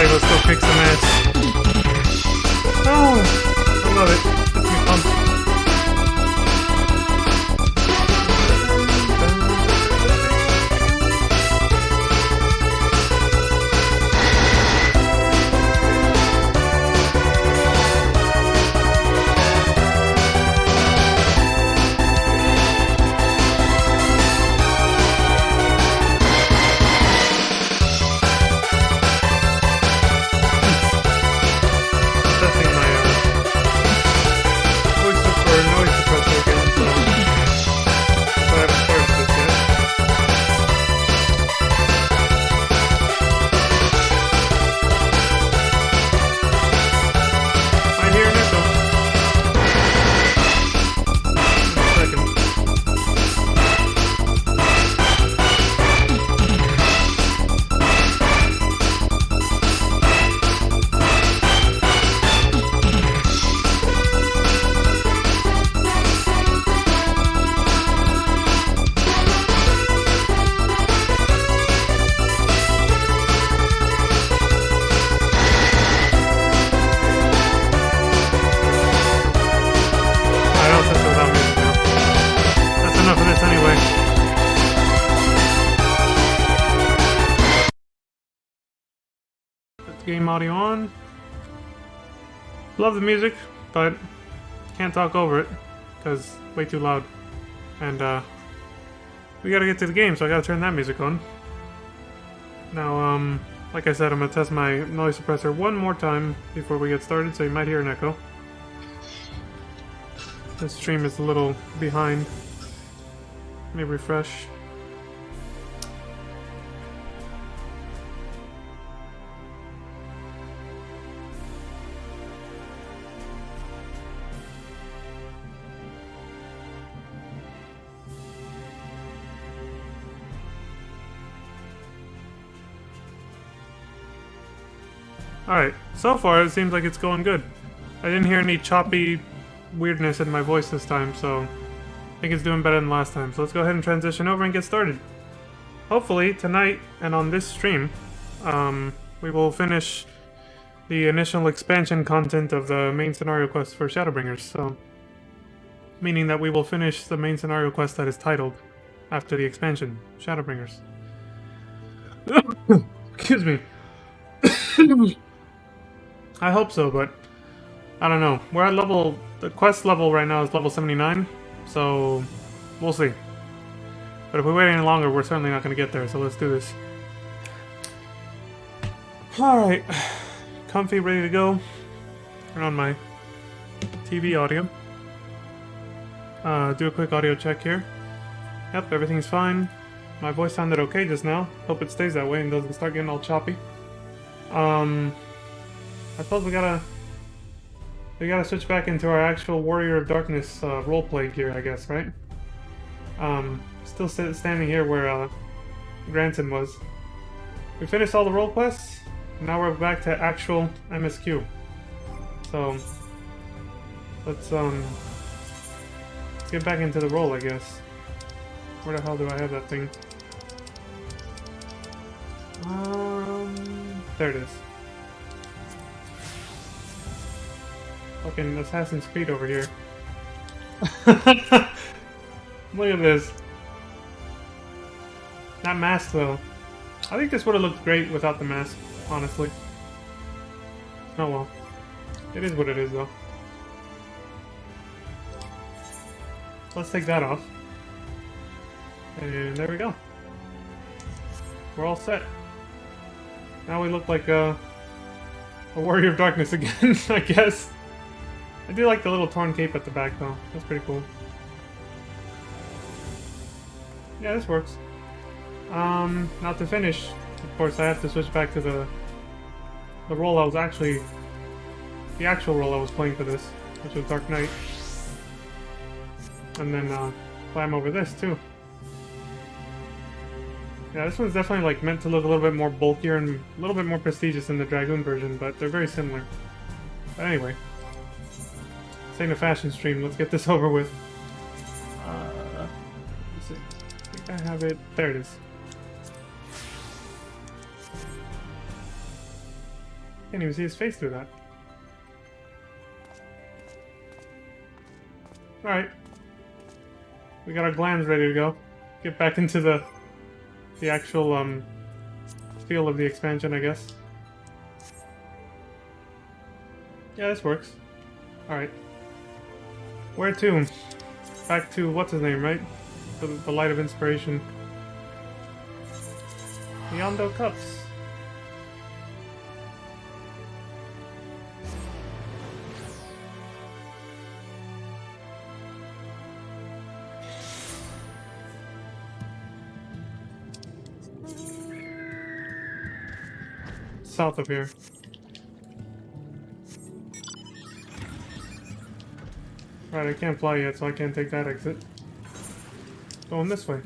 Alright, let's go kick some ass. Oh, I love it. Gets me pumped. Game audio on. Love the music, but can't talk over it because way too loud. And we gotta get to the game, so I gotta turn that music on. Now, like I said, I'm gonna test my noise suppressor one more time before we get started, so you might hear an echo. This stream is a little behind. Let me refresh. Alright, so far it seems like it's going good. I didn't hear any choppy weirdness in my voice this time, so I think it's doing better than last time. So let's go ahead and transition over and get started. Hopefully, tonight and on this stream, we will finish the initial expansion content of the main scenario quest for ShadowBringers, so meaning that we will finish the main scenario quest that is titled after the expansion, ShadowBringers. Excuse me. I hope so, but I don't know. We're at level... The quest level right now is level 79, so we'll see. But if we wait any longer, we're certainly not going to get there, so let's do this. Alright. Comfy, ready to go. Turn on my TV audio. Do a quick audio check here. Yep, everything's fine. My voice sounded okay just now. Hope it stays that way and doesn't start getting all choppy. I suppose we gotta switch back into our actual Warrior of Darkness roleplay gear, I guess, right? Still standing here where Granton was. We finished all the role quests. Now we're back to actual MSQ. So let's get back into the role, I guess. Where the hell do I have that thing? There it is. Fucking Assassin's Creed over here. Look at this. That mask, though. I think this would have looked great without the mask, honestly. Oh well. It is what it is, though. Let's take that off. And there we go. We're all set. Now we look like a Warrior of Darkness again, I guess. I do like the little torn cape at the back, though. That's pretty cool. Yeah, this works. Now to finish, of course, I have to switch back to the role I was actually... The actual role I was playing for this, which was Dark Knight. And then, climb over this, too. Yeah, this one's definitely, like, meant to look a little bit more bulkier and a little bit more prestigious than the Dragoon version, but they're very similar. But anyway. This ain't a fashion stream, let's get this over with. Let's see. I think I have it. There it is. Can't even see his face through that. Alright. We got our glands ready to go. Get back into the actual, feel of the expansion, I guess. Yeah, this works. Alright. Where to? Back to, what's his name, right? The Light of Inspiration. The Yondo Cups. South of here. Right, I can't fly yet, so I can't take that exit. Going this way.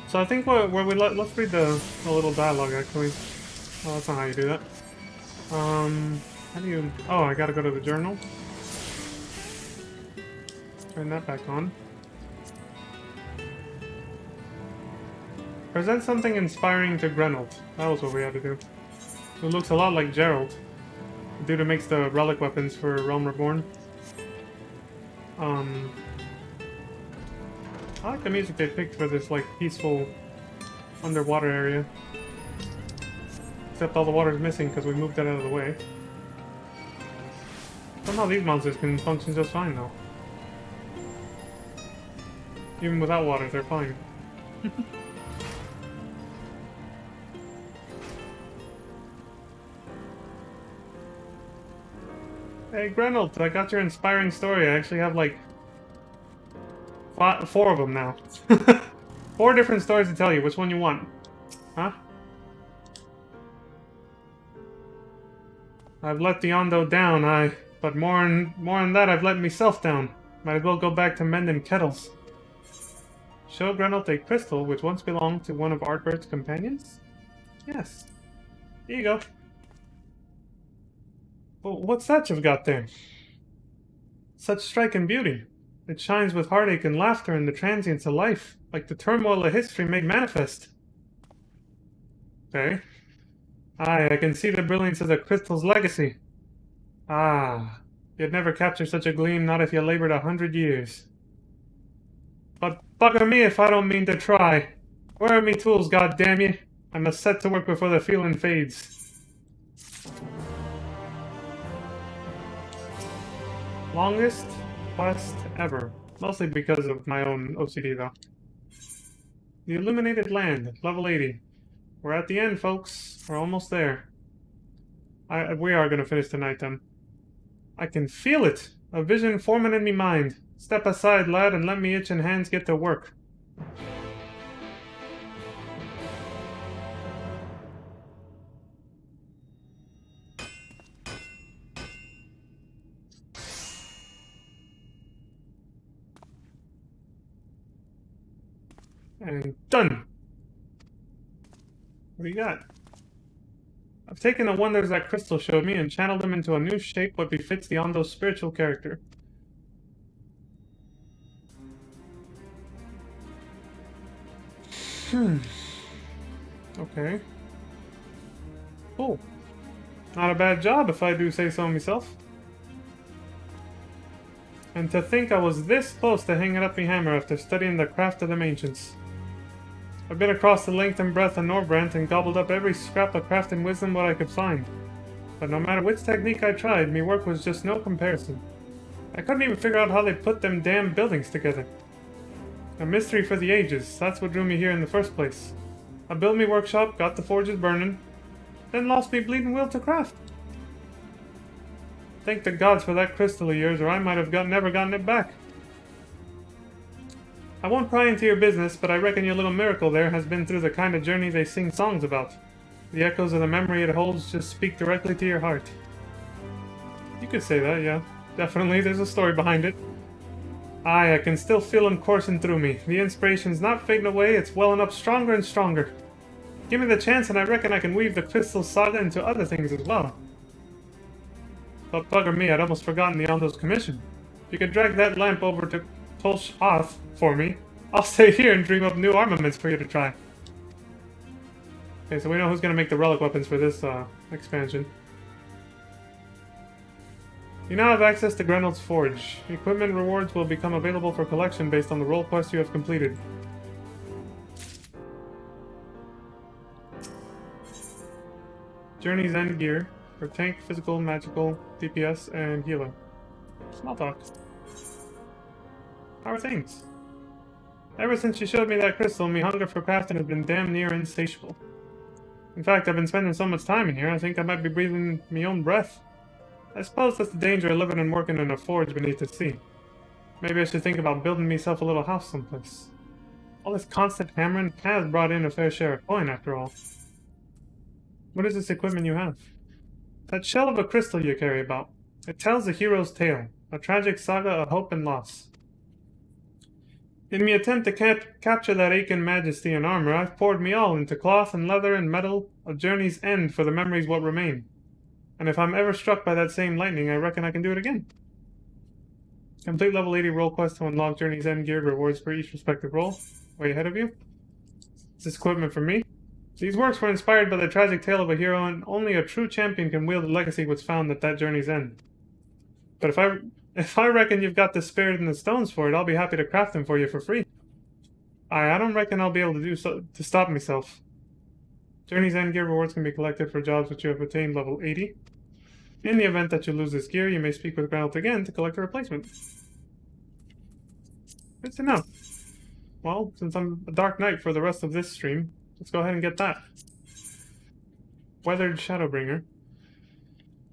So I think where we let's read the little dialogue actually. Oh, that's not how you do that. How do you... Oh, I gotta go to the journal. Turn that back on. Present something inspiring to Grenold. That was what we had to do. Who looks a lot like Gerald. The dude who makes the relic weapons for Realm Reborn. I like the music they picked for this, like, peaceful underwater area. Except all the water's missing because we moved that out of the way. Somehow these monsters can function just fine, though. Even without water, they're fine. Hey, Grenold, I got your inspiring story. I actually have, like, 4 of them now. 4 different stories to tell you. Which one you want? Huh? I've let the Yondo down, but more than that, I've let myself down. Might as well go back to mending kettles. Show Grenold a crystal which once belonged to one of Artbert's companions? Yes. Here you go. Well, what's that you've got there? Such striking beauty. It shines with heartache and laughter and the transience of life, like the turmoil of history made manifest. Okay. Aye, I can see the brilliance of the crystal's legacy. Ah, you'd never capture such a gleam, not if you labored 100 years. But bugger me if I don't mean to try. Where are me tools, goddammit? I must set to work before the feeling fades. Longest quest ever. Mostly because of my own OCD, though. The Illuminated Land, level 80. We're at the end, folks. We're almost there. We are going to finish tonight, then. I can feel it! A vision forming in me mind. Step aside, lad, and let me itching hands get to work. And done! What do you got? I've taken the wonders that crystal showed me and channeled them into a new shape what befits the Yondo's spiritual character. Okay. Cool. Not a bad job, if I do say so myself. And to think I was this close to hanging up my hammer after studying the craft of them ancients. I've been across the length and breadth of Norbrand and gobbled up every scrap of craft and wisdom what I could find. But no matter which technique I tried, me work was just no comparison. I couldn't even figure out how they put them damn buildings together. A mystery for the ages, that's what drew me here in the first place. I built me workshop, got the forges burning, then lost me bleeding will to craft. Thank the gods for that crystal of yours, or I might have never gotten it back. I won't pry into your business, but I reckon your little miracle there has been through the kind of journey they sing songs about. The echoes of the memory it holds just speak directly to your heart. You could say that, yeah. Definitely, there's a story behind it. Aye, I can still feel him coursing through me. The inspiration's not fading away, it's welling up stronger and stronger. Give me the chance and I reckon I can weave the Crystal Saga into other things as well. But bugger me, I'd almost forgotten the Ondo's commission. If you could drag that lamp over to Tolsh Oth for me, I'll stay here and dream up new armaments for you to try. Okay, so we know who's gonna make the relic weapons for this expansion. You now have access to Grenald's Forge. Equipment rewards will become available for collection based on the role quest you have completed. Journey's End gear for tank, physical, magical, DPS, and healer. Small talk. How are things? Ever since you showed me that crystal, my hunger for crafting has been damn near insatiable. In fact, I've been spending so much time in here, I think I might be breathing my own breath. I suppose that's the danger of living and working in a forge beneath the sea. Maybe I should think about building myself a little house someplace. All this constant hammering has brought in a fair share of coin, after all. What is this equipment you have? That shell of a crystal you carry about. It tells a hero's tale, a tragic saga of hope and loss. In my attempt to capture that aching majesty and armor, I've poured me all into cloth and leather and metal, a journey's end for the memories what remain. And if I'm ever struck by that same lightning, I reckon I can do it again. Complete level 80 role quest to unlock Journey's End gear rewards for each respective role. Way ahead of you. Is this equipment for me? These works were inspired by the tragic tale of a hero, and only a true champion can wield the legacy was found at that journey's end. But if I reckon you've got the spirit and the stones for it, I'll be happy to craft them for you for free. I don't reckon I'll be able to do so to stop myself. Journey's End gear rewards can be collected for jobs which you have attained level 80. In the event that you lose this gear, you may speak with Grenald again to collect a replacement. Good to know. Well, since I'm a Dark Knight for the rest of this stream, let's go ahead and get that. Weathered ShadowBringer.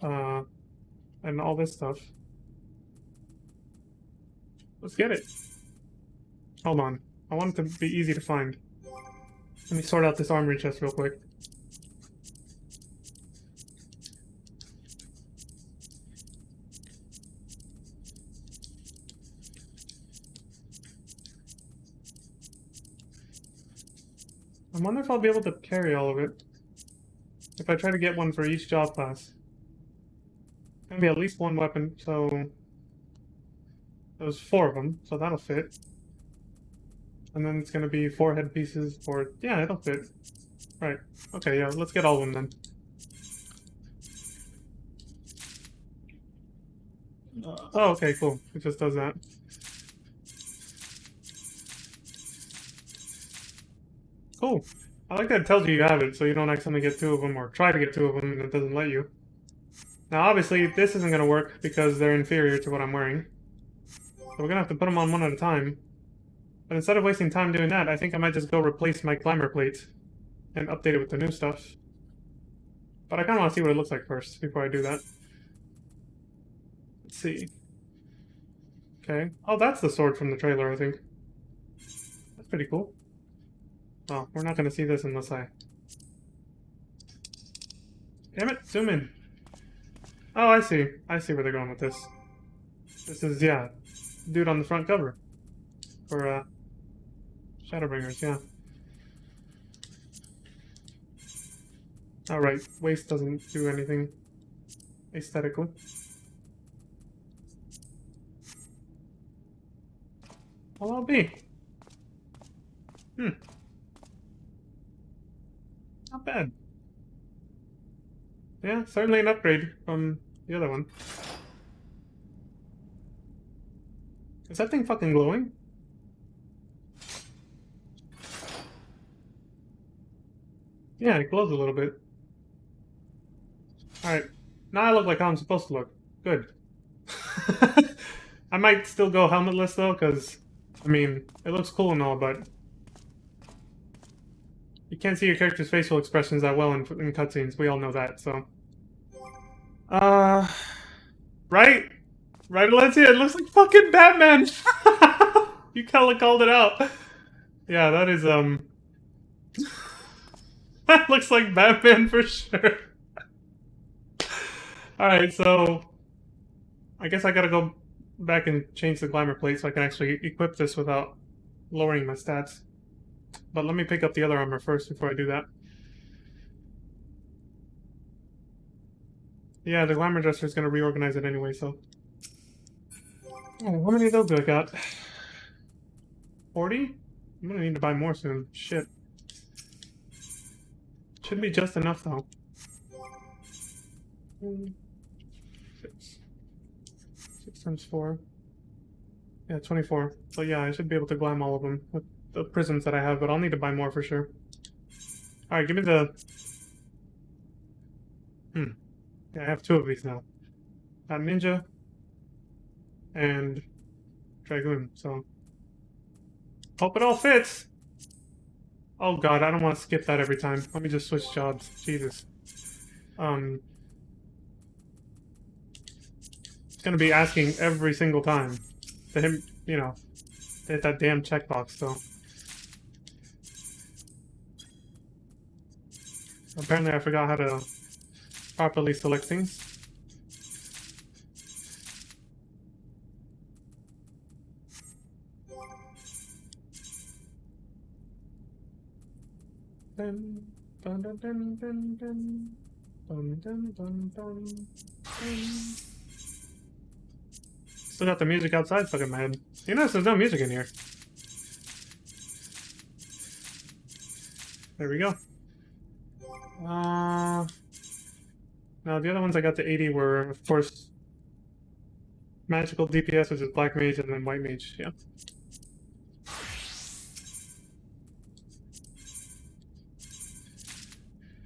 And all this stuff. Let's get it. Hold on. I want it to be easy to find. Let me sort out this armory chest real quick. I wonder if I'll be able to carry all of it. If I try to get one for each job class. It's gonna be at least one weapon, so... There's 4 of them, so that'll fit. And then it's gonna be 4 headpieces for... Yeah, it'll fit. Right. Okay, yeah, let's get all of them then. Oh, okay, cool. It just does that. Cool. I like that it tells you have it, so you don't accidentally get 2 of them, or try to get 2 of them and it doesn't let you. Now, obviously, this isn't going to work because they're inferior to what I'm wearing. So we're going to have to put them on one at a time. But instead of wasting time doing that, I think I might just go replace my glamour plate and update it with the new stuff. But I kind of want to see what it looks like first before I do that. Let's see. Okay. Oh, that's the sword from the trailer, I think. That's pretty cool. Oh, we're not going to see this unless I... Damn it, zoom in. Oh, I see. I see where they're going with this. This is, yeah, dude on the front cover. For, ShadowBringers, yeah. Alright, waist doesn't do anything aesthetically. Well, I'll be. Not bad. Yeah, certainly an upgrade from the other one. Is that thing fucking glowing? Yeah, it glows a little bit. Alright. Now I look like how I'm supposed to look. Good. I might still go helmetless though, because, I mean, it looks cool and all, but you can't see your character's facial expressions that well in cutscenes. We all know that, so. Right? Right, Alessia? It looks like fucking Batman! You kinda called it out. Yeah, that is, that looks like Batman for sure. Alright, so I guess I gotta go back and change the glamour plate so I can actually equip this without lowering my stats. But let me pick up the other armor first before I do that. Yeah, the glamour dresser is gonna reorganize it anyway, so. Oh, how many of those do I got? 40? I'm gonna need to buy more soon. Shit. Should be just enough, though. 6. 6 times 4. Yeah, 24. So yeah, I should be able to glam all of them with the prisms that I have, but I'll need to buy more for sure. Alright, give me the... Yeah, I have 2 of these now. Got Ninja and Dragoon, so... Hope it all fits! Oh god, I don't want to skip that every time. Let me just switch jobs. Jesus. It's gonna be asking every single time to him, you know, to hit that damn checkbox, so. Apparently I forgot how to properly select things. Dun, dun, dun, dun, dun, dun. Dun, dun, dun, dun, dun. Still got the music outside stuck in my head. You notice there's no music in here. There we go. Now the other ones I got to 80 were, of course, magical DPS, which is black mage, and then white mage. Yeah.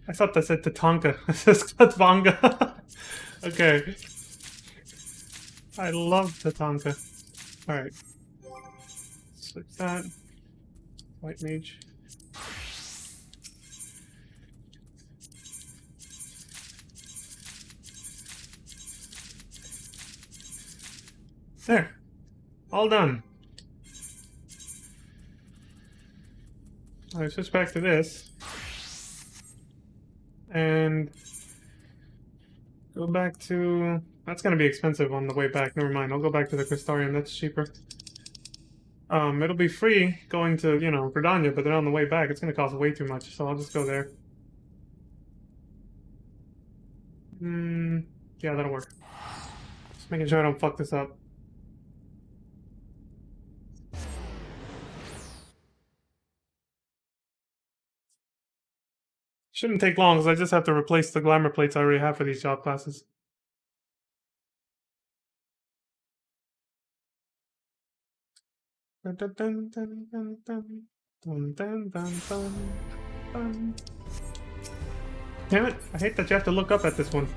I thought that said Tatanka. It says Tatvanga. Okay. I love Tatanka. Alright. Switch that. White mage. There. All done. Alright, switch back to this. And go back to... That's gonna be expensive on the way back. Never mind. I'll go back to the Crystarium. That's cheaper. It'll be free going to, you know, Verdania, but then on the way back, it's gonna cost way too much, so I'll just go there. Yeah, that'll work. Just making sure I don't fuck this up. Shouldn't take long, because I just have to replace the glamour plates I already have for these job classes. Dun, dun, dun, dun, dun, dun. Dun, dun, dun, dun, dun. Damn it, I hate that you have to look up at this one.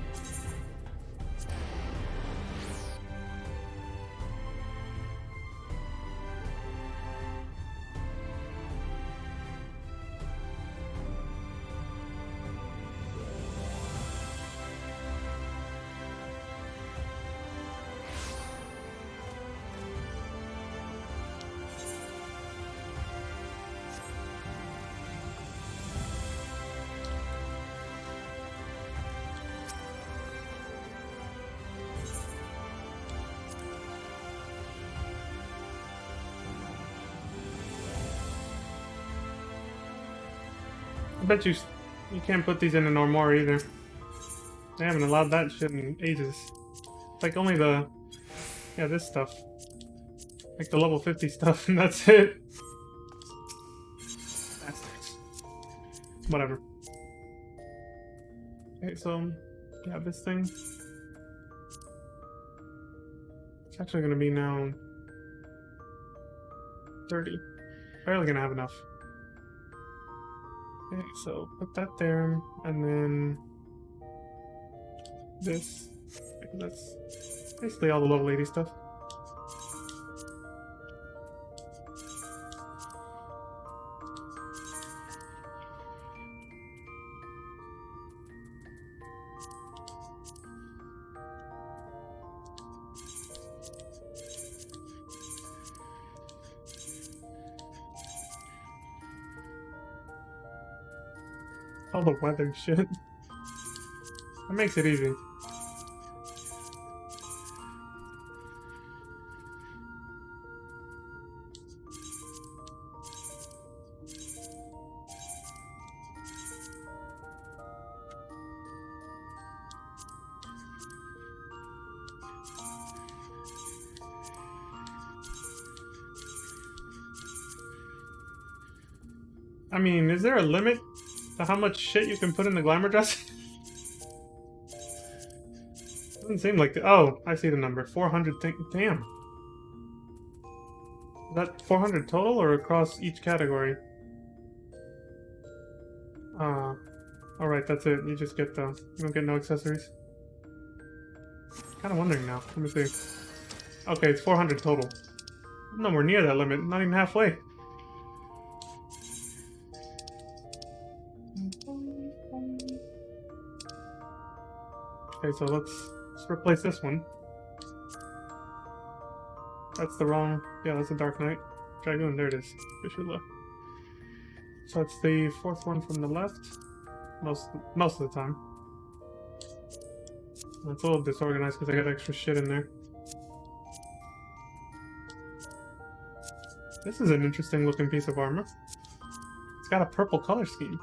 I bet you can't put these in a Normore either. They haven't allowed that shit in ages. It's like only the... Yeah, this stuff. Like the level 50 stuff, and that's it. Bastards. Whatever. Okay, so... Yeah, this thing. It's actually gonna be now... 30. Barely gonna have enough. Okay, so put that there, and then this. That's basically all the level 80 stuff. All the weather shit. That makes it easy. I mean, is there a limit to how much shit you can put in the glamour dress? Doesn't seem like oh, I see the number. 400 damn. Is that 400 total or across each category? Alright, that's it. You just get those. You don't get no accessories. Kinda wondering now. Let me see. Okay, it's 400 total. I'm nowhere near that limit. Not even halfway. Okay, so let's replace this one. That's the wrong... Yeah, that's a Dark Knight. Dragoon, there it is. Vishula. So it's the fourth one from the left. Most of the time. It's a little disorganized because I got extra shit in there. This is an interesting looking piece of armor. It's got a purple color scheme.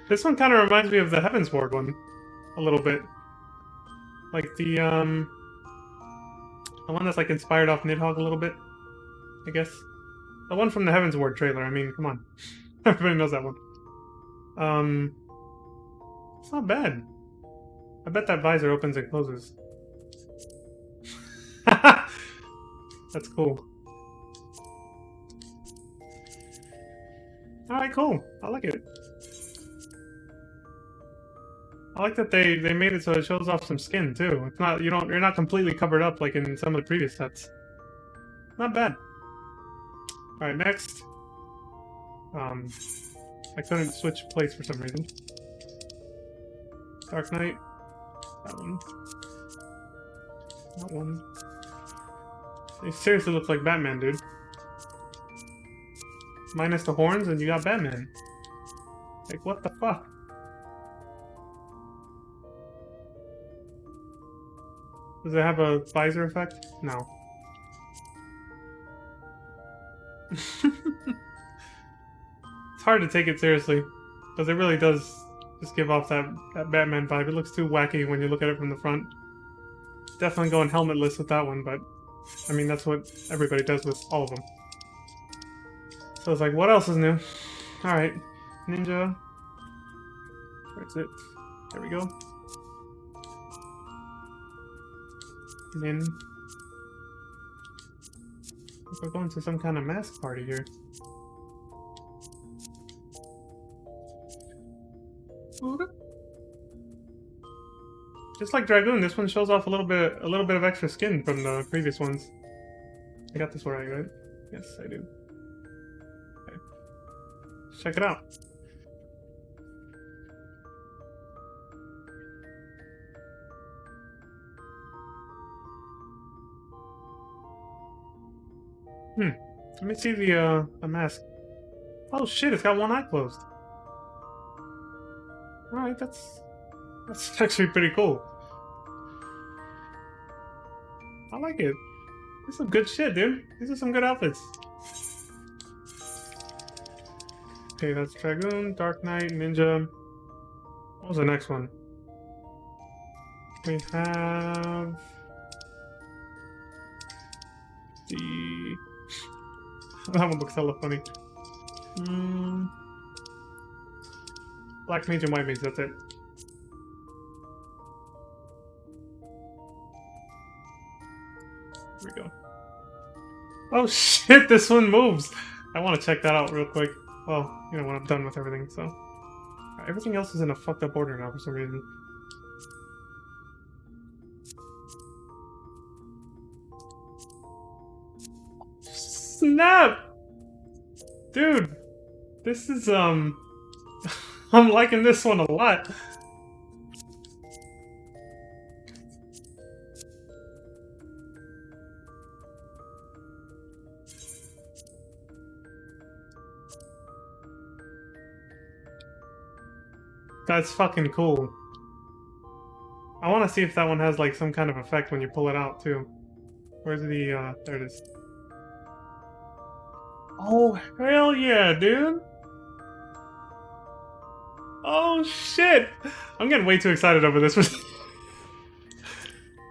This one kind of reminds me of the Heavensward one, a little bit. Like the one that's like inspired off Nidhogg a little bit, I guess. The one from the Heavensward trailer, I mean, come on. Everybody knows that one. It's not bad. I bet that visor opens and closes. That's cool. Alright, cool. I like it. I like that they made it so it shows off some skin too. It's not you're not completely covered up like in some of the previous sets. Not bad. Alright, next. I couldn't switch plates for some reason. Dark Knight. That one. That one. They seriously look like Batman, dude. Minus the horns and you got Batman. Like, what the fuck? Does it have a visor effect? No. It's hard to take it seriously, because it really does just give off that Batman vibe. It looks too wacky when you look at it from the front. Definitely going helmetless with that one, but I mean, that's what everybody does with all of them. So it's like, what else is new? Alright, Ninja. Where's it? There we go. Nin. We're going to some kind of mask party here. Just like Dragoon, this one shows off a little bit of extra skin from the previous ones. I got this right? Yes, I do. Okay. Let's check it out. Let me see the mask. Oh shit, it's got one eye closed. Alright, that's actually pretty cool. I like it. This is some good shit, dude. These are some good outfits. Okay, that's Dragoon, Dark Knight, Ninja. What was the next one? We have... the... That one looks hella funny. Black mage and white mage, that's it. Here we go. Oh shit, this one moves! I want to check that out real quick. Well, you know, when I'm done with everything, so... Everything else is in a fucked up order now for some reason. Snap! Dude! This is, I'm liking this one a lot. That's fucking cool. I want to see if that one has like some kind of effect when you pull it out too. Where's the, there it is. Oh, hell yeah, dude! Oh shit! I'm getting way too excited over this.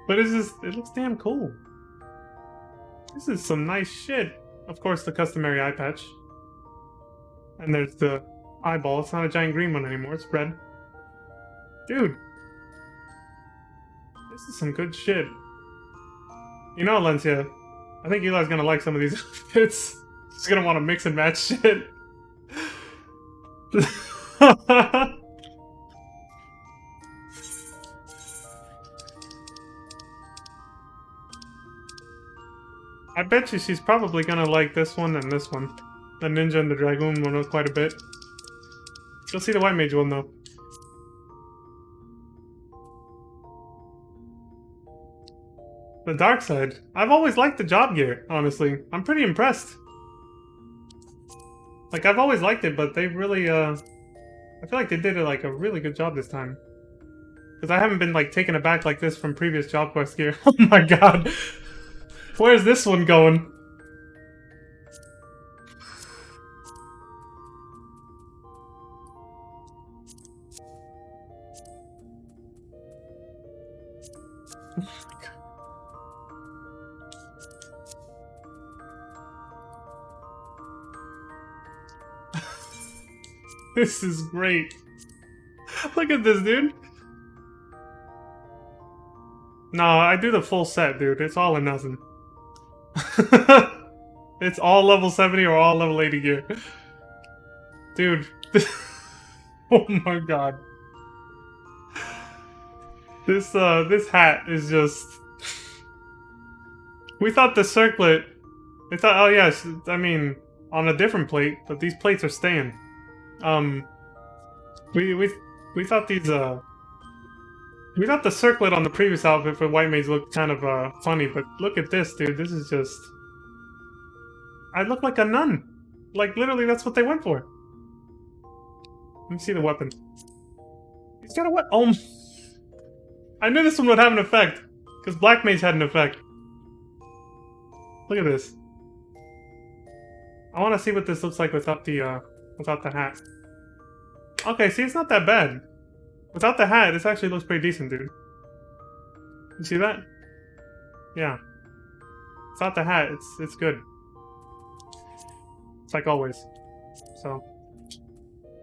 But it's just, it looks damn cool. This is some nice shit. Of course, the customary eye patch. And there's the eyeball. It's not a giant green one anymore, it's red. Dude. This is some good shit. You know, Alencia, I think Eli's gonna like some of these outfits. He's gonna want to mix and match shit. I bet you she's probably gonna like this one and this one. The ninja and the dragoon one quite a bit. You'll see the white mage one though. The dark side. I've always liked the job gear, honestly. I'm pretty impressed. Like, I've always liked it, but they really, I feel like they did like a really good job this time. Because I haven't been, like, taken aback like this from previous job quest gear. Oh my god. Where's this one going? This is great. Look at this, dude. No, I do the full set, dude. It's all or nothing. It's all level 70 or all level 80 gear. Dude. Oh my god. This hat is just... We thought the circlet... We thought, oh yes, I mean, on a different plate, but these plates are staying. We thought these, we thought the circlet on the previous outfit for White Mage looked kind of, funny, but look at this, dude. This is just... I look like a nun. Like, literally, that's what they went for. Let me see the weapon. He's got a weapon. Oh, I knew this one would have an effect, because Black Mage had an effect. Look at this. I want to see what this looks like without the hat. Okay, see, it's not that bad. Without the hat, this actually looks pretty decent, dude. You see that? Yeah. Without the hat, it's good. It's like always. So.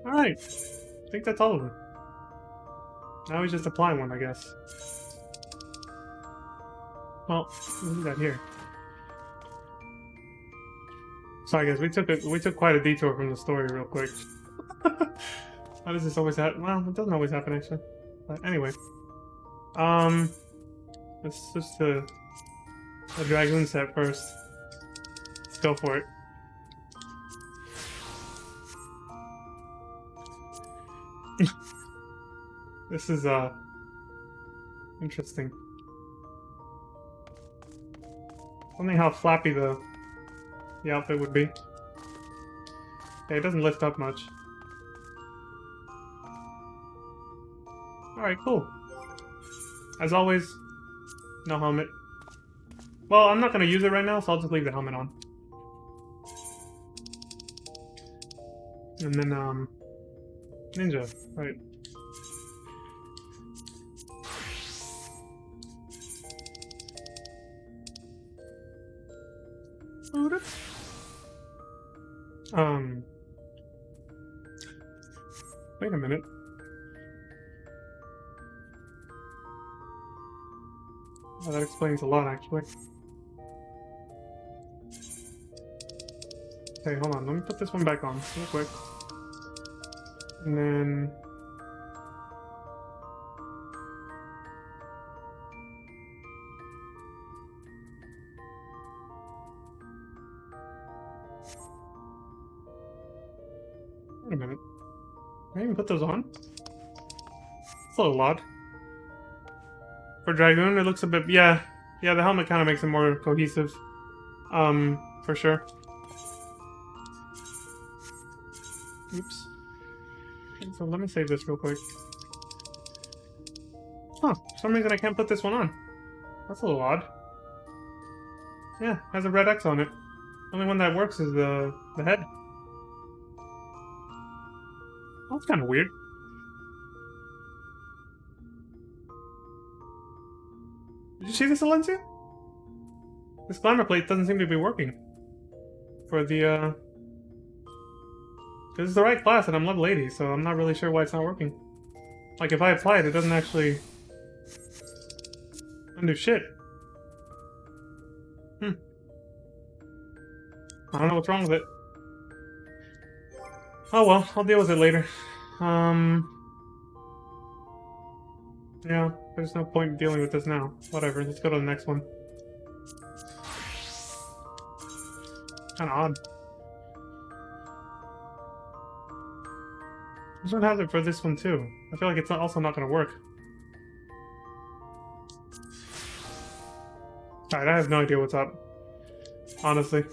Alright. I think that's all of them. Now he's just applying one, I guess. Well, we'll do that here. Sorry guys, we took quite a detour from the story real quick. Why does this always happen? Well, it doesn't always happen actually. But anyway. Let's just the dragoon set first. Let's go for it. This is interesting. Wondering how flappy the outfit would be. Okay, it doesn't lift up much. Alright, cool. As always, no helmet. Well, I'm not gonna use it right now, so I'll just leave the helmet on. And then, ninja, right. Wait a minute. Well, that explains a lot, actually. Okay, hold on. Let me put this one back on real quick. And then... Wait a minute. Can I even put those on? It's a little odd. For Dragoon, it looks a bit... Yeah, the helmet kind of makes it more cohesive. For sure. Oops. Okay, so let me save this real quick. Huh, for some reason I can't put this one on. That's a little odd. Yeah, has a red X on it. Only one that works is the head. That's kind of weird. Did you see this, Alencia? This glamour plate doesn't seem to be working. For the, This is the right class and I'm level 80, so I'm not really sure why it's not working. Like, if I apply it, it doesn't actually undo shit. I don't know what's wrong with it. Oh well, I'll deal with it later. Yeah, there's no point in dealing with this now. Whatever, let's go to the next one. Kinda odd. This one has it for this one too. I feel like it's also not gonna work. Alright, I have no idea what's up. Honestly.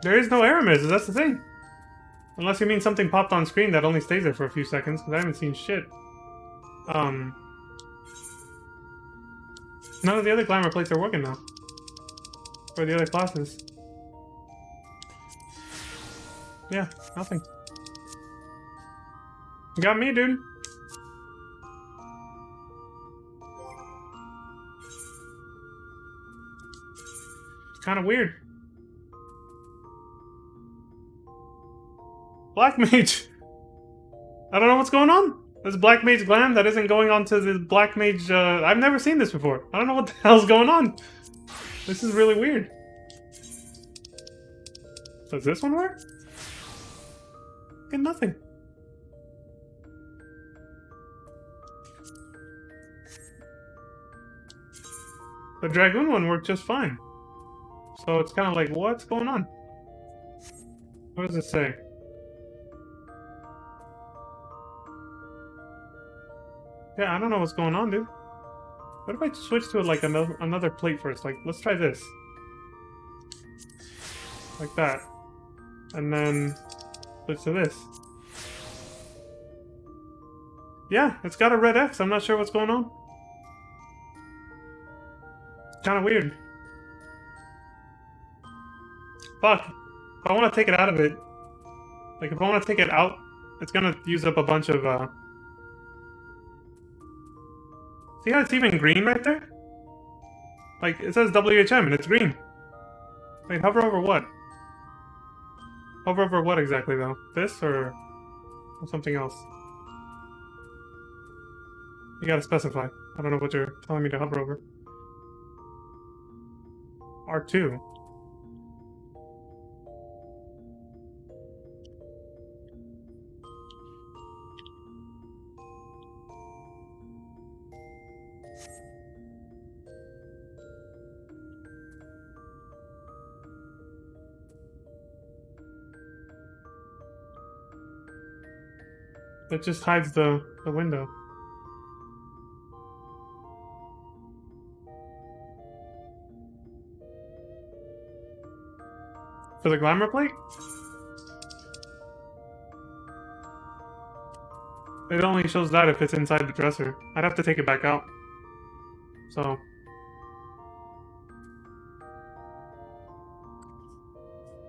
There is no error messages, that's the thing. Unless you mean something popped on screen that only stays there for a few seconds, because I haven't seen shit. None of the other glamour plates are working now. For the other classes. Yeah, nothing. You got me, dude. It's kind of weird. Black Mage! I don't know what's going on. There's Black Mage Glam that isn't going on to the Black Mage, I've never seen this before. I don't know what the hell's going on. This is really weird. Does this one work? Get nothing. The Dragoon one worked just fine. So it's kind of like, what's going on? What does it say? Yeah, I don't know what's going on, dude. What if I switch to like another plate first? Like, let's try this. Like that. And then switch to this. Yeah, it's got a red X. I'm not sure what's going on. It's kind of weird. Fuck. If I want to take it out of it... Like, if I want to take it out, it's gonna use up a bunch of, See how it's even green right there? Like, it says WHM and it's green. Wait, hover over what? Hover over what exactly, though? This or something else? You gotta specify. I don't know what you're telling me to hover over. R2. It just hides the window. For the glamour plate? It only shows that if it's inside the dresser. I'd have to take it back out. So...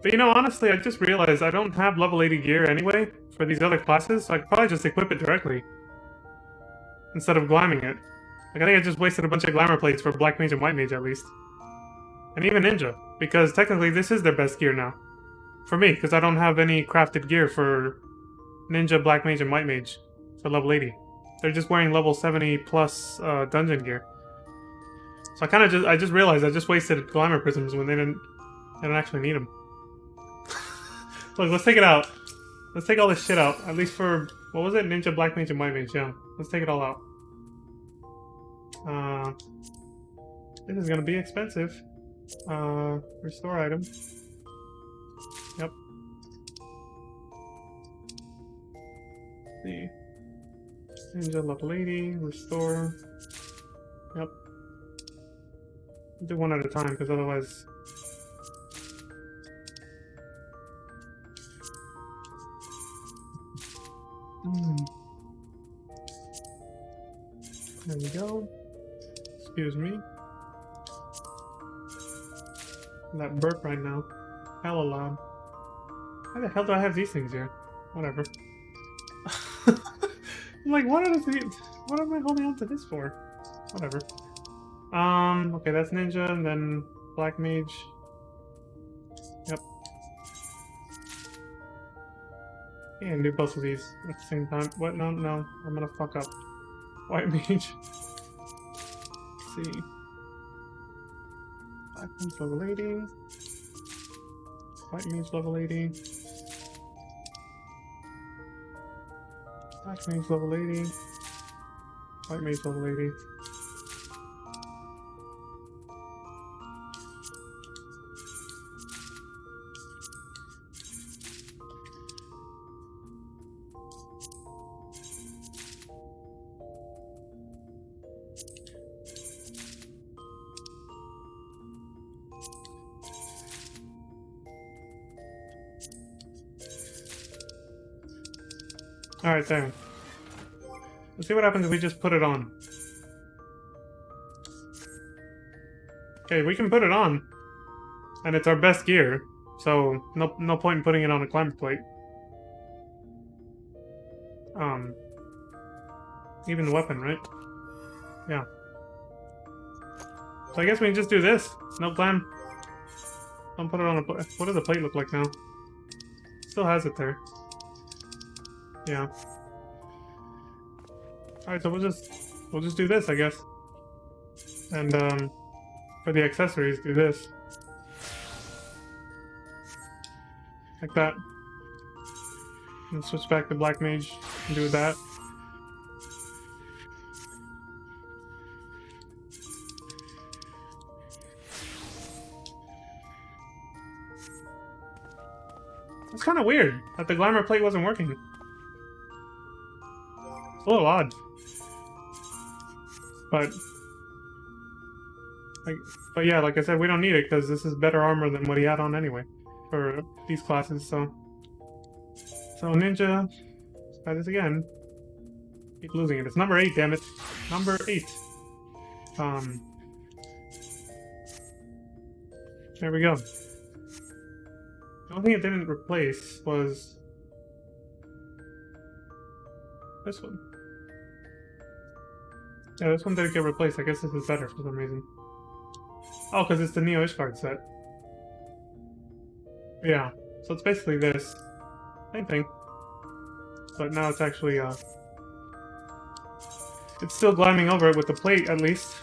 But you know, honestly, I just realized I don't have level 80 gear anyway for these other classes, so I could probably just equip it directly. Instead of glamming it. Like, I think I just wasted a bunch of glamour plates for Black Mage and White Mage, at least. And even Ninja, because technically this is their best gear now. For me, because I don't have any crafted gear for Ninja, Black Mage, and White Mage for level 80. They're just wearing level 70 plus dungeon gear. So I just realized I just wasted glamour prisms when they didn't actually need them. Look, let's take it out. Let's take all this shit out. At least for, what was it? Ninja, Black Mage, and White Mage, yeah. Let's take it all out. This is gonna be expensive. Restore item. Yep. See. Ninja level 80, restore. Yep. Do one at a time, because otherwise... There we go. Excuse me. That burp right now. Hella loud. Why the hell do I have these things here? Whatever. I'm like, what am I holding on to this for? Whatever. Okay, that's ninja, and then black mage. Yep. Yeah, and do both of these at the same time. What? No, no, I'm gonna fuck up. White mage. Let's see. Black mage level 80. White mage level 80. Black mage level 80. White mage level 80. Alright, there. Let's see what happens if we just put it on. Okay, we can put it on. And it's our best gear. So, no point in putting it on a climber plate. Even the weapon, right? Yeah. So I guess we can just do this. No glam. Don't put it on a plate. What does the plate look like now? Still has it there. Yeah. Alright, so we'll just do this, I guess. And for the accessories, do this. Like that. And switch back to black mage and do that. It's kind of weird that the glamour plate wasn't working. It's a little odd. But yeah, like I said, we don't need it because this is better armor than what he had on anyway for these classes. So ninja, let's try this again. Keep losing it. It's number 8, damn it. Number 8. There we go. The only thing it didn't replace was this one. Yeah, this one didn't get replaced. I guess this is better for some reason. Oh, because it's the Neo Ishgard set. Yeah, so it's basically this. Same thing. But now it's actually, it's still glamming over it with the plate, at least.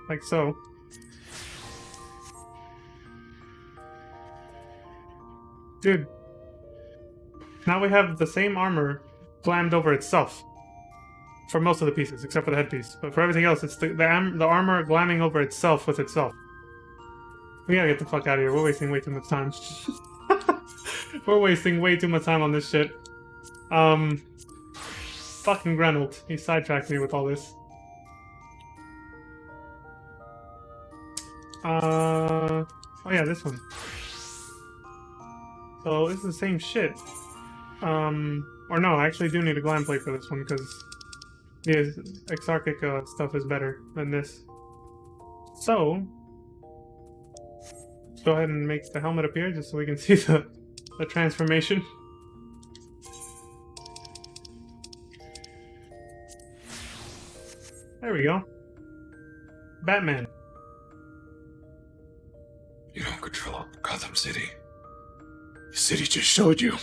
Like so. Dude. Now we have the same armor glammed over itself. For most of the pieces, except for the headpiece. But for everything else, it's the armor glamming over itself with itself. We gotta get the fuck out of here. We're wasting way too much time. We're wasting way too much time on this shit. Fucking Grenold. He sidetracked me with all this. Oh yeah, this one. So this is the same shit. Or no, I actually do need a glam plate for this one, because the Exarchic stuff is better than this. So, let's go ahead and make the helmet appear, just so we can see the transformation. There we go. Batman. You don't control Gotham City. The city just showed you.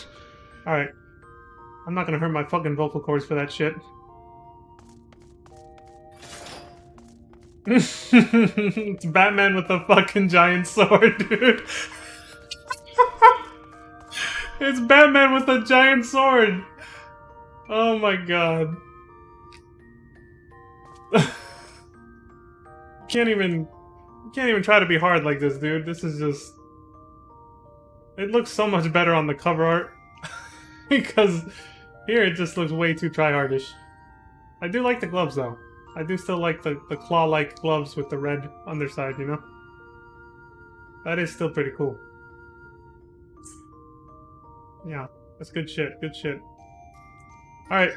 Alright. I'm not gonna hurt my fucking vocal cords for that shit. It's Batman with a fucking giant sword, dude. It's Batman with a giant sword. Oh my god. Can't even try to be hard like this, dude. This is just... It looks so much better on the cover art. Because here it just looks way too tryhardish. I do like the gloves, though. I do still like the claw-like gloves with the red underside, you know? That is still pretty cool. Yeah, that's good shit, good shit. Alright.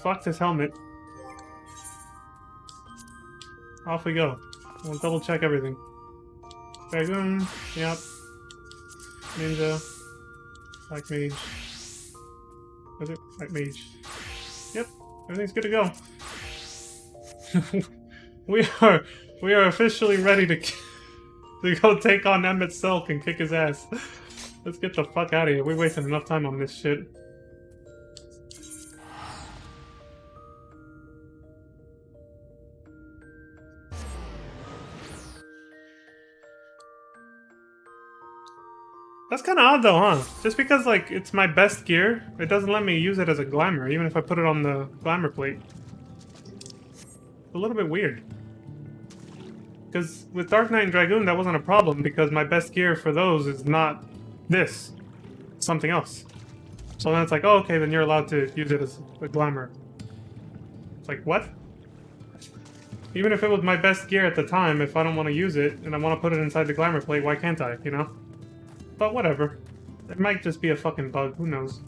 Fuck this helmet. Off we go. We'll double check everything. Dragoon, yep. Ninja. Black Mage. Is it? Light mage. Yep, everything's good to go. we are officially ready to go take on Emmett Selk and kick his ass. Let's get the fuck out of here. We're wasting enough time on this shit. That's kind of odd though, huh? Just because, like, it's my best gear, it doesn't let me use it as a glamour, even if I put it on the glamour plate. It's a little bit weird. Because with Dark Knight and Dragoon, that wasn't a problem, because my best gear for those is not this. It's something else. So then it's like, oh, okay, then you're allowed to use it as a glamour. It's like, what? Even if it was my best gear at the time, if I don't want to use it, and I want to put it inside the glamour plate, why can't I, you know? But whatever. It might just be a fucking bug, who knows?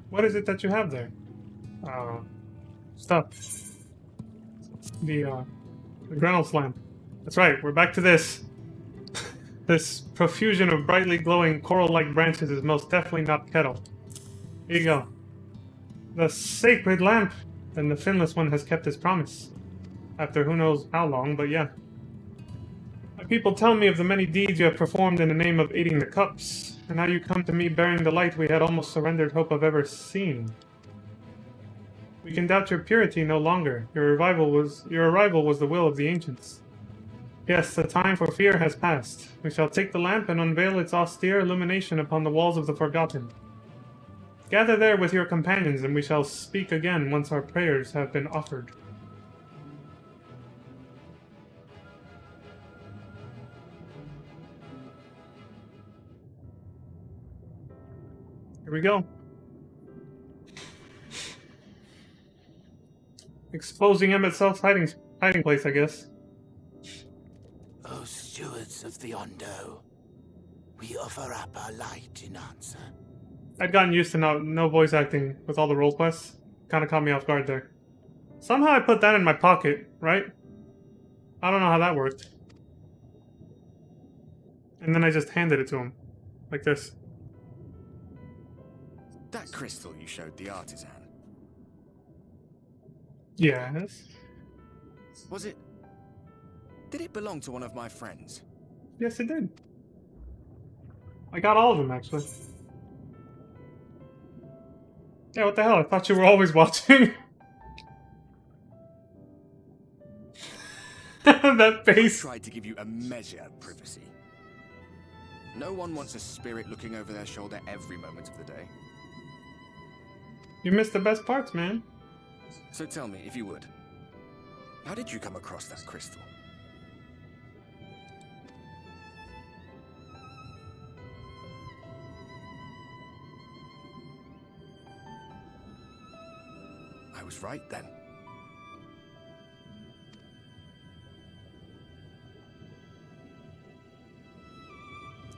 What is it that you have there? Stuff. The Grenell Slam. That's right, we're back to this. This profusion of brightly glowing coral-like branches is most definitely not kettle. Here you go. The sacred lamp! Then the finless one has kept his promise. After who knows how long, but yeah. My people tell me of the many deeds you have performed in the name of aiding the cups, and now you come to me bearing the light we had almost surrendered hope of ever seeing. We can doubt your purity no longer. Your arrival was the will of the ancients. Yes, the time for fear has passed. We shall take the lamp and unveil its austere illumination upon the walls of the Forgotten. Gather there with your companions, and we shall speak again once our prayers have been offered. Here we go. Exposing Emmett Self's hiding place, I guess. O stewards of the Ondo, we offer up our light in answer. I'd gotten used to no voice acting with all the role quests. Kind of caught me off guard there. Somehow I put that in my pocket, right? I don't know how that worked. And then I just handed it to him. Like this. That crystal you showed the artisan. Yes. Was it... Did it belong to one of my friends? Yes, it did. I got all of them, actually. Yeah, what the hell? I thought you were always watching. That face. I tried to give you a measure of privacy. No one wants a spirit looking over their shoulder every moment of the day. You missed the best parts, man. So tell me, if you would, how did you come across that crystal? I was right then.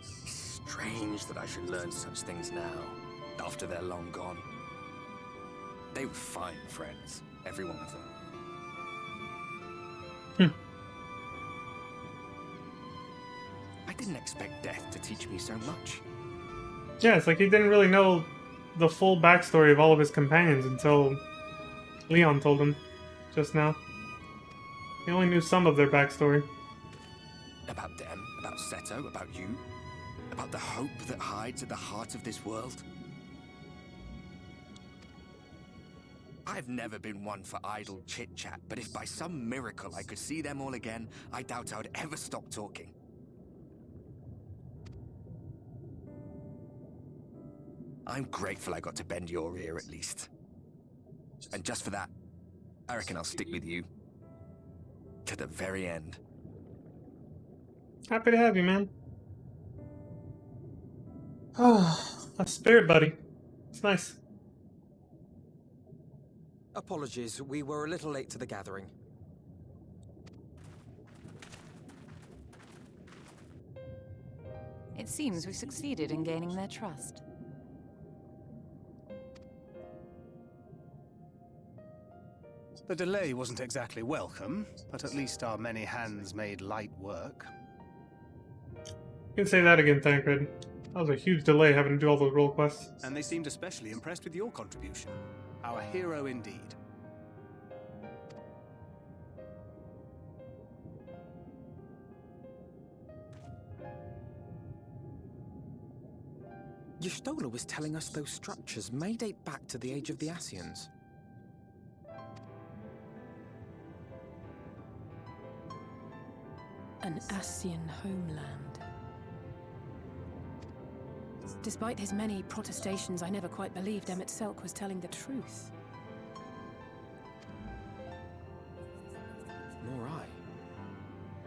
Strange that I should learn such things now, after they're long gone. They were fine friends, every one of them. I didn't expect death to teach me so much. Yeah, it's like he didn't really know the full backstory of all of his companions until Leon told him just now. He only knew some of their backstory. About them, about Seto, about you, about the hope that hides at the heart of this world. I've never been one for idle chit-chat, but if by some miracle I could see them all again, I doubt I would ever stop talking. I'm grateful I got to bend your ear at least. And just for that, I reckon I'll stick with you. To the very end. Happy to have you, man. Oh, a spirit buddy. It's nice. Apologies, we were a little late to the gathering. It seems we succeeded in gaining their trust. The delay wasn't exactly welcome, but at least our many hands made light work. You can say that again, Tancred. That was a huge delay having to do all those role quests. And they seemed especially impressed with your contribution. Our hero indeed. Y'shtola was telling us those structures may date back to the age of the Ascians. An Ascian homeland. Despite his many protestations, I never quite believed Emmett Selk was telling the truth. Nor I.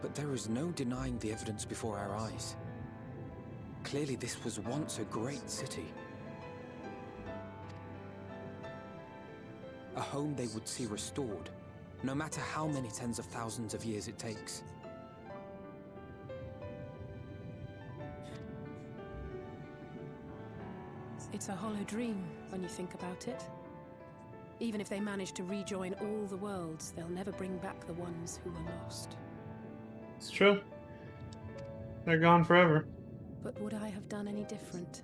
But there is no denying the evidence before our eyes. Clearly this was once a great city. A home they would see restored, no matter how many tens of thousands of years it takes. It's a hollow dream when you think about it. Even if they manage to rejoin all the worlds, they'll never bring back the ones who were lost. It's true. They're gone forever. But would I have done any different?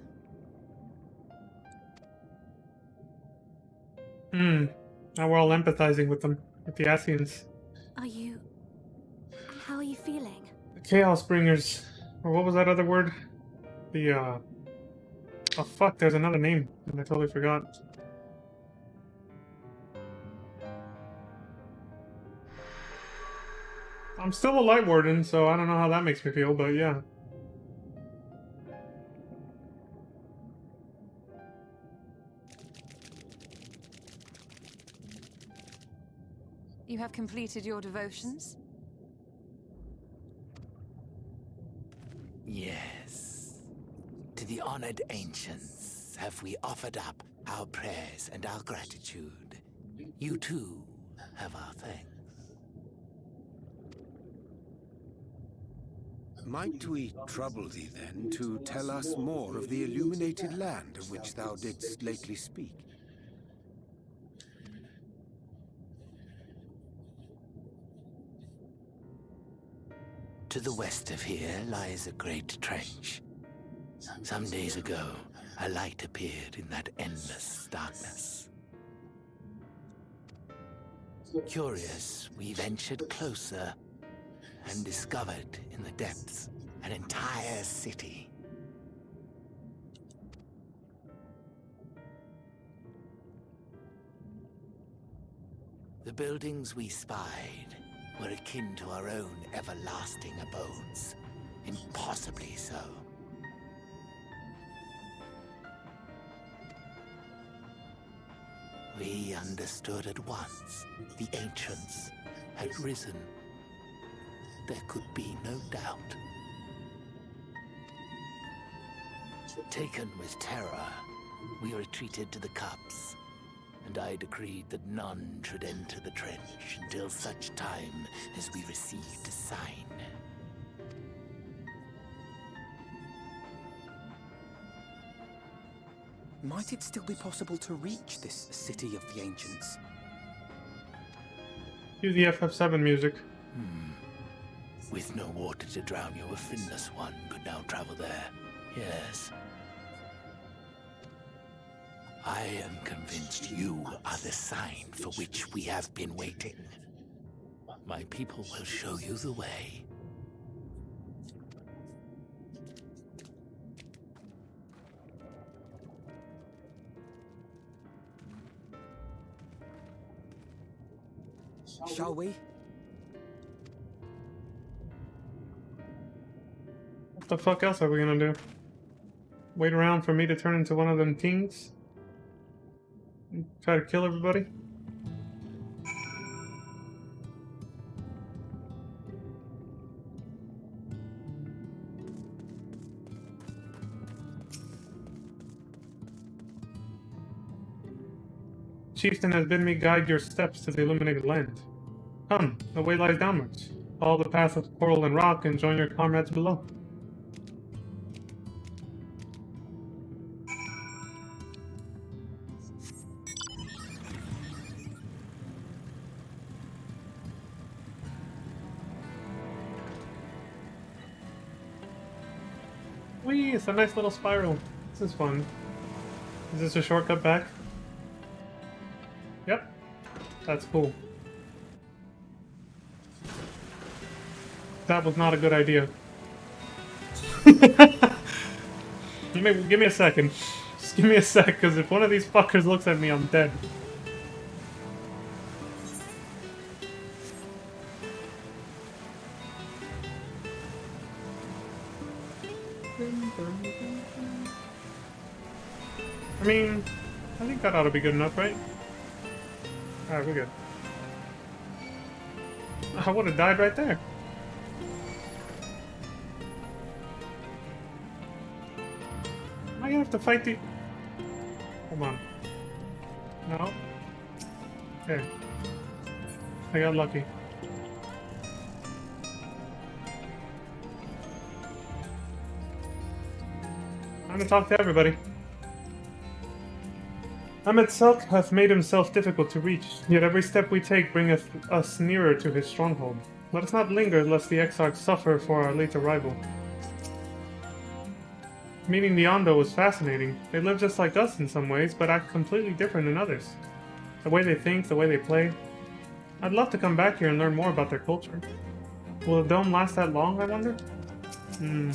Now we're all empathizing with them, with the Ascians. Are you... How are you feeling? The Chaos Bringers. Or what was that other word? The, Oh fuck, there's another name, and I totally forgot. I'm still a Light Warden, so I don't know how that makes me feel, but yeah. You have completed your devotions? Yes. To the honored ancients have we offered up our prayers and our gratitude. You too have our thanks. Might we trouble thee then to tell us more of the illuminated land of which thou didst lately speak? To the west of here lies a great trench. Some days ago, a light appeared in that endless darkness. Curious, we ventured closer and discovered in the depths an entire city. The buildings we spied were akin to our own everlasting abodes, impossibly so. We understood at once the ancients had risen. There could be no doubt. Taken with terror, we retreated to the cups, and I decreed that none should enter the trench until such time as we received a sign. Might it still be possible to reach this city of the ancients? Cue the FF7 music. With no water to drown you, a finless one could now travel there. Yes. I am convinced you are the sign for which we have been waiting. My people will show you the way. Shall we? What the fuck else are we gonna do? Wait around for me to turn into one of them kings? And try to kill everybody? Chieftain has bid me guide your steps to the illuminated land. Come, the way lies downwards. Follow the path of coral and rock and join your comrades below. Whee! It's a nice little spiral. This is fun. Is this a shortcut back? Yep. That's cool. That was not a good idea. Give me a second. Just give me a sec, because if one of these fuckers looks at me, I'm dead. I mean, I think that ought to be good enough, right? Alright, we're good. I would have died right there. Am I gonna have to fight the... Hold on. No? Okay. I got lucky. I'm gonna talk to everybody. Ahmed Selk hath made himself difficult to reach, yet every step we take bringeth us nearer to his stronghold. Let us not linger lest the Exarchs suffer for our late arrival. Meeting the Ondo was fascinating. They live just like us in some ways, but act completely different in others. The way they think, the way they play. I'd love to come back here and learn more about their culture. Will the dome last that long, I wonder? You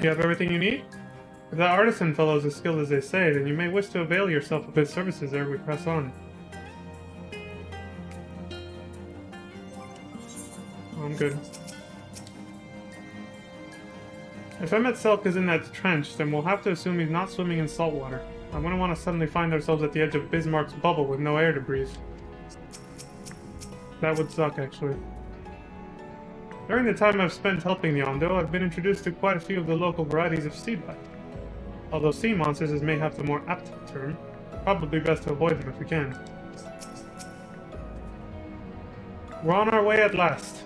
have everything you need? If that artisan fellow is as skilled as they say, then you may wish to avail yourself of his services ere we press on. I'm good. If Emmett Selk is in that trench, then we'll have to assume he's not swimming in salt water. I wouldn't want to suddenly find ourselves at the edge of Bismarck's bubble with no air to breathe. That would suck, actually. During the time I've spent helping the Ondo, I've been introduced to quite a few of the local varieties of sea life. Although sea monsters is mayhap the more apt term, probably best to avoid them if we can. We're on our way at last.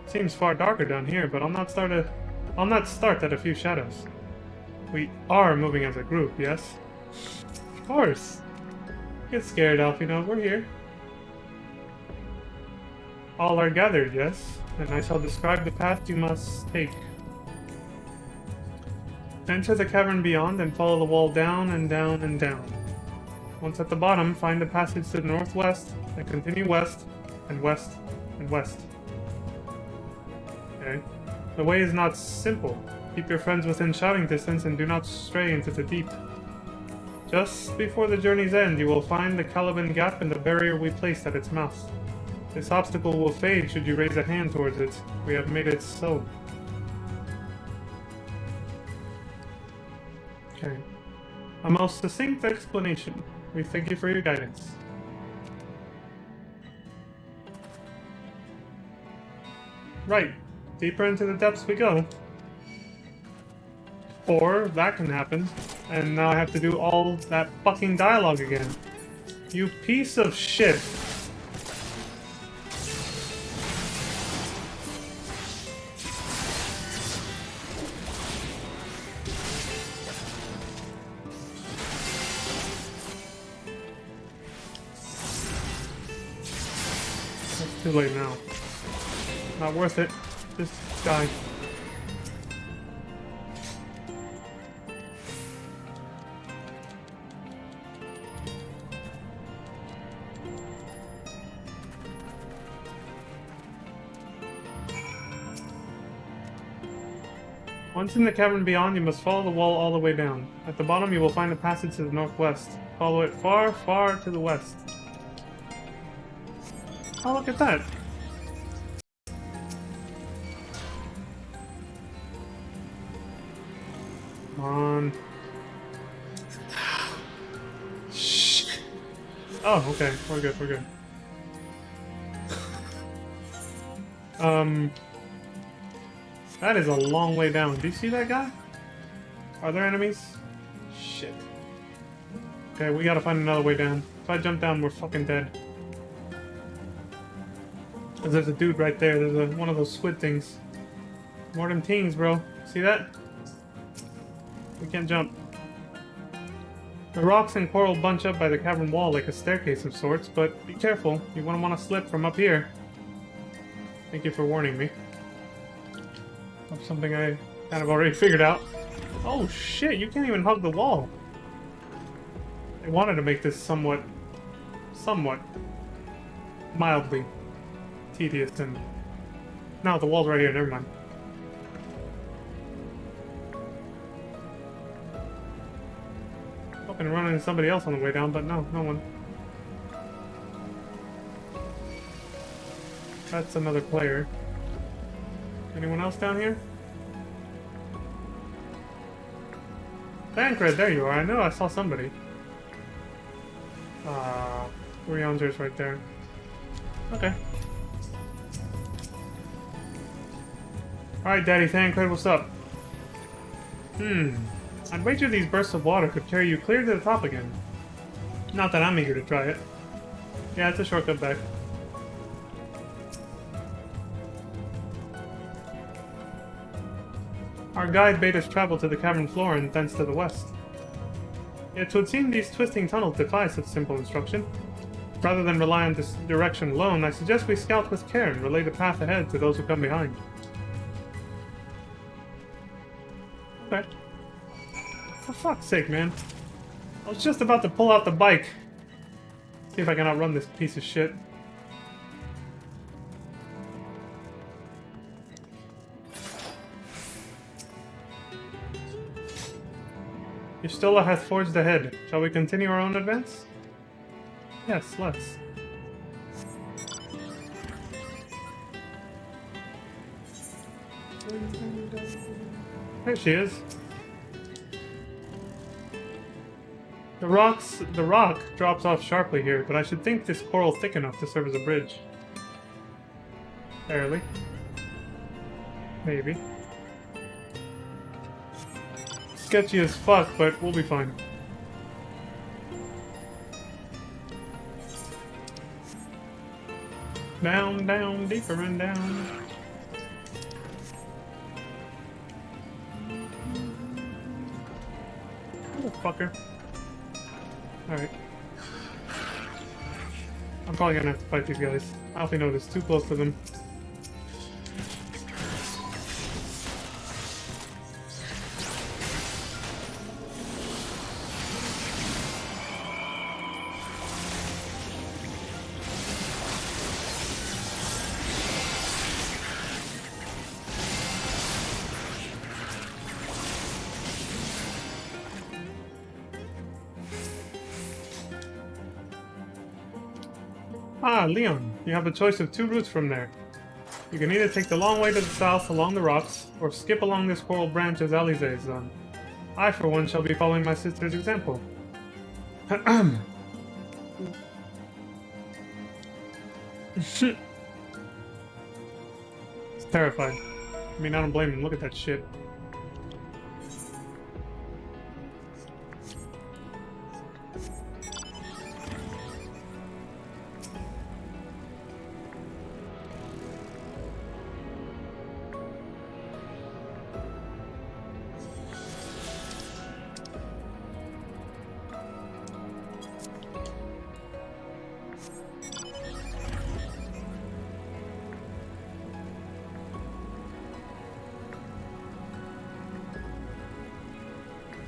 Seems far darker down here, but I'll not start at a few shadows. We are moving as a group, yes? Of course! Get scared, Alfino, we're here. All are gathered, yes? And I shall describe the path you must take. Enter the cavern beyond and follow the wall down and down and down. Once at the bottom, find the passage to the northwest, and continue west, and west, and west. Okay. The way is not simple. Keep your friends within shouting distance and do not stray into the deep. Just before the journey's end, you will find the Caliban Gap and the barrier we placed at its mouth. This obstacle will fade should you raise a hand towards it. We have made it so. Okay. A most succinct explanation. We thank you for your guidance. Right. Deeper into the depths we go. Or that can happen, and now I have to do all that fucking dialogue again. You piece of shit. It's too late now. Not worth it. Just die. Once in the cavern beyond, you must follow the wall all the way down. At the bottom, you will find a passage to the northwest. Follow it far, far to the west. Oh, look at that! Come on. Shh. Oh, okay. We're good, we're good. That is a long way down. Do you see that guy? Are there enemies? Shit. Okay, we gotta find another way down. If I jump down, we're fucking dead. There's a dude right there. There's one of those squid things. More them tings, bro. See that? We can't jump. The rocks and coral bunch up by the cavern wall like a staircase of sorts, but be careful. You wouldn't want to slip from up here. Thank you for warning me. of something I kind of already figured out. Oh shit, you can't even hug the wall. I wanted to make this somewhat mildly tedious, and now the wall's right here, never mind. Hoping to run into somebody else on the way down, but no one. That's another player. Anyone else down here? Tancred, there you are. I know I saw somebody. Orion's right there. Okay. Alright, Daddy Tancred, what's up? I'd wager these bursts of water could carry you clear to the top again. Not that I'm eager to try it. Yeah, it's a shortcut back. Our guide bade us travel to the cavern floor and thence to the west. Yet 'twould seem these twisting tunnels defy such simple instruction. Rather than rely on this direction alone, I suggest we scout with care and relay the path ahead to those who come behind. Okay. For fuck's sake, man. I was just about to pull out the bike. See if I can outrun this piece of shit. Y'shtola hath forged ahead. Shall we continue our own advance? Yes, let's. There she is. The rock drops off sharply here, but I should think this coral thick enough to serve as a bridge. Barely. Maybe. Sketchy as fuck, but we'll be fine. Down, down, deeper and down. Motherfucker. Alright. I'm probably gonna have to fight these guys. I don't think it's too close to them. Ah, Leon, you have a choice of two routes from there. You can either take the long way to the south along the rocks, or skip along this coral branch as Alize has done. I, for one, shall be following my sister's example. It's terrified. I mean, I don't blame him. Look at that shit.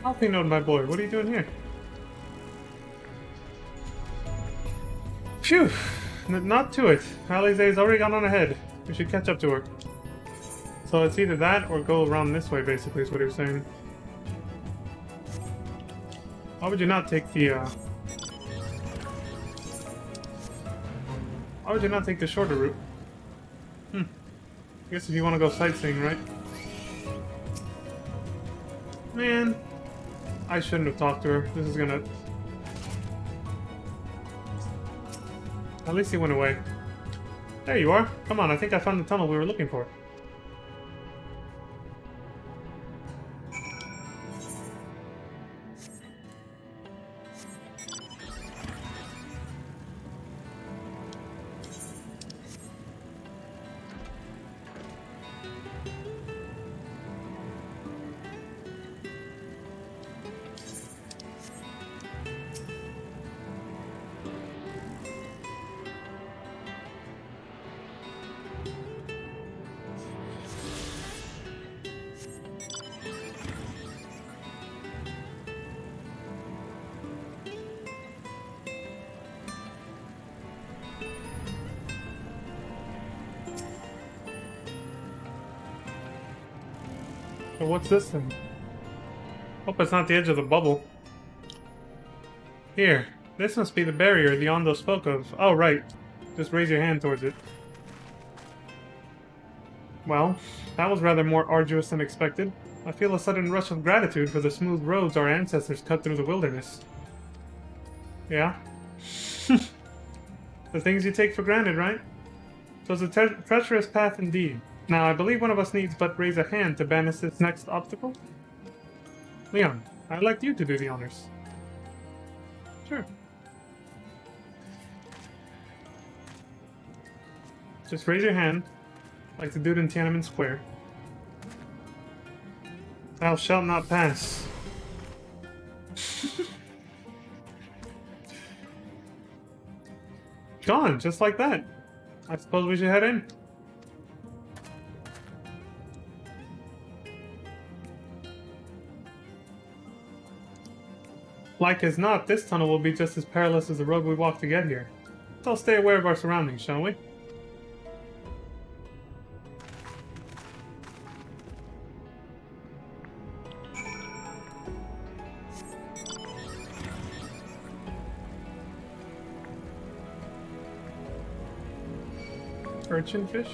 Healthy note, my boy. What are you doing here? Phew! Not to it. Alize's already gone on ahead. We should catch up to her. So it's either that or go around this way, basically, is what he was saying. Why would you not take the, Why would you not take the shorter route? I guess if you want to go sightseeing, right? Man. I shouldn't have talked to her. This is gonna... At least he went away. There you are. Come on, I think I found the tunnel we were looking for. So what's this thing? Hope it's not the edge of the bubble. Here. This must be the barrier the Ondo spoke of. Oh, right. Just raise your hand towards it. Well, that was rather more arduous than expected. I feel a sudden rush of gratitude for the smooth roads our ancestors cut through the wilderness. Yeah? The things you take for granted, right? It was a treacherous path indeed. Now, I believe one of us needs but raise a hand to banish this next obstacle. Leon, I'd like you to do the honors. Sure. Just raise your hand, like the dude in Tiananmen Square. Thou shalt not pass. Gone, just like that. I suppose we should head in. Like as not, this tunnel will be just as perilous as the road we walked to get here. So stay aware of our surroundings, shall we? Urchin fish?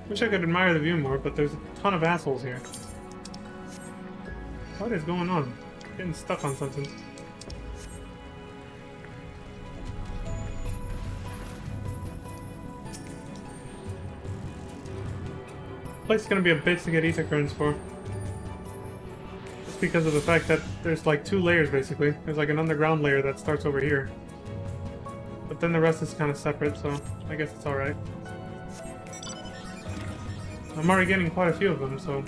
Wish I could admire the view more, but there's a ton of assholes here. What is going on? Getting stuck on something. Place is gonna be a bitch to get ether currents for. Just because of the fact that there's like two layers basically. There's like an underground layer that starts over here. But then the rest is kind of separate, so I guess it's alright. I'm already getting quite a few of them, so...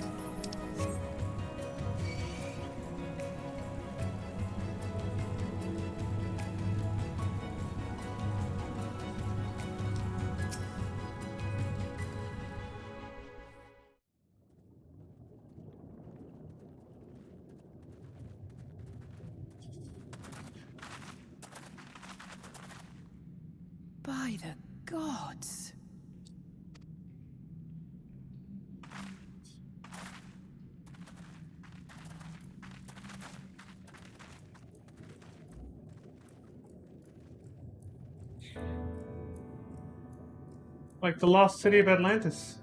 By the gods. Like the lost city of Atlantis.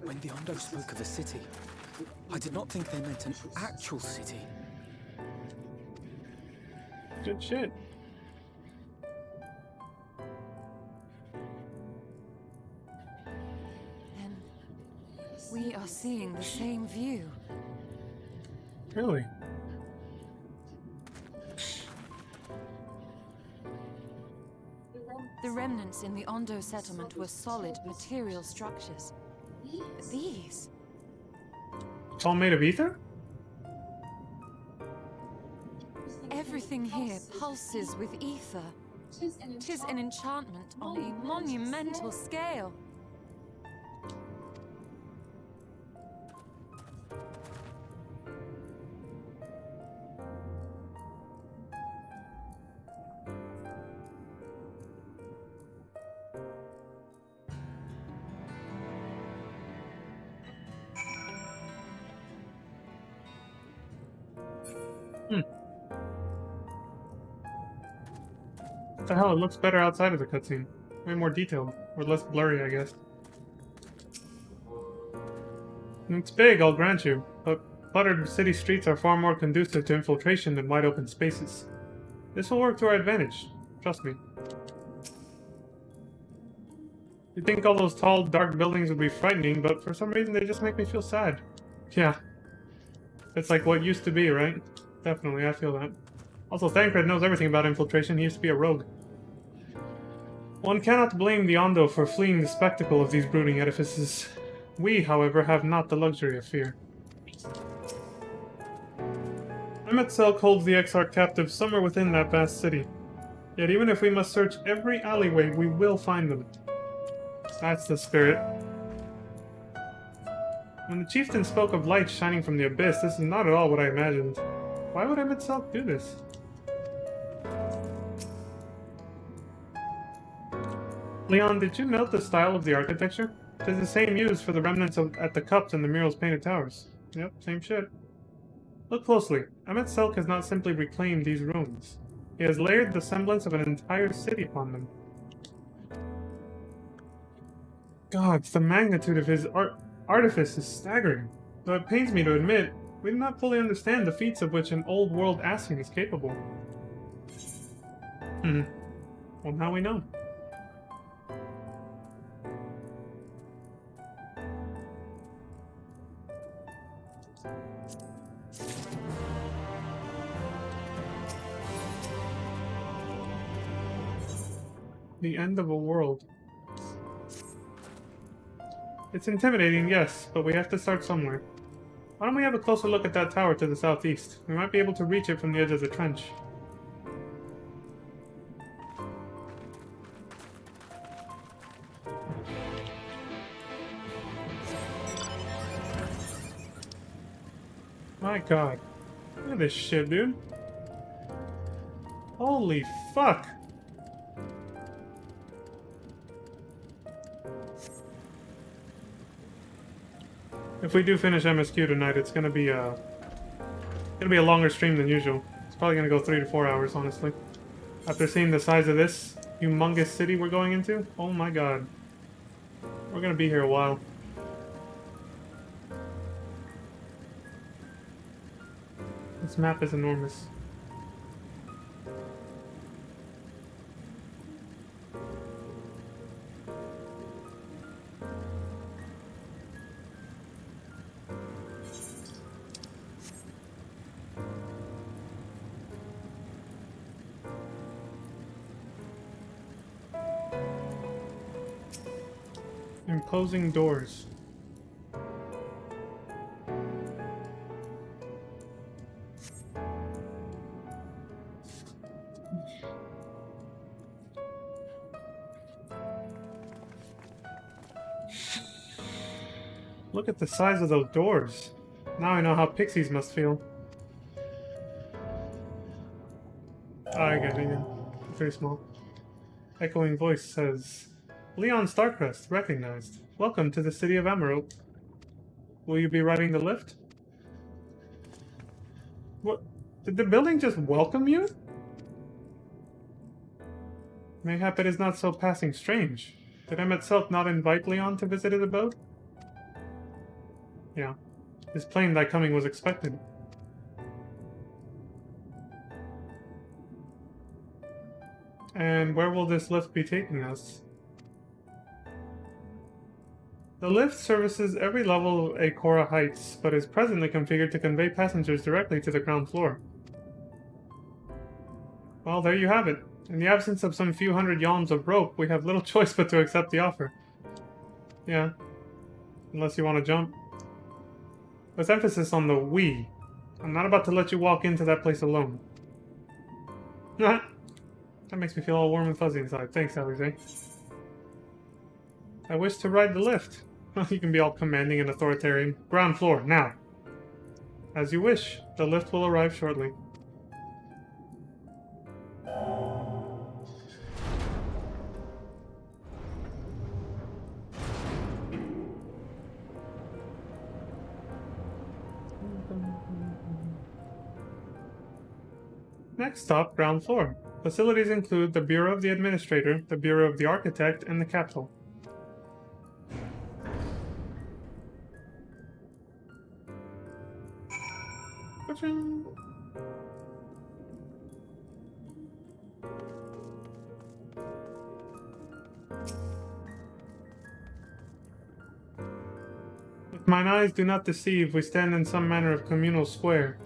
When the Ondo spoke of a city, I did not think they meant an actual city. Good shit. Then we are seeing the same view. Really? The remnants in the Ondo settlement were solid material structures. But these... It's all made of ether? Everything here pulses with ether. 'Tis an enchantment on a monumental scale. What the hell, it looks better outside of the cutscene. Way more detailed. Or less blurry, I guess. It's big, I'll grant you, but cluttered city streets are far more conducive to infiltration than wide open spaces. This will work to our advantage. Trust me. You'd think all those tall, dark buildings would be frightening, but for some reason they just make me feel sad. Yeah. It's like what used to be, right? Definitely, I feel that. Also, Thancred knows everything about infiltration. He used to be a rogue. One cannot blame the Ondo for fleeing the spectacle of these brooding edifices. We, however, have not the luxury of fear. Emetzelk holds the Exarch captive somewhere within that vast city. Yet even if we must search every alleyway, we will find them. That's the spirit. When the chieftain spoke of light shining from the abyss, this is not at all what I imagined. Why would Emmett Selk do this? Leon, did you note the style of the architecture? It is the same used for the remnants at the cups and the mural's painted towers. Yep, same shit. Look closely. Emmett Selk has not simply reclaimed these ruins. He has layered the semblance of an entire city upon them. God, the magnitude of his artifice is staggering. Though it pains me to admit, we do not fully understand the feats of which an old-world Ascian is capable. Well, now we know. The end of a world. It's intimidating, yes, but we have to start somewhere. Why don't we have a closer look at that tower to the southeast? We might be able to reach it from the edge of the trench. My god. Look at this shit, dude. Holy fuck! If we do finish MSQ tonight, it's gonna be a longer stream than usual. It's probably gonna go 3 to 4 hours, honestly. After seeing the size of this humongous city we're going into, oh my god. We're gonna be here a while. This map is enormous. Imposing doors. Look at the size of those doors. Now I know how pixies must feel. Oh, I get it. Very small. Echoing voice says, Leon Starcrest, recognized. Welcome to the city of Emerald. Will you be riding the lift? What? Did the building just welcome you? Mayhap it is not so passing strange. Did Emmett Selk not invite Leon to visit his abode? Yeah. His plain thy coming was expected. And where will this lift be taking us? The lift services every level of Akora Heights, but is presently configured to convey passengers directly to the ground floor. Well, there you have it. In the absence of some few hundred yalms of rope, we have little choice but to accept the offer. Yeah. Unless you want to jump. With emphasis on the we. I'm not about to let you walk into that place alone. That makes me feel all warm and fuzzy inside. Thanks, Alize. I wish to ride the lift. You can be all commanding and authoritarian. Ground floor, now. As you wish. The lift will arrive shortly. Next stop, ground floor. Facilities include the Bureau of the Administrator, the Bureau of the Architect, and the Capitol. If mine eyes do not deceive, we stand in some manner of communal square.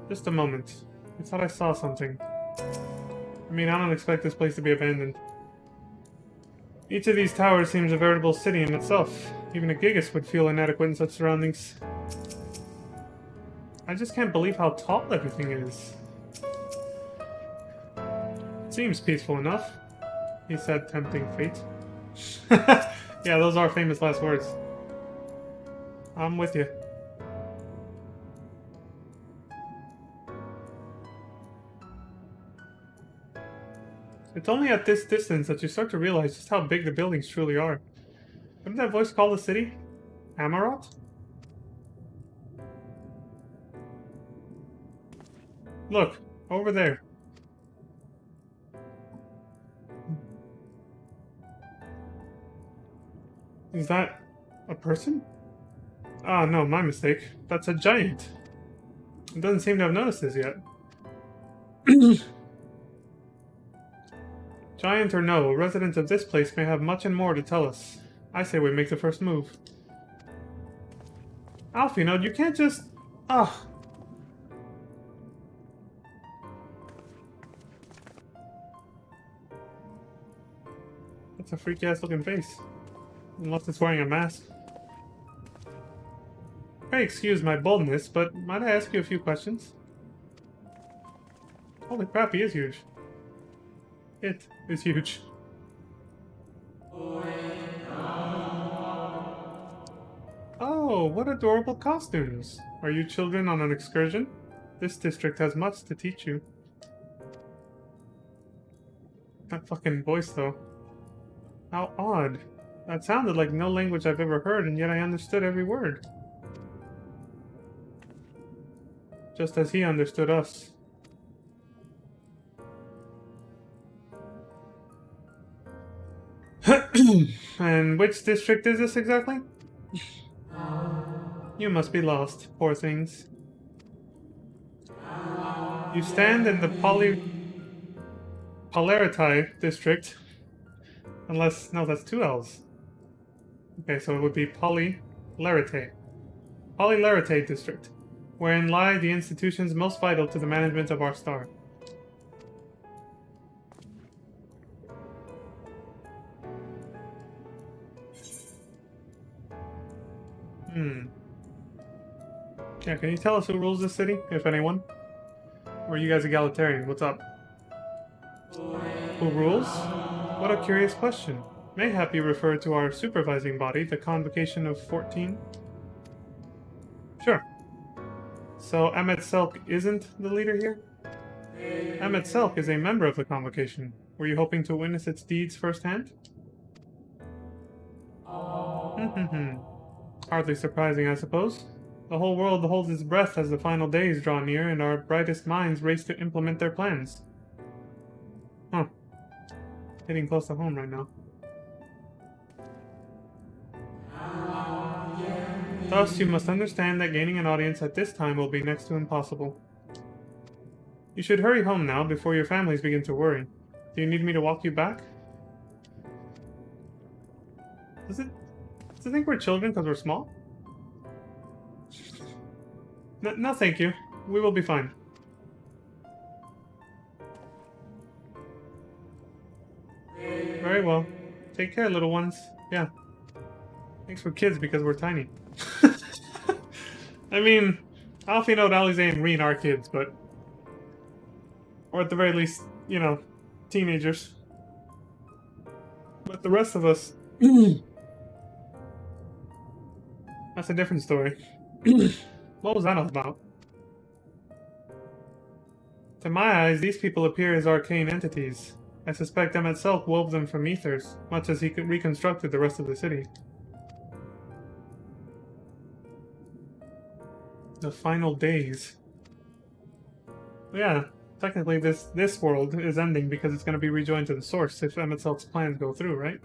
Just a moment. I thought I saw something. I mean, I don't expect this place to be abandoned. Each of these towers seems a veritable city in itself. Even a Gigas would feel inadequate in such surroundings. I just can't believe how tall everything is. It seems peaceful enough, he said, tempting fate. Yeah, those are famous last words. I'm with you. It's only at this distance that you start to realize just how big the buildings truly are. What did that voice call the city? Amarot? Look, over there. Is that a person? Ah, no, my mistake. That's a giant. It doesn't seem to have noticed this yet. Giant or no, residents of this place may have much and more to tell us. I say we make the first move. Alfino, you can't just... Ah. That's a freaky-ass looking face. Unless it's wearing a mask. Pray excuse my boldness, but might I ask you a few questions? Holy crap, he is huge. It is huge. Oh, what adorable costumes! Are you children on an excursion? This district has much to teach you. That fucking voice, though. How odd. That sounded like no language I've ever heard, and yet I understood every word. Just as he understood us. And which district is this exactly? You must be lost, poor things. You stand in the Polaritai district. Unless, no, that's two L's. Okay, so it would be Polylarite. Polylarite district, wherein lie the institutions most vital to the management of our star. Yeah, can you tell us who rules this city, if anyone? Or are you guys egalitarian? What's up? Who rules? What a curious question. Mayhap you refer to our supervising body, the Convocation of 14? Sure. So Ahmed Selk isn't the leader here? Ahmed Selk is a member of the Convocation. Were you hoping to witness its deeds firsthand? Hardly surprising, I suppose. The whole world holds its breath as the final days draw near and our brightest minds race to implement their plans. Huh. Hitting close to home right now. Thus, you must understand that gaining an audience at this time will be next to impossible. You should hurry home now before your families begin to worry. Do you need me to walk you back? Does it think we're children because we're small? No, thank you. We will be fine. Very well. Take care, little ones. Yeah. Thanks for kids because we're tiny. I mean, Alfino, Alize, and Reen are kids, but... Or at the very least, you know, teenagers. But the rest of us... That's a different story. What was that all about? To my eyes, these people appear as arcane entities. I suspect Emmet Selk wove them from ethers, much as he reconstructed the rest of the city. The final days. Yeah, technically this world is ending because it's going to be rejoined to the source if Emmet Selk's plans go through, right?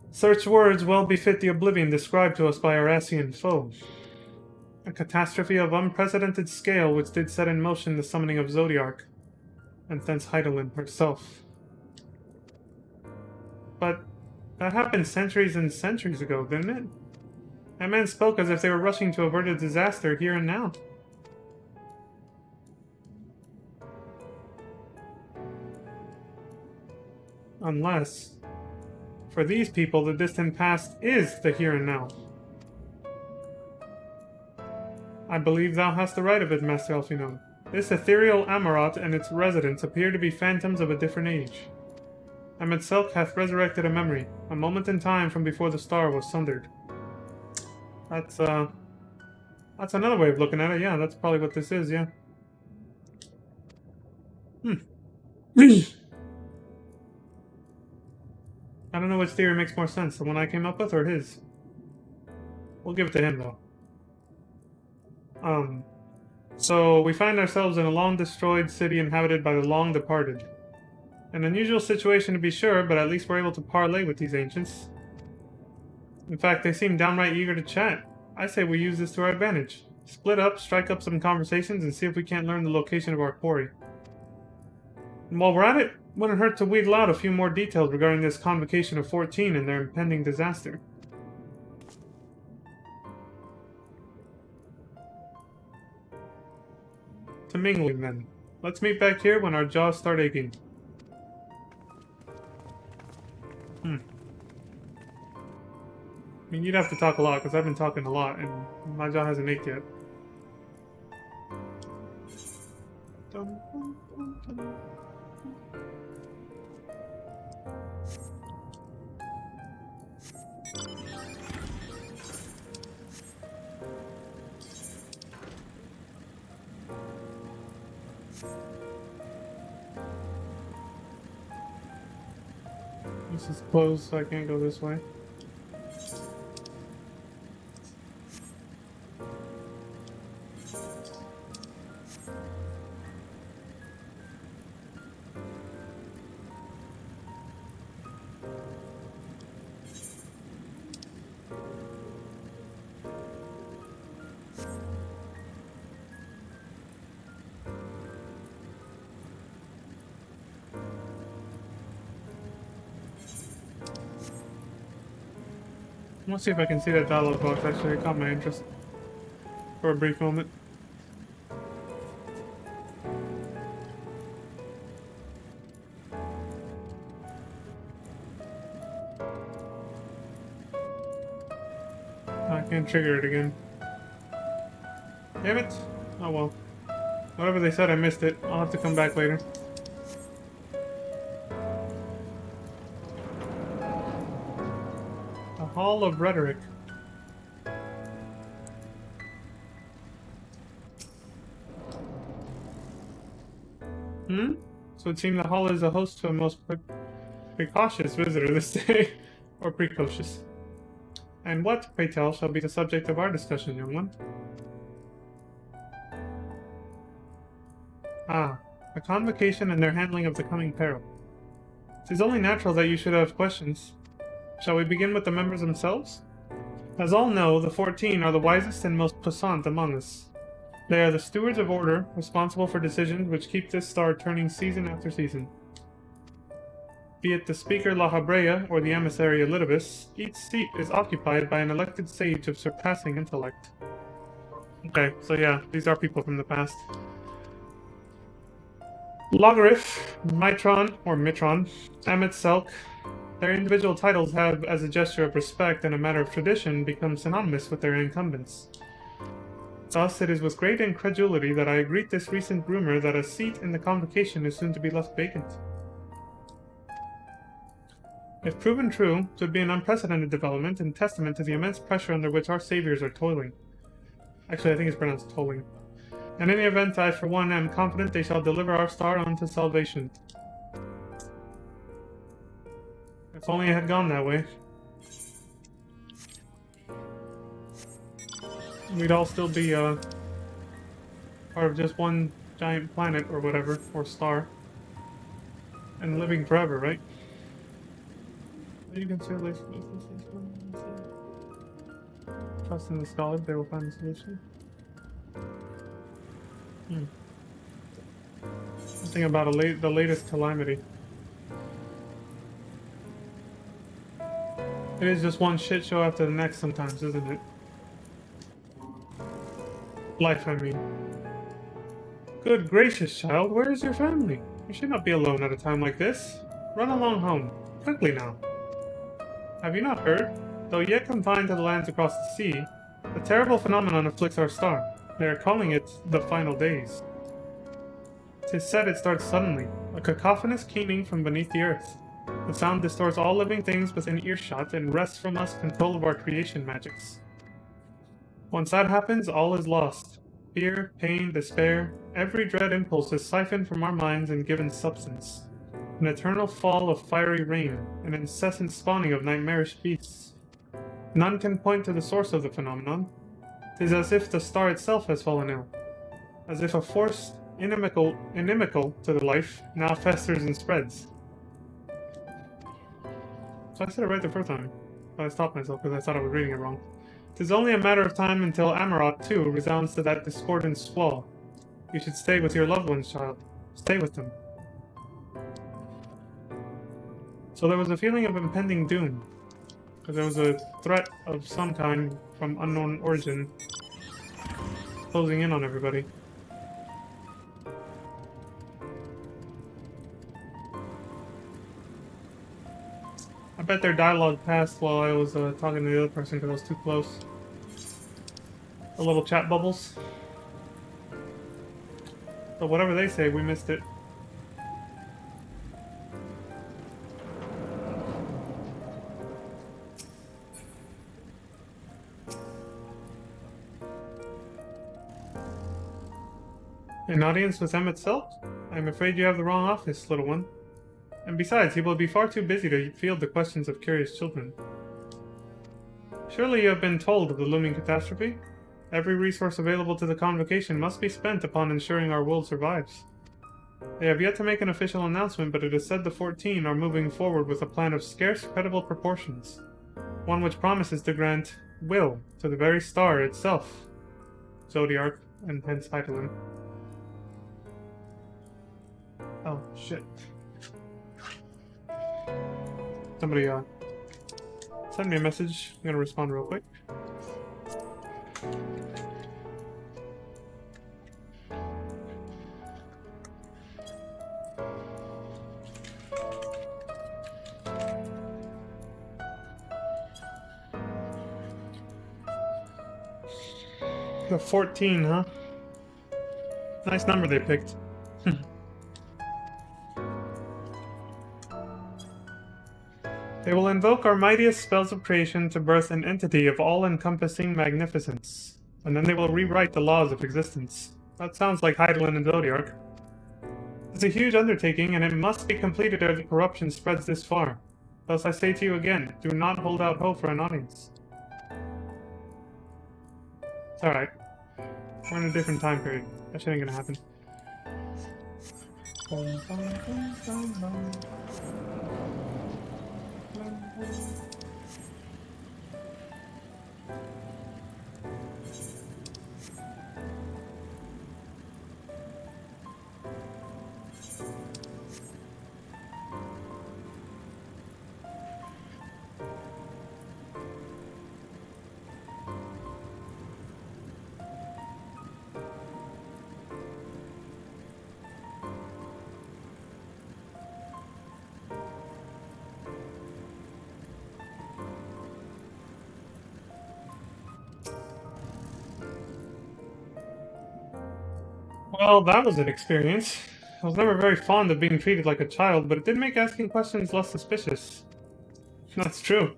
Such words well befit the oblivion described to us by our Asian foe. A catastrophe of unprecedented scale which did set in motion the summoning of Zodiark, and thence Heidelin herself. But that happened centuries and centuries ago, didn't it? That man spoke as if they were rushing to avert a disaster here and now. Unless... For these people, the distant past is the here and now. I believe thou hast the right of it, Master Alfino. This ethereal Amarot and its residents appear to be phantoms of a different age. Ahmed Selk hath resurrected a memory, a moment in time from before the star was sundered. That's another way of looking at it. Yeah, that's probably what this is. Yeah. I don't know which theory makes more sense, the one I came up with or his. We'll give it to him though. So we find ourselves in a long-destroyed city inhabited by the long-departed. An unusual situation to be sure, but at least we're able to parley with these ancients. In fact, they seem downright eager to chat. I say we use this to our advantage. Split up, strike up some conversations, and see if we can't learn the location of our quarry. And while we're at it, wouldn't hurt to wheedle out a few more details regarding this convocation of 14 and their impending disaster. To mingling, then. Let's meet back here when our jaws start aching. I mean, you'd have to talk a lot, because I've been talking a lot, and my jaw hasn't ached yet. Dun, dun, dun, dun. This is closed, so I can't go this way. Let's see if I can see that dialogue box. Actually, it caught my interest for a brief moment. I can't trigger it again. Damn it! Oh well. Whatever they said, I missed it. I'll have to come back later. Hall of Rhetoric. So it seems the hall is a host to a most precautious visitor this day. Or precocious. And what, pray tell, shall be the subject of our discussion, young one? Ah, a convocation and their handling of the coming peril. 'Tis only natural that you should have questions. Shall we begin with the members themselves? As all know, the 14 are the wisest and most puissant among us. They are the stewards of order, responsible for decisions which keep this star turning season after season. Be it the speaker La Habrea or the emissary Elidibus, each seat is occupied by an elected sage of surpassing intellect. Okay, so yeah, these are people from the past. Logarith, Mitron, or Mitron, Amit Selk, their individual titles have, as a gesture of respect and a matter of tradition, become synonymous with their incumbents. Thus, it is with great incredulity that I greet this recent rumor that a seat in the convocation is soon to be left vacant. If proven true, it would be an unprecedented development and testament to the immense pressure under which our saviors are toiling. Actually, I think it's pronounced tolling. In any event, I for one am confident they shall deliver our star unto salvation. If only it had gone that way. We'd all still be part of just one giant planet or whatever, or star. And living forever, right? You can trust in the scholars, they will find the solution. Something about the latest calamity. It is just one shit show after the next sometimes, isn't it? Life, I mean. Good gracious, child, where is your family? You should not be alone at a time like this. Run along home. Quickly now. Have you not heard? Though yet confined to the lands across the sea, a terrible phenomenon afflicts our star. They are calling it the final days. 'Tis said it starts suddenly, a cacophonous keening from beneath the earth. The sound distorts all living things within earshot and wrests from us control of our creation magics. Once that happens, all is lost. Fear, pain, despair, every dread impulse is siphoned from our minds and given substance. An eternal fall of fiery rain, an incessant spawning of nightmarish beasts. None can point to the source of the phenomenon. 'Tis as if the star itself has fallen ill. As if a force inimical to the life now festers and spreads. So I said it right the first time, but I stopped myself because I thought I was reading it wrong. 'Tis only a matter of time until Amaroth, too, resounds to that discordant squall. You should stay with your loved ones, child. Stay with them. So there was a feeling of impending doom, because there was a threat of some kind from unknown origin closing in on everybody. I bet their dialogue passed while I was talking to the other person because I was too close. The little chat bubbles. But whatever they say, we missed it. An audience with them itself? I'm afraid you have the wrong office, little one. And besides, he will be far too busy to field the questions of curious children. Surely you have been told of the looming catastrophe? Every resource available to the Convocation must be spent upon ensuring our world survives. They have yet to make an official announcement, but it is said the 14 are moving forward with a plan of scarce credible proportions. One which promises to grant will to the very star itself. Zodiarch, and hence Heidelin. Oh, shit. Somebody, send me a message. I'm gonna respond real quick. The 14, huh? Nice number they picked. They will invoke our mightiest spells of creation to birth an entity of all-encompassing magnificence, and then they will rewrite the laws of existence. That sounds like Heidelin and Zodiarch. It's a huge undertaking, and it must be completed ere the corruption spreads this far. Thus I say to you again, do not hold out hope for an audience. It's alright. We're in a different time period. That shit ain't gonna happen. Well, that was an experience. I was never very fond of being treated like a child, but it did make asking questions less suspicious. That's true.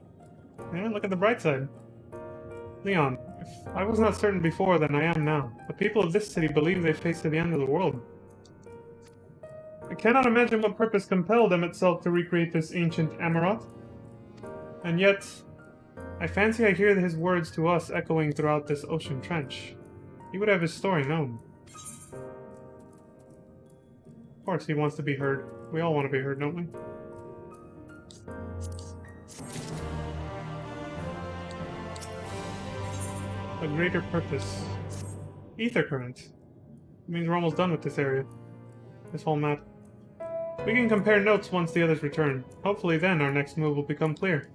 Yeah, look at the bright side. Leon, if I was not certain before than I am now. The people of this city believe they face to the end of the world. I cannot imagine what purpose compelled them itself to recreate this ancient Amaroth. And yet, I fancy I hear his words to us echoing throughout this ocean trench. He would have his story known. Of course, he wants to be heard. We all want to be heard, don't we? A greater purpose. Ether current. It means we're almost done with this area. This whole map. We can compare notes once the others return. Hopefully then our next move will become clear.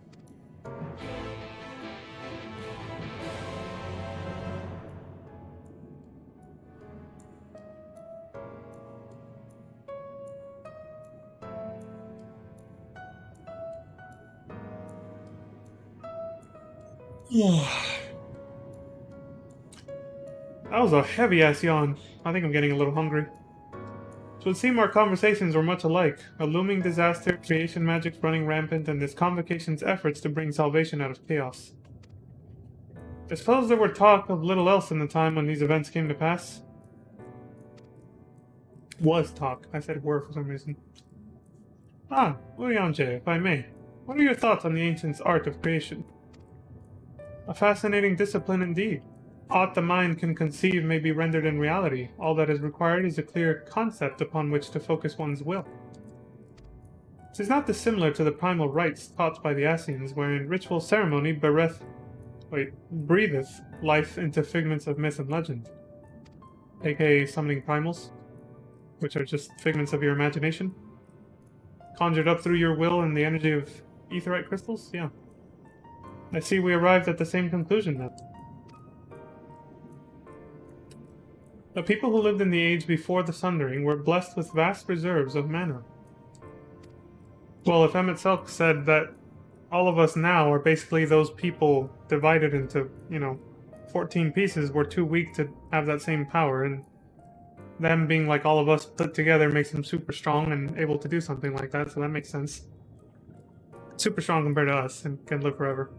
That was a heavy-ass yawn. I think I'm getting a little hungry. So it seemed our conversations were much alike. A looming disaster, creation magic running rampant, and this Convocation's efforts to bring salvation out of chaos. I suppose there were talk of little else in the time when these events came to pass. Was talk. I said were for some reason. Ah, Urianje, if I may. What are your thoughts on the ancients' art of creation? A fascinating discipline indeed. Aught the mind can conceive may be rendered in reality. All that is required is a clear concept upon which to focus one's will. It is not dissimilar to the primal rites taught by the Assyrians, wherein ritual ceremony breatheth life into figments of myth and legend, aka summoning primals, which are just figments of your imagination, conjured up through your will and the energy of aetheryte crystals. Yeah, I see we arrived at the same conclusion then. The people who lived in the age before the Sundering were blessed with vast reserves of mana. Well, if Emmett Selk said that all of us now are basically those people divided into, 14 pieces, we're too weak to have that same power, and them being like all of us put together makes them super strong and able to do something like that, so that makes sense. Super strong compared to us and can live forever.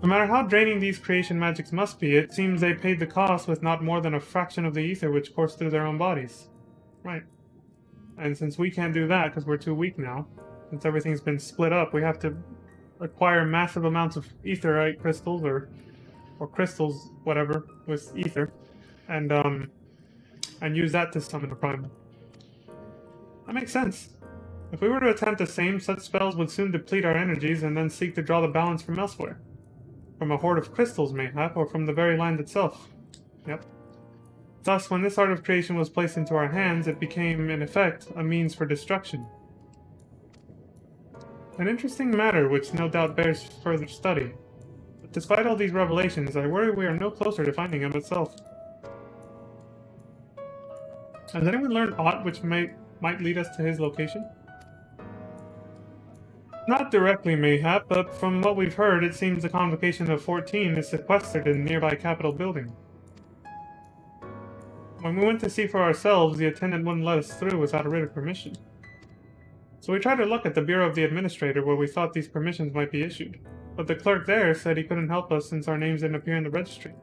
No matter how draining these creation magics must be, it seems they paid the cost with not more than a fraction of the ether which coursed through their own bodies. Right. And since we can't do that because we're too weak now, since everything's been split up, we have to acquire massive amounts of aetheryte crystals or crystals, whatever, with ether, and use that to summon a primal. That makes sense. If we were to attempt the same, such spells would soon deplete our energies and then seek to draw the balance from elsewhere. From a hoard of crystals, mayhap, or from the very land itself. Yep. Thus, when this art of creation was placed into our hands, it became, in effect, a means for destruction. An interesting matter which no doubt bears further study. But despite all these revelations, I worry we are no closer to finding him itself. Has anyone learned aught which might lead us to his location? Not directly, mayhap, but from what we've heard, it seems the Convocation of 14 is sequestered in a nearby Capitol building. When we went to see for ourselves, the attendant wouldn't let us through without a written permission. So we tried to look at the Bureau of the Administrator where we thought these permissions might be issued, but the clerk there said he couldn't help us since our names didn't appear in the registry.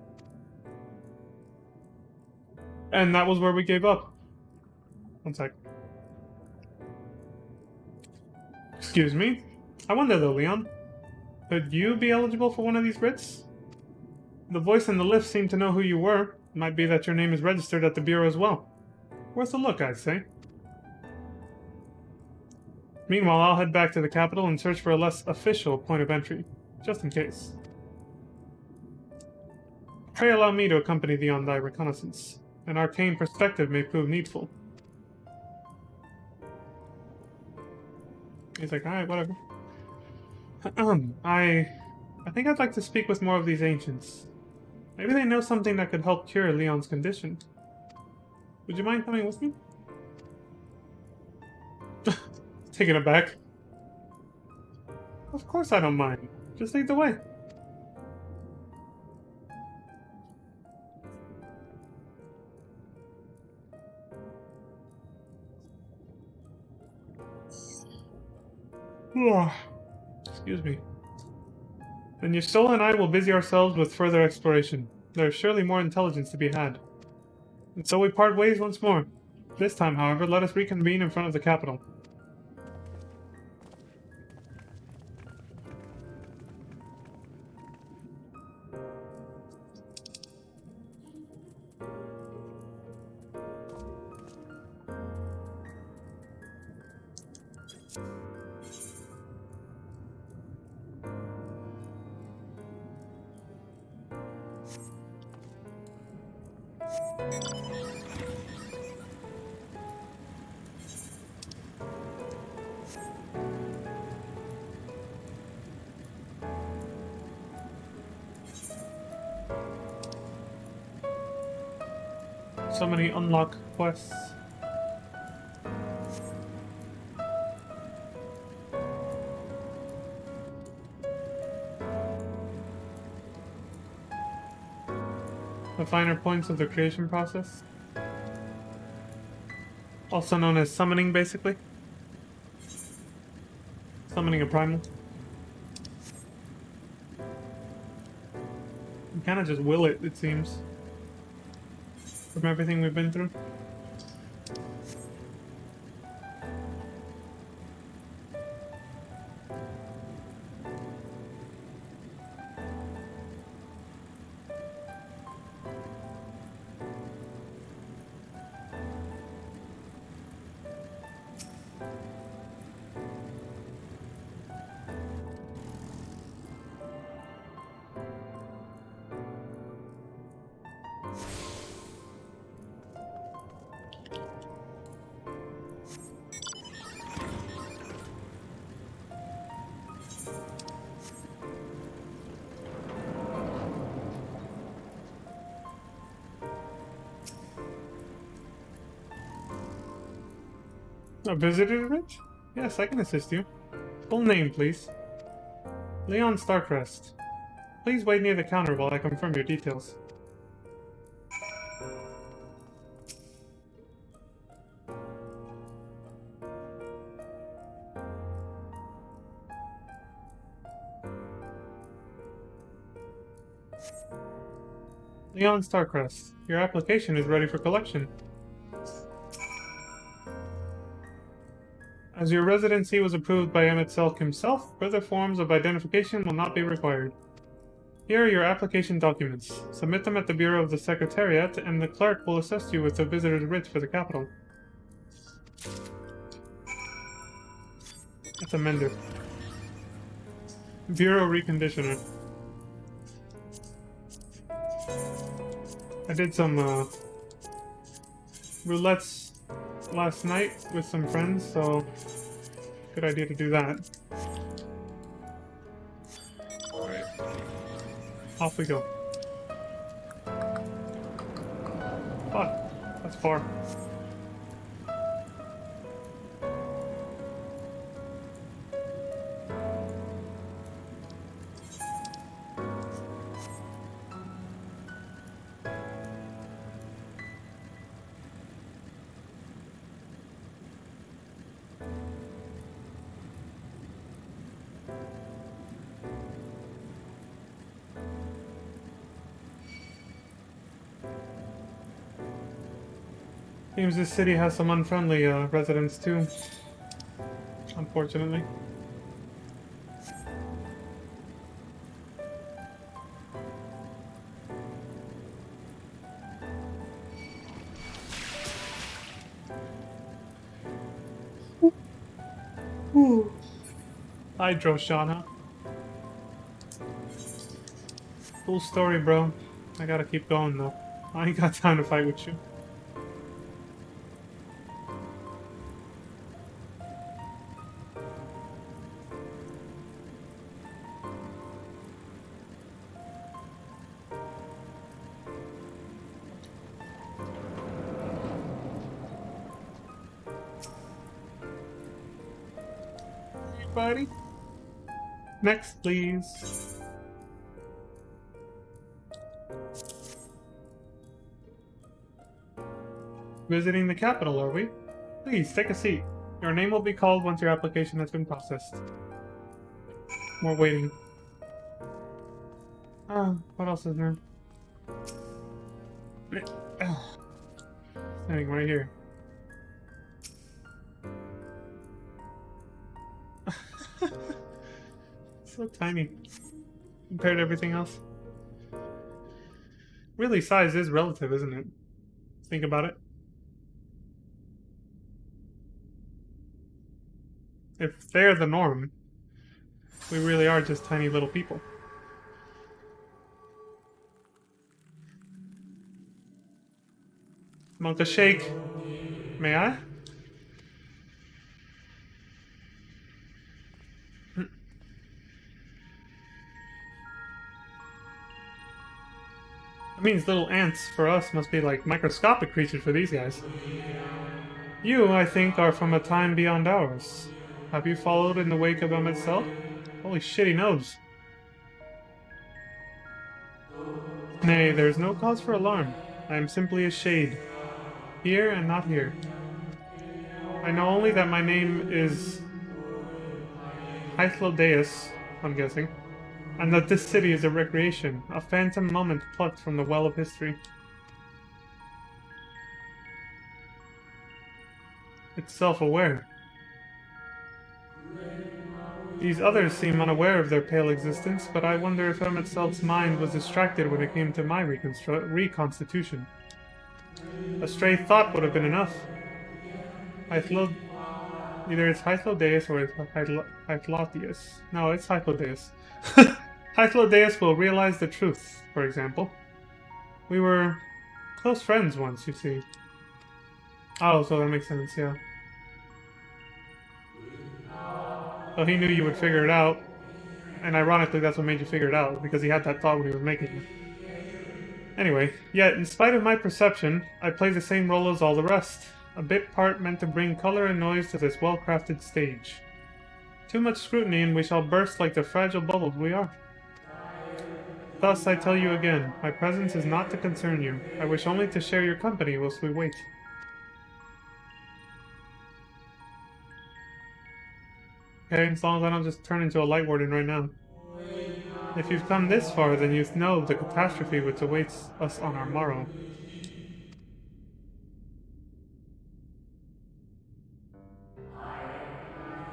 And that was where we gave up. One sec. Excuse me? I wonder though, Leon. Could you be eligible for one of these writs? The voice in the lift seemed to know who you were. It might be that your name is registered at the Bureau as well. Worth a look, I'd say. Meanwhile, I'll head back to the capital and search for a less official point of entry, just in case. Pray allow me to accompany thee on thy reconnaissance. An arcane perspective may prove needful. He's like, alright, whatever. I think I'd like to speak with more of these ancients. Maybe they know something that could help cure Leon's condition. Would you mind coming with me? Taking it back. Of course I don't mind. Just lead the way. Excuse me. Then Yustola and I will busy ourselves with further exploration. There is surely more intelligence to be had. And so we part ways once more. This time, however, let us reconvene in front of the capital. So many unlock quests. The finer points of the creation process. Also known as summoning, basically. Summoning a primal. You kind of just will it, it seems. From everything we've been through. A visitor, Rich? Yes, I can assist you. Full name, please. Leon Starcrest. Please wait near the counter while I confirm your details. Leon Starcrest, your application is ready for collection. As your residency was approved by Emmett Selk himself, further forms of identification will not be required. Here are your application documents. Submit them at the Bureau of the Secretariat, and the clerk will assist you with the visitor's writ for the capital. That's a mender. Bureau reconditioner. I did some roulettes last night with some friends, so good idea to do that. Alright. Off we go. Fuck, that's far. Seems this city has some unfriendly residents too, unfortunately. Ooh. Hydro, Shauna. Cool story, bro. I gotta keep going though. I ain't got time to fight with you. Buddy. Next, please. Visiting the capital, are we? Please, take a seat. Your name will be called once your application has been processed. More waiting. What else is there? Standing right here. So tiny compared to everything else. Really, size is relative, isn't it? Think about it. If they're the norm, we really are just tiny little people. Want a shake? May I? That means little ants for us must be like microscopic creatures for these guys. You, I think, are from a time beyond ours. Have you followed in the wake of Emmett Selk? Holy shit, he knows. Nay, there is no cause for alarm. I am simply a shade. Here and not here. I know only that my name is Hythlodeus, I'm guessing. and that this city is a recreation, a phantom moment plucked from the well of history. It's self-aware. These others seem unaware of their pale existence, but I wonder if Emetsel's mind was distracted when it came to my reconstitution. A stray thought would have been enough. Either it's Hythlodeus or it's Hythlotheus. No, it's Hythlodeus. Hythlodeus will realize the truth, for example. We were close friends once, you see. Oh, so that makes sense, yeah. So he knew you would figure it out, and ironically that's what made you figure it out, because he had that thought when he was making it. Anyway, yet in spite of my perception, I play the same role as all the rest, a bit part meant to bring color and noise to this well-crafted stage. Too much scrutiny and we shall burst like the fragile bubbles we are. Thus, I tell you again, my presence is not to concern you. I wish only to share your company whilst we wait. Okay, as long as I don't just turn into a light warden right now. If you've come this far, then you know the catastrophe which awaits us on our morrow.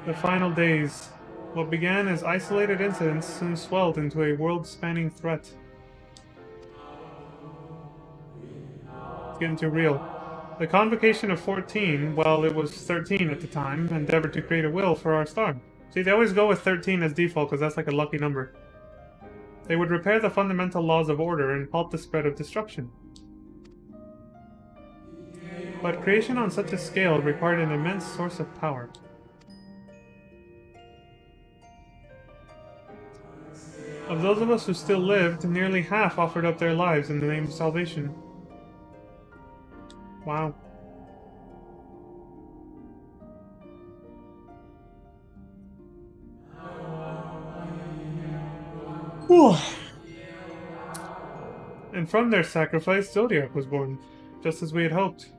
The final days. What began as isolated incidents soon swelled into a world-spanning threat. It's getting too real. The Convocation of 14, well, it was 13 at the time, endeavored to create a will for our star. See, they always go with 13 as default because that's like a lucky number. They would repair the fundamental laws of order and halt the spread of destruction. But creation on such a scale required an immense source of power. Of those of us who still lived, nearly half offered up their lives in the name of salvation. Wow. Whew. And from their sacrifice, Zodiac was born, just as we had hoped.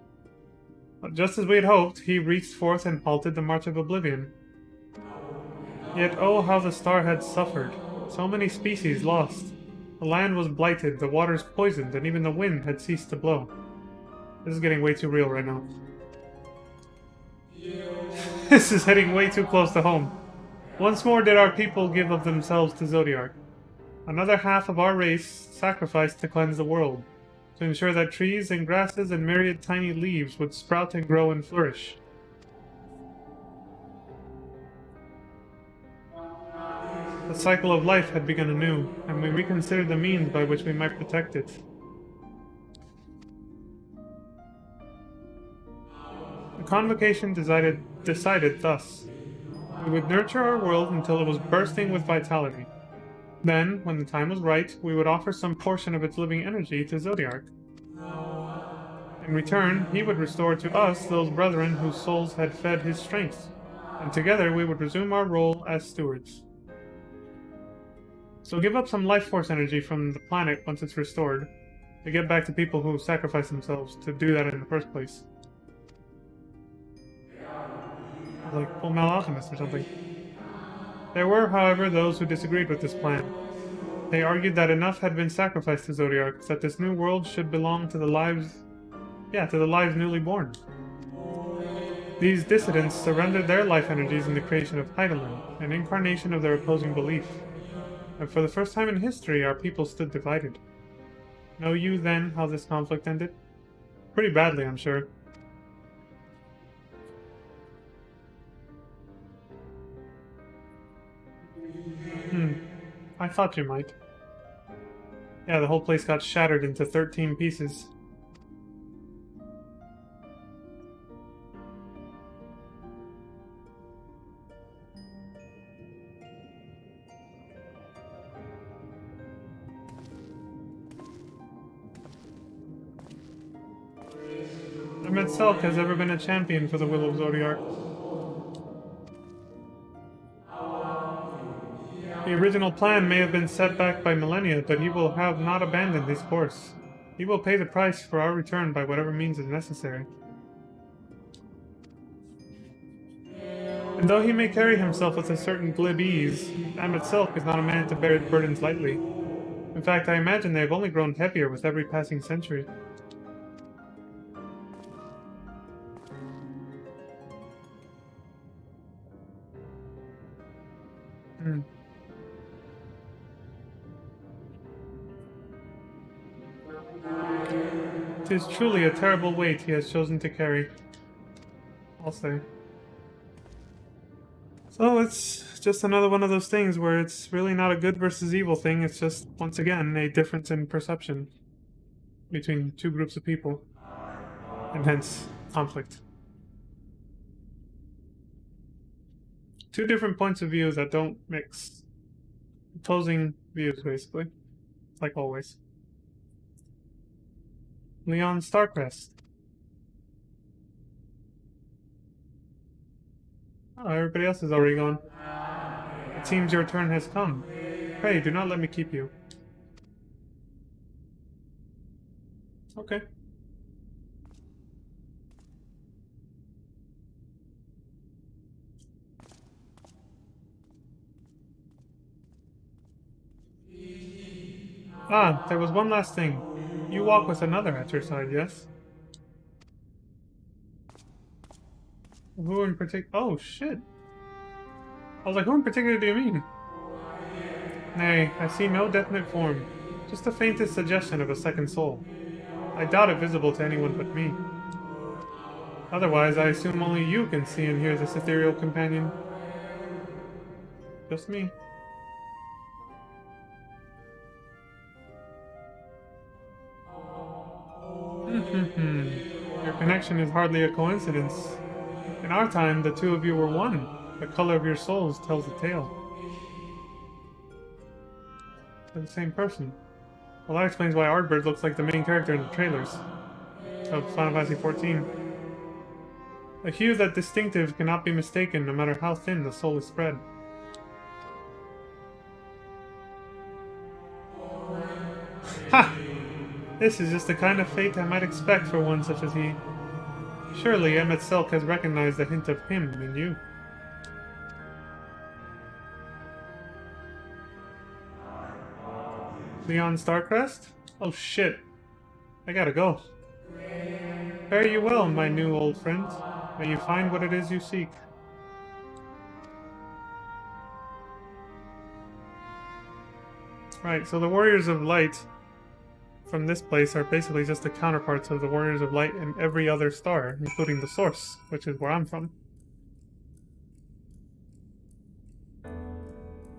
Just as we had hoped, he reached forth and halted the march of oblivion. Yet, oh, how the star had suffered. So many species lost. The land was blighted, the waters poisoned, and even the wind had ceased to blow. This is getting way too real right now. This is heading way too close to home. Once more did our people give of themselves to Zodiac. Another half of our race sacrificed to cleanse the world, to ensure that trees and grasses and myriad tiny leaves would sprout and grow and flourish. The cycle of life had begun anew, and we reconsidered the means by which we might protect it. The Convocation decided thus. We would nurture our world until it was bursting with vitality. Then, when the time was right, we would offer some portion of its living energy to Zodiac. In return, he would restore to us those brethren whose souls had fed his strength, and together we would resume our role as stewards. So give up some life force energy from the planet once it's restored, to get back to people who sacrificed themselves to do that in the first place. Like Full Metal Alchemist or something. There were, however, those who disagreed with this plan. They argued that enough had been sacrificed to Zodiac, that this new world should belong to the lives newly born. These dissidents surrendered their life energies in the creation of Heidelin, an incarnation of their opposing belief. And for the first time in history, our people stood divided. Know you, then, how this conflict ended? Pretty badly, I'm sure. I thought you might. Yeah, the whole place got shattered into 13 pieces. Selk has ever been a champion for the Will of Zodiac. The original plan may have been set back by millennia, but he will have not abandoned his course. He will pay the price for our return by whatever means is necessary. And though he may carry himself with a certain glib ease, Amit Selk is not a man to bear his burdens lightly. In fact, I imagine they have only grown heavier with every passing century. Hmm. 'Tis truly a terrible weight he has chosen to carry, I'll say. So it's just another one of those things where it's really not a good versus evil thing, it's just, once again, a difference in perception between two groups of people, and hence, conflict. Two different points of view that don't mix. Opposing views, basically. Like always. Leon Starcrest. Oh, everybody else is already gone. It seems your turn has come. Pray, do not let me keep you. Okay. Ah, there was one last thing. You walk with another at your side, yes? Who in particular? Oh, shit. I was like, who in particular do you mean? Nay, I see no definite form. Just the faintest suggestion of a second soul. I doubt it visible to anyone but me. Otherwise, I assume only you can see and hear this ethereal companion. Just me. Your connection is hardly a coincidence. In our time, the two of you were one. The color of your souls tells the tale. They're the same person. Well, that explains why Ardbird looks like the main character in the trailers of Final Fantasy XIV. A hue that distinctive cannot be mistaken no matter how thin the soul is spread. Ha! This is just the kind of fate I might expect for one such as he. Surely Emmet Selk has recognized a hint of him in you. Leon Starcrest? Oh shit. I gotta go. Fare you well, my new old friend. May you find what it is you seek. Right, so the Warriors of Light from this place are basically just the counterparts of the Warriors of Light in every other star, including the Source, which is where I'm from.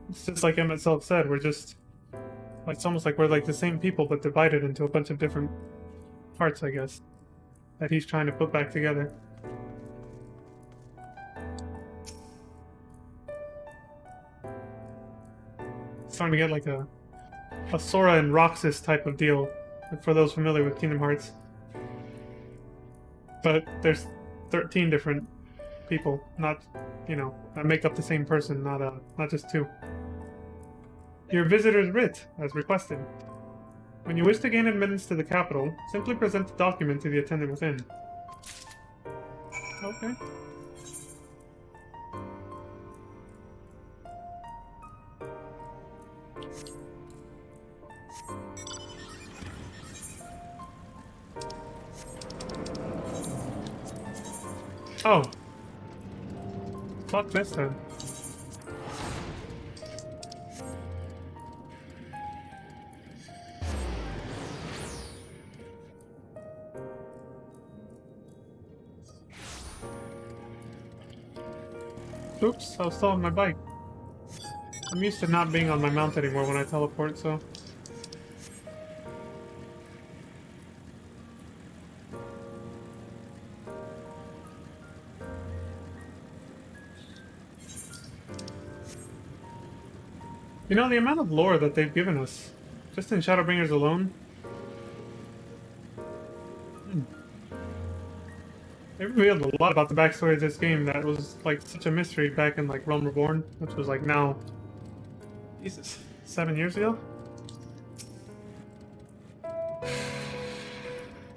It's just like Emmett Self said, we're just... like, it's almost like we're like the same people, but divided into a bunch of different parts, I guess, that he's trying to put back together. It's starting to get like a Sora and Roxas type of deal, for those familiar with Kingdom Hearts. But there's 13 different people, not, you know, that make up the same person, not just two. Your visitor's writ, as requested. When you wish to gain admittance to the capital, simply present the document to the attendant within. Okay. Oh. Fuck this then. Oops, I was still on my bike. I'm used to not being on my mount anymore when I teleport, so... You know, the amount of lore that they've given us, just in ShadowBringers alone... They revealed a lot about the backstory of this game that was, like, such a mystery back in, like, Realm Reborn, which was, like, now... Jesus, 7 years ago?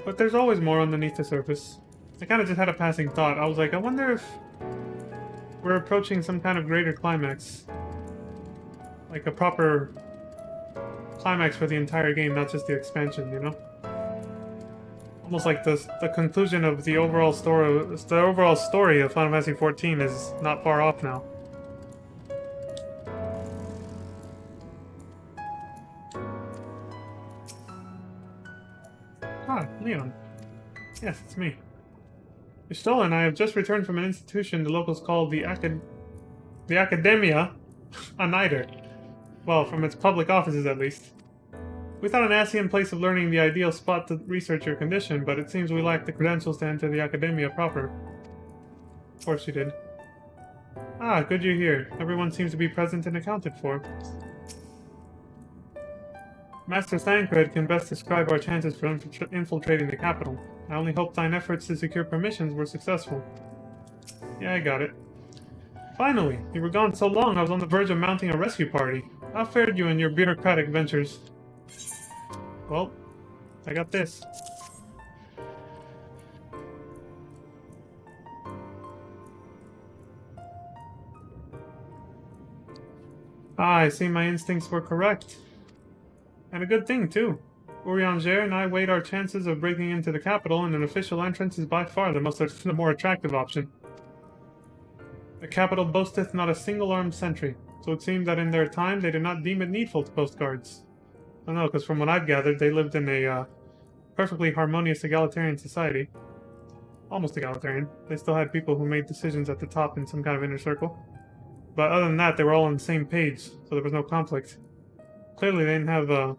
But there's always more underneath the surface. I kind of just had a passing thought. I was like, I wonder if... we're approaching some kind of greater climax. Like a proper climax for the entire game, not just the expansion, you know? Almost like the conclusion of the overall story of Final Fantasy XIV is not far off now. Ah, Leon. Yes, it's me. Stola and I have just returned from an institution the locals call the Academia a Niter. Well, from its public offices at least. We thought an Asian place of learning the ideal spot to research your condition, but it seems we lack the credentials to enter the Academia proper. Of course you did. Ah, good you're here. Everyone seems to be present and accounted for. Master Thancred can best describe our chances for infiltrating the capital. I only hope thine efforts to secure permissions were successful. Yeah, I got it. Finally! You were gone so long I was on the verge of mounting a rescue party. How fared you in your bureaucratic ventures? Well, I got this. Ah, I see my instincts were correct. And a good thing, too. Urianger and I weighed our chances of breaking into the capital, and an official entrance is by far the more attractive option. The capital boasteth not a single armed sentry, so it seemed that in their time they did not deem it needful to post guards. I know, because from what I've gathered, they lived in a perfectly harmonious egalitarian society. Almost egalitarian. They still had people who made decisions at the top in some kind of inner circle. But other than that, they were all on the same page, so there was no conflict. Clearly they didn't have the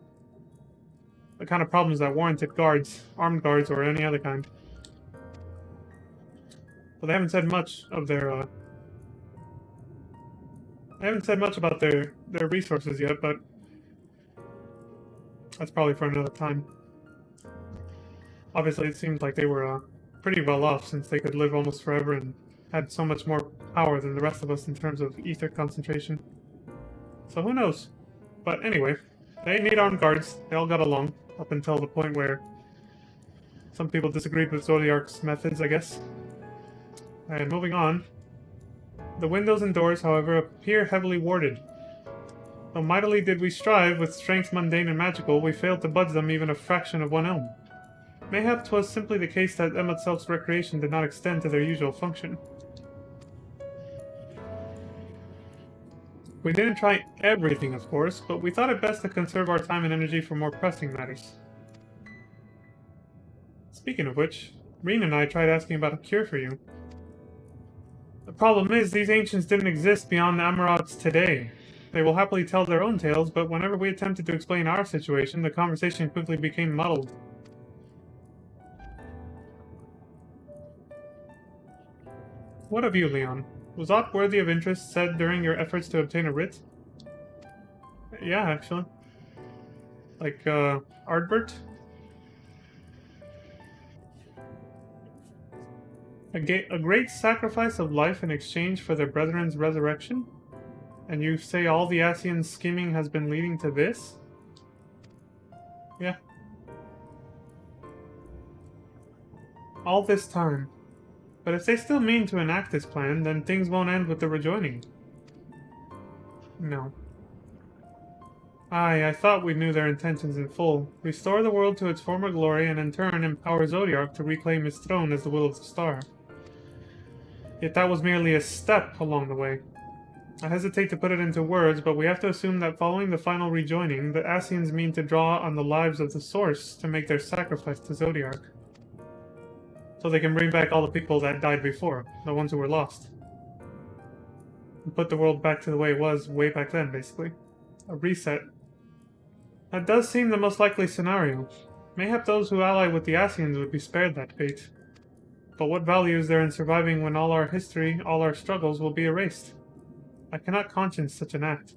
kind of problems that warranted guards, armed guards, or any other kind. Well, they haven't said much of their, they haven't said much about their resources yet, but that's probably for another time. Obviously, it seems like they were pretty well off since they could live almost forever and had so much more power than the rest of us in terms of ether concentration. So who knows? But anyway, they need armed guards. They all got along, up until the point where some people disagreed with Zodiark's methods, I guess. And moving on. The windows and doors, however, appear heavily warded. Though mightily did we strive, with strength mundane and magical, we failed to budge them even a fraction of one elm. Mayhap 'twas simply the case that Emetself's recreation did not extend to their usual function. We didn't try everything, of course, but we thought it best to conserve our time and energy for more pressing matters. Speaking of which, Reen and I tried asking about a cure for you. The problem is, these ancients didn't exist beyond the Amarots today. They will happily tell their own tales, but whenever we attempted to explain our situation, the conversation quickly became muddled. What of you, Leon? Was aught worthy of interest said during your efforts to obtain a writ? Yeah, actually. Like, Ardbert? A great sacrifice of life in exchange for their brethren's resurrection? And you say all the Asian scheming has been leading to this? Yeah. All this time. But if they still mean to enact this plan, then things won't end with the rejoining. No. Aye, I thought we knew their intentions in full. Restore the world to its former glory, and in turn empower Zodiark to reclaim his throne as the will of the star. Yet that was merely a step along the way. I hesitate to put it into words, but we have to assume that following the final rejoining, the Asians mean to draw on the lives of the Source to make their sacrifice to Zodiark. So they can bring back all the people that died before, the ones who were lost. And put the world back to the way it was way back then, basically. A reset. That does seem the most likely scenario. Mayhap those who ally with the Asians would be spared that fate. But what value is there in surviving when all our history, all our struggles will be erased? I cannot conscience such an act.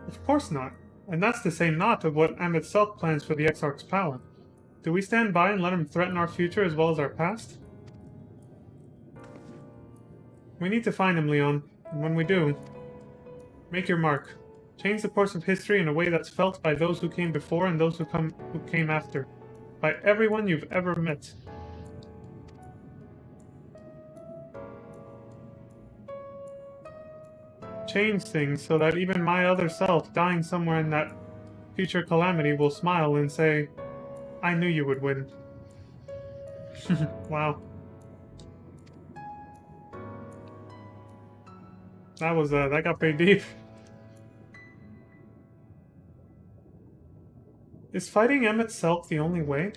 Of course not. And that's to say not of what Emetself plans for the Exarch's power. Do we stand by and let him threaten our future as well as our past? We need to find him, Leon. And when we do, make your mark. Change the course of history in a way that's felt by those who came before and those who came after. By everyone you've ever met. change things so that even my other self dying somewhere in that future calamity will smile and say, I knew you would win. Wow. That got pretty deep. Is fighting M itself the only way?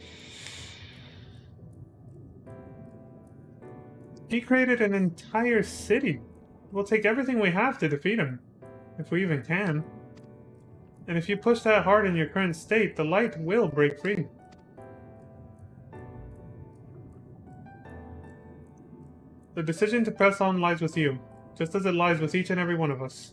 He created an entire city. We'll take everything we have to defeat him. If we even can. And if you push that hard in your current state, the light will break free. The decision to press on lies with you, just as it lies with each and every one of us.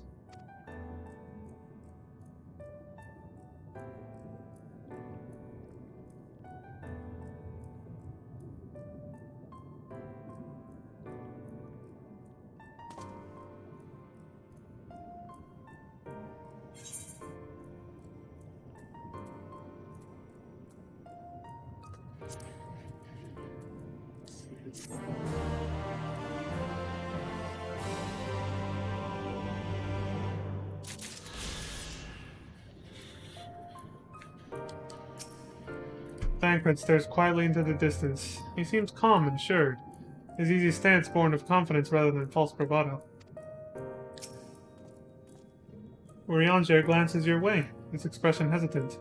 Thancred stares quietly into the distance. He seems calm and assured, his easy stance born of confidence rather than false bravado. Urianger glances your way, his expression hesitant.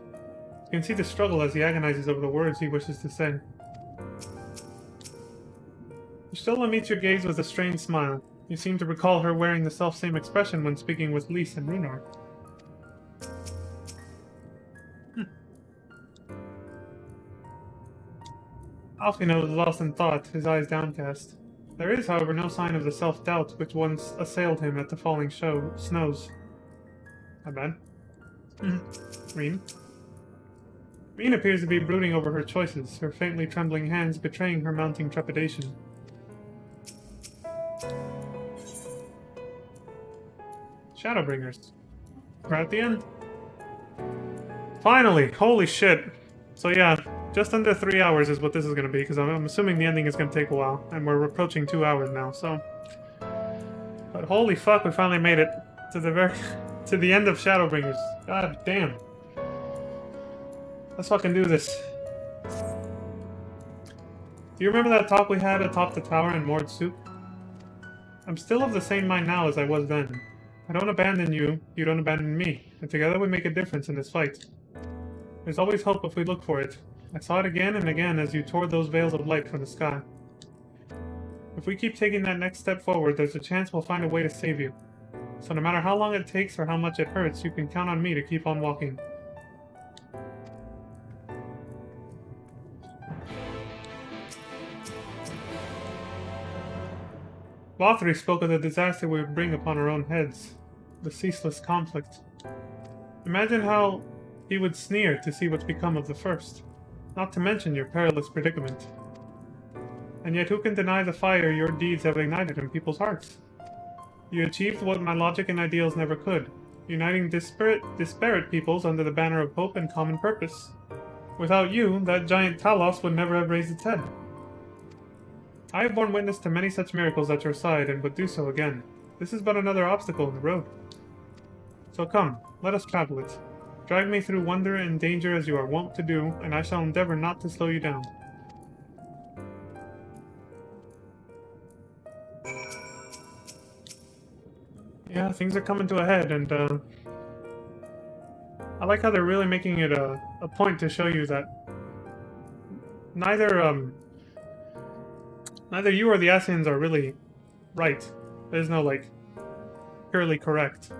You can see the struggle as he agonizes over the words he wishes to say. Stella meets your gaze with a strange smile. You seem to recall her wearing the self-same expression when speaking with Lys and Runar. Alfino is lost in thought, his eyes downcast. There is, however, no sign of the self-doubt which once assailed him at the falling snows. My bad. Reen. Reen appears to be brooding over her choices, her faintly trembling hands betraying her mounting trepidation. ShadowBringers. We're at the end. Finally! Holy shit! So yeah, just under 3 hours is what this is going to be, because I'm assuming the ending is going to take a while, and we're approaching 2 hours now, so... But holy fuck, we finally made it to the end of ShadowBringers. God damn. Let's fucking do this. Do you remember that talk we had atop the tower in Mord's Soup? I'm still of the same mind now as I was then. I don't abandon you, you don't abandon me, and together we make a difference in this fight. There's always hope if we look for it. I saw it again and again as you tore those veils of light from the sky. If we keep taking that next step forward, there's a chance we'll find a way to save you. So no matter how long it takes or how much it hurts, you can count on me to keep on walking. Lothri spoke of the disaster we would bring upon our own heads. The ceaseless conflict. Imagine how he would sneer to see what's become of the first. Not to mention your perilous predicament. And yet who can deny the fire your deeds have ignited in people's hearts? You achieved what my logic and ideals never could, uniting disparate peoples under the banner of hope and common purpose. Without you, that giant Talos would never have raised its head. I have borne witness to many such miracles at your side, and would do so again. This is but another obstacle in the road. So come, let us travel it. Drag me through wonder and danger as you are wont to do, and I shall endeavor not to slow you down. Yeah, things are coming to a head, and I like how they're really making it a point to show you that neither you or the Ascians are really right. There's no, like, purely correct.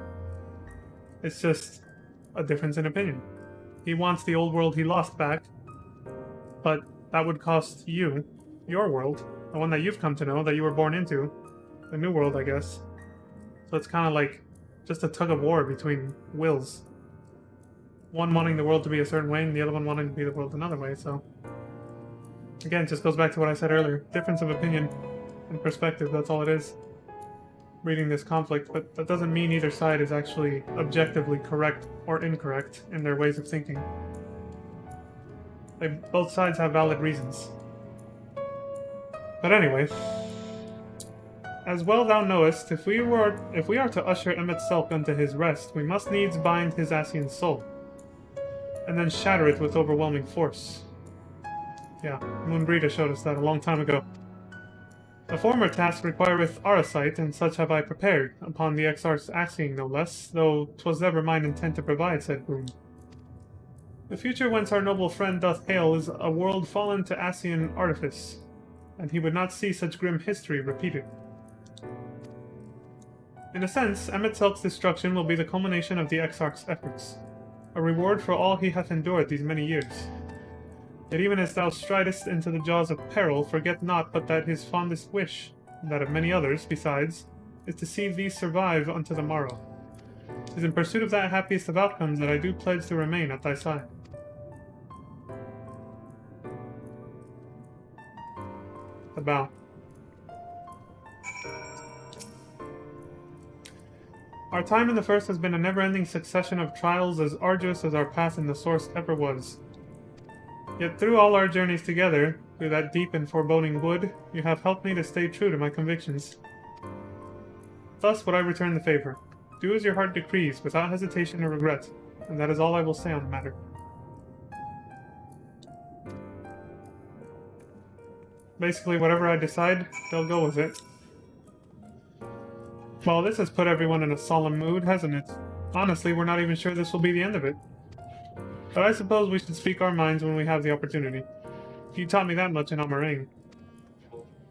It's just a difference in opinion. He wants the old world he lost back, but that would cost you, your world, the one that you've come to know, that you were born into, the new world, I guess. So it's kind of like just a tug of war between wills. One wanting the world to be a certain way, and the other one wanting to be the world another way, so... Again, it just goes back to what I said earlier. Difference of opinion and perspective, that's all it is. Reading this conflict, but that doesn't mean either side is actually objectively correct or incorrect in their ways of thinking. Both sides have valid reasons. But anyway, As well thou knowest, if we are to usher Emmet Selk unto his rest, we must needs bind his Ascian soul, and then shatter it with overwhelming force. Yeah, Moonbreeder showed us that a long time ago. The former task requireth Arasight, and such have I prepared, upon the Exarch's asking no less, though 'twas never mine intent to provide said boon. The future whence our noble friend doth hail is a world fallen to Ascian artifice, and he would not see such grim history repeated. In a sense, Emmet Selk's destruction will be the culmination of the Exarch's efforts, a reward for all he hath endured these many years. Yet even as thou stridest into the jaws of peril, forget not but that his fondest wish, and that of many others besides, is to see thee survive unto the morrow. 'Tis in pursuit of that happiest of outcomes that I do pledge to remain at thy side. A bow. Our time in the First has been a never-ending succession of trials as arduous as our path in the Source ever was. Yet through all our journeys together, through that deep and foreboding wood, you have helped me to stay true to my convictions. Thus would I return the favor. Do as your heart decrees, without hesitation or regret, and that is all I will say on the matter. Basically, whatever I decide, they'll go with it. Well, this has put everyone in a solemn mood, hasn't it? Honestly, we're not even sure this will be the end of it. But I suppose we should speak our minds when we have the opportunity. You taught me that much in Amarane.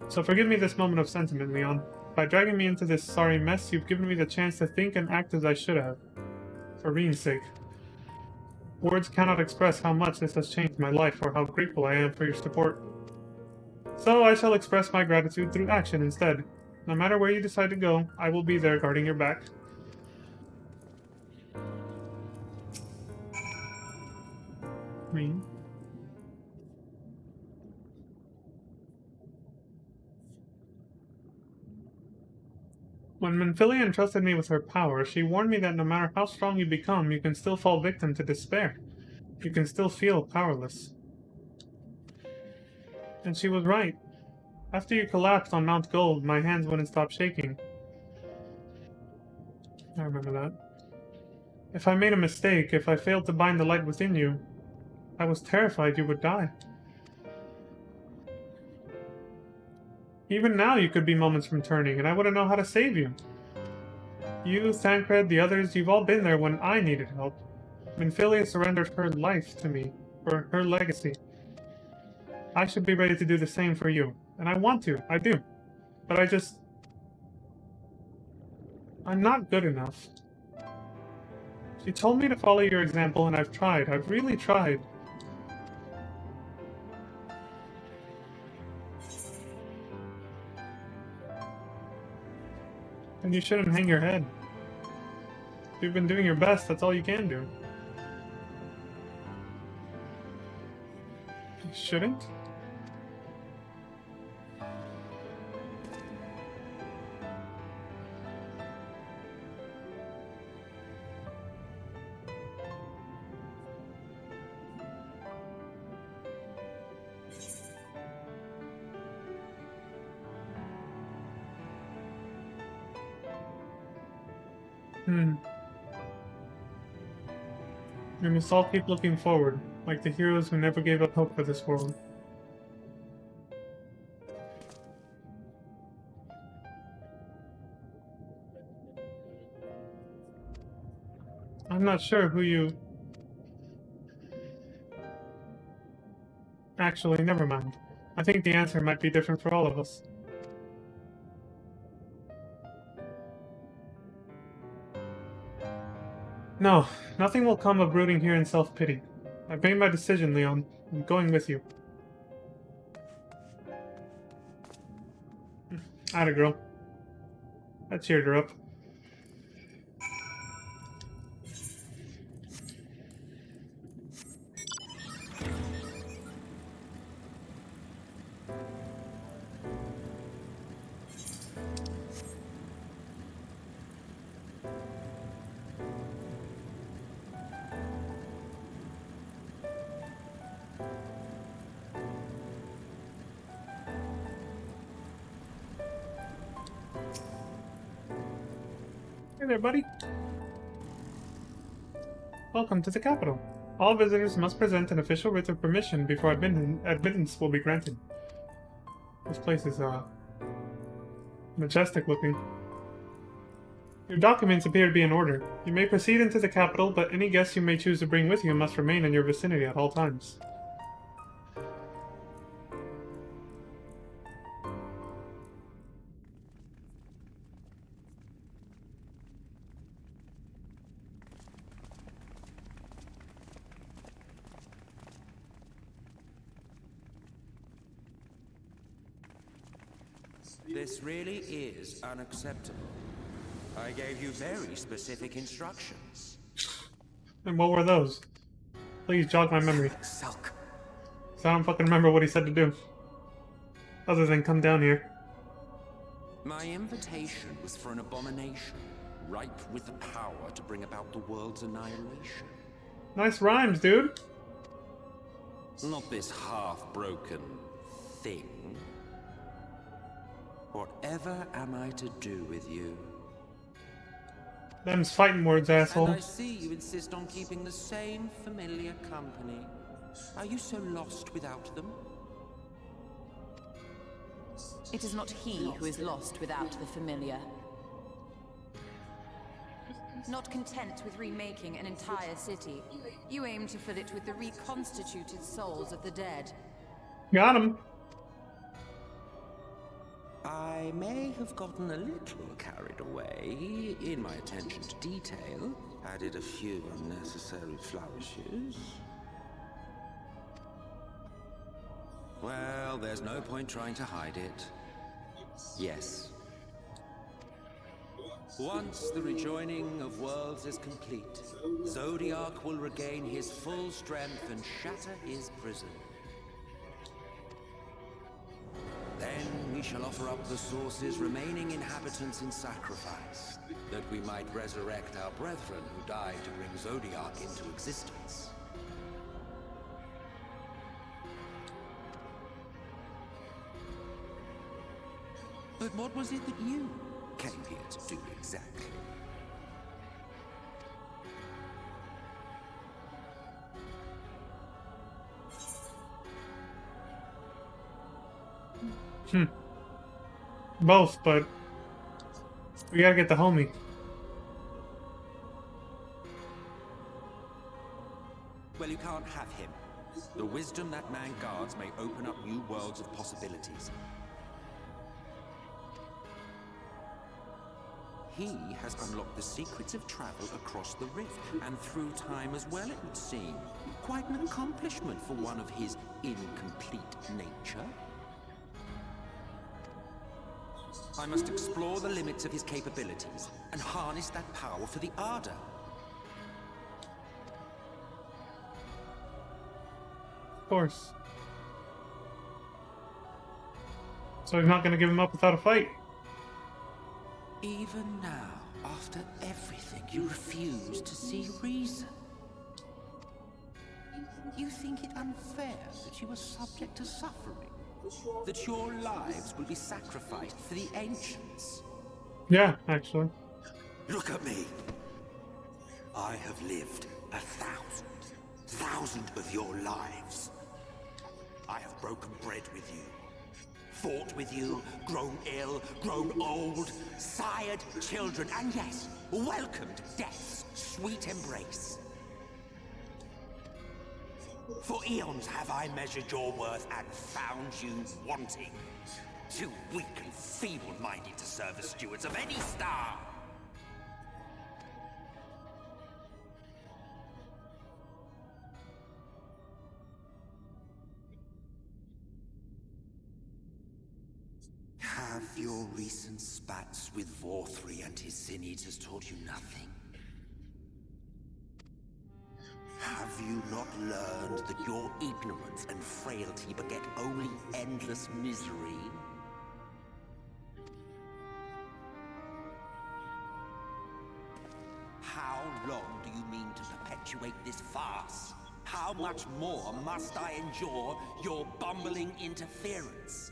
So forgive me this moment of sentiment, Leon. By dragging me into this sorry mess, you've given me the chance to think and act as I should have. For Reen's sake. Words cannot express how much this has changed my life or how grateful I am for your support. So I shall express my gratitude through action instead. No matter where you decide to go, I will be there guarding your back. Reen. When Menphilia entrusted me with her power, she warned me that no matter how strong you become, you can still fall victim to despair. You can still feel powerless. And she was right. After you collapsed on Mount Gold, my hands wouldn't stop shaking. I remember that. If I made a mistake, if I failed to bind the light within you, I was terrified you would die. Even now you could be moments from turning, and I wouldn't know how to save you. You, Thancred, the others, you've all been there when I needed help. Menphilia surrendered her life to me, for her legacy. I should be ready to do the same for you. And I want to, I do. But I'm not good enough. She told me to follow your example, and I've tried. I've really tried. And you shouldn't hang your head. If you've been doing your best, that's all you can do. You shouldn't? We must all keep looking forward, like the heroes who never gave up hope for this world. I'm not sure who you... Actually, never mind. I think the answer might be different for all of us. No, nothing will come of brooding here in self-pity. I've made my decision, Leon. I'm going with you. Atta girl. That cheered her up. Hey there, buddy. Welcome to the capital. All visitors must present an official writ of permission before admittance will be granted. This place is, majestic looking. Your documents appear to be in order. You may proceed into the capital, but any guests you may choose to bring with you must remain in your vicinity at all times. This really is unacceptable. I gave you very specific instructions. And what were those? Please jog my memory. Sulk. So I don't fucking remember what he said to do. Other than come down here. My invitation was for an abomination, ripe with the power to bring about the world's annihilation. Nice rhymes, dude. Not this half-broken thing. Whatever am I to do with you? Them's fighting words, asshole. And I see you insist on keeping the same familiar company. Are you so lost without them? It is not he who is lost without the familiar. Not content with remaking an entire city, you aim to fill it with the reconstituted souls of the dead. Got him. I may have gotten a little carried away in my attention to detail, added a few unnecessary flourishes. Well, there's no point trying to hide it. Yes. Once the rejoining of worlds is complete, Zodiac will regain his full strength and shatter his prison. Then we shall offer up the Source's remaining inhabitants in sacrifice, that we might resurrect our brethren who died to bring Zodiac into existence. But what was it that you came here to do exactly? Both, but we gotta get the homie. Well, you can't have him. The wisdom that man guards may open up new worlds of possibilities. He has unlocked the secrets of travel across the rift, and through time as well, it would seem. Quite an accomplishment for one of his incomplete nature. I must explore the limits of his capabilities, and harness that power for the Ardor. Of course. So he's not gonna give him up without a fight. Even now, after everything, you refuse to see reason. You think it unfair that you are subject to suffering? That your lives will be sacrificed for the Ancients? Yeah, actually. Look at me! I have lived 1,000 of your lives. I have broken bread with you, fought with you, grown ill, grown old, sired children, and yes, welcomed death's sweet embrace. For eons have I measured your worth and found you wanting. Too weak and feeble-minded to serve as stewards of any star. Have your recent spats with Vorthri and his Sin-Eaters taught you nothing? Have you not learned that your ignorance and frailty beget only endless misery? How long do you mean to perpetuate this farce? How much more must I endure your bumbling interference?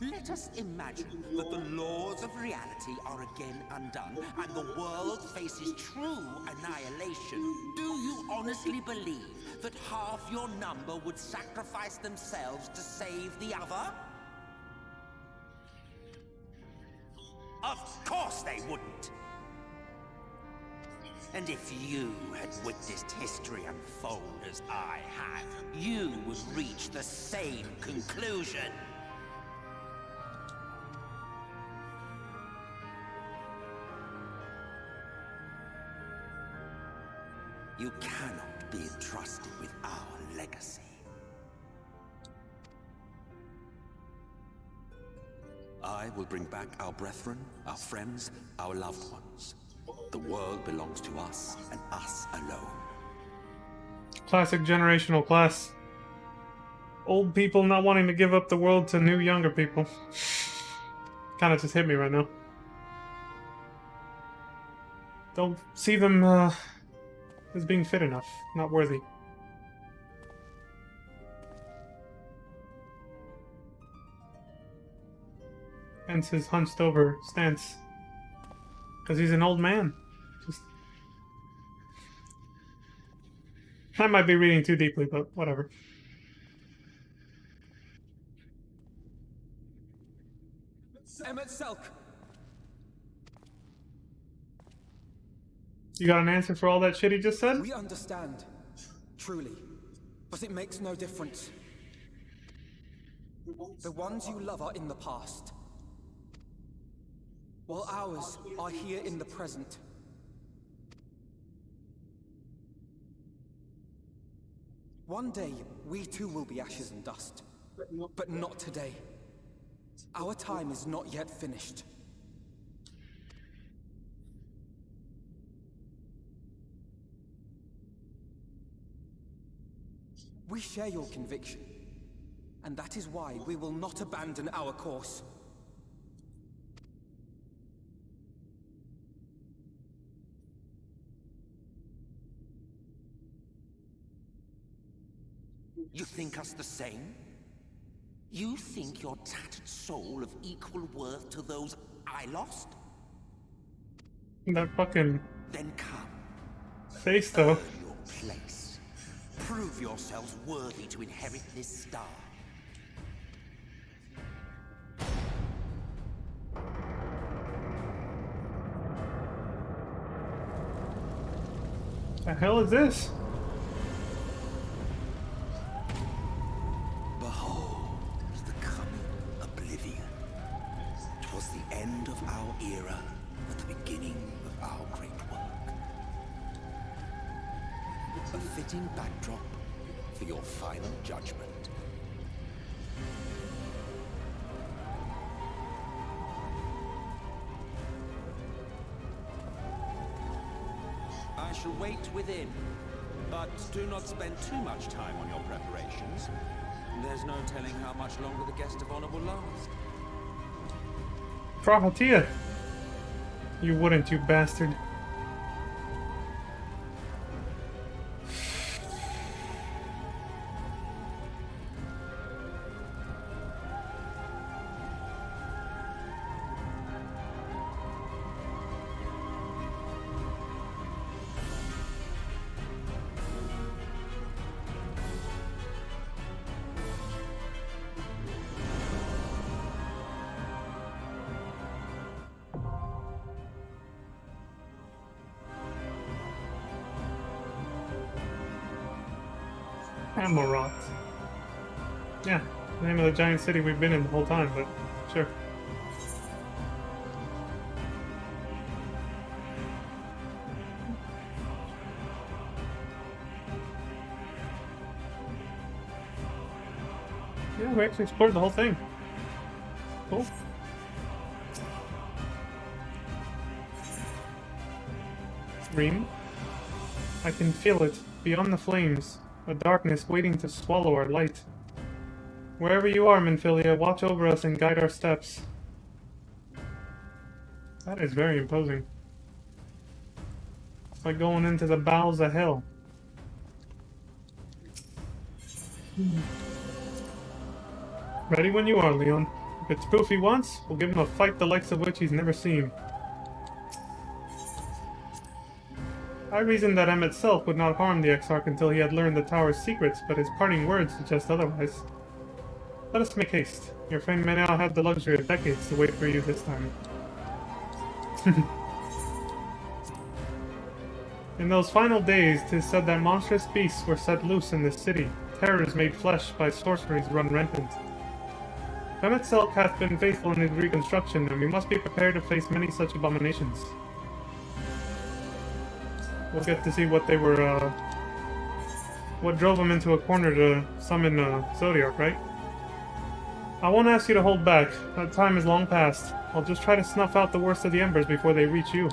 Let us imagine that the laws of reality are again undone and the world faces true annihilation. Do you honestly believe that half your number would sacrifice themselves to save the other? Of course they wouldn't! And if you had witnessed history unfold as I have, you would reach the same conclusion. You cannot be entrusted with our legacy. I will bring back our brethren, our friends, our loved ones. The world belongs to us, and us alone. Classic generational class. Old people not wanting to give up the world to new younger people. Kind of just hit me right now. Don't see them as being fit enough, not worthy. Hence his hunched over stance. Because he's an old man. Just... I might be reading too deeply, but whatever. Emmett Selk! You got an answer for all that shit he just said? We understand. Truly. But it makes no difference. The ones you love are in the past, while ours are here in the present. One day, we too will be ashes and dust. But not today. Our time is not yet finished. We share your conviction, and that is why we will not abandon our course. You think us the same? You think your tattered soul of equal worth to those I lost? That fucking... Then come. face, though. Earn your place. Prove yourselves worthy to inherit this star. The hell is this? Behold the coming oblivion. 'Twas the end of our era, but the beginning of our great work. A fitting backdrop for your final judgment. I shall wait within, but do not spend too much time on your preparations. There's no telling how much longer the guest of honor will last. Prahatia! You wouldn't, you bastard. Amarot. Yeah, the name of the giant city we've been in the whole time, but sure. Yeah, we actually explored the whole thing. Cool. Reem? I can feel it, beyond the flames. A darkness waiting to swallow our light. Wherever you are, Minfilia, watch over us and guide our steps. That is very imposing. It's like going into the bowels of hell. Ready when you are, Leon. If it's proof he wants, we'll give him a fight the likes of which he's never seen. I reasoned that M itself would not harm the Exarch until he had learned the tower's secrets, but his parting words suggest otherwise. Let us make haste. Your friend may now have the luxury of decades to wait for you this time. In those final days, 'tis said that monstrous beasts were set loose in this city. Terrors made flesh by sorceries run rampant. Emetzelk hath been faithful in his reconstruction, and we must be prepared to face many such abominations. We'll get to see what they were, what drove him into a corner to summon Zodiac, right? I won't ask you to hold back. That time is long past. I'll just try to snuff out the worst of the embers before they reach you.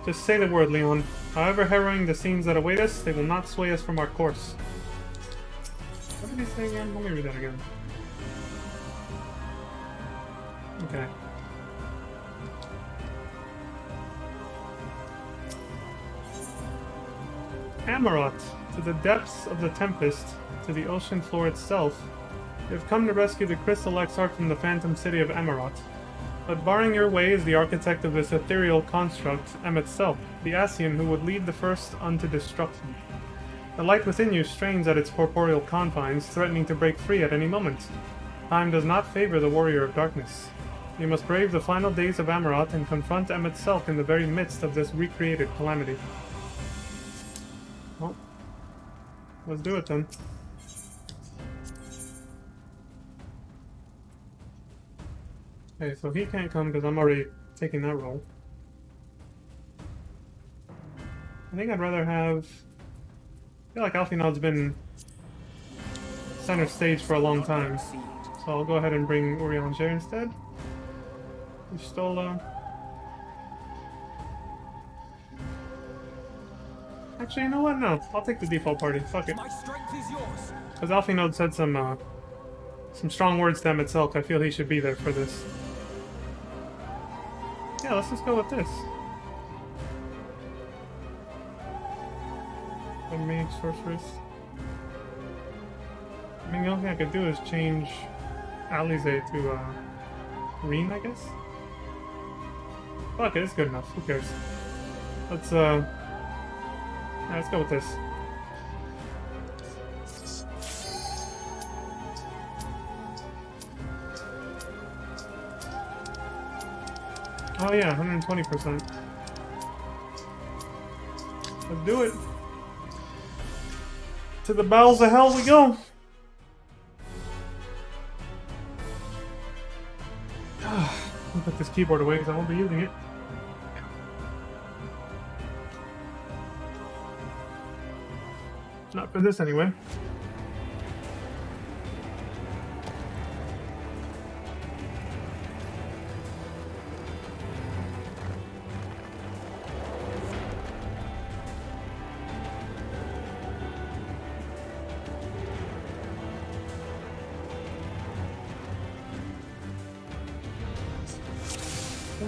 Just say the word, Leon. However harrowing the scenes that await us, they will not sway us from our course. What did he say again? Let me read that again. Okay. Amarot, to the depths of the Tempest, to the ocean floor itself, you have come to rescue the Crystal Exarch from the phantom city of Amarot. But barring your way is the architect of this ethereal construct, Emetzelk, the Ascian who would lead the first unto destruction. The light within you strains at its corporeal confines, threatening to break free at any moment. Time does not favor the warrior of darkness. You must brave the final days of Amarot and confront Emetzelk in the very midst of this recreated calamity. Well, let's do it then. Okay, so he can't come because I'm already taking that role. I think I'd rather have... I feel like Alfinod's been center stage for a long time. So I'll go ahead and bring Urianger instead. Stola. Actually, you know what? No, I'll take the default party. Fuck it. Because Alfinod said some strong words to Emetzelk. I feel he should be there for this. Yeah, let's just go with this. A mage sorceress. I mean, the only thing I could do is change Alize to Reen, I guess. Fuck it, it's good enough. Who cares? Let's let's go with this. Oh yeah, 120%. Let's do it. To the bowels of hell we go. I'll put this keyboard away because I won't be using it. Not for this anyway.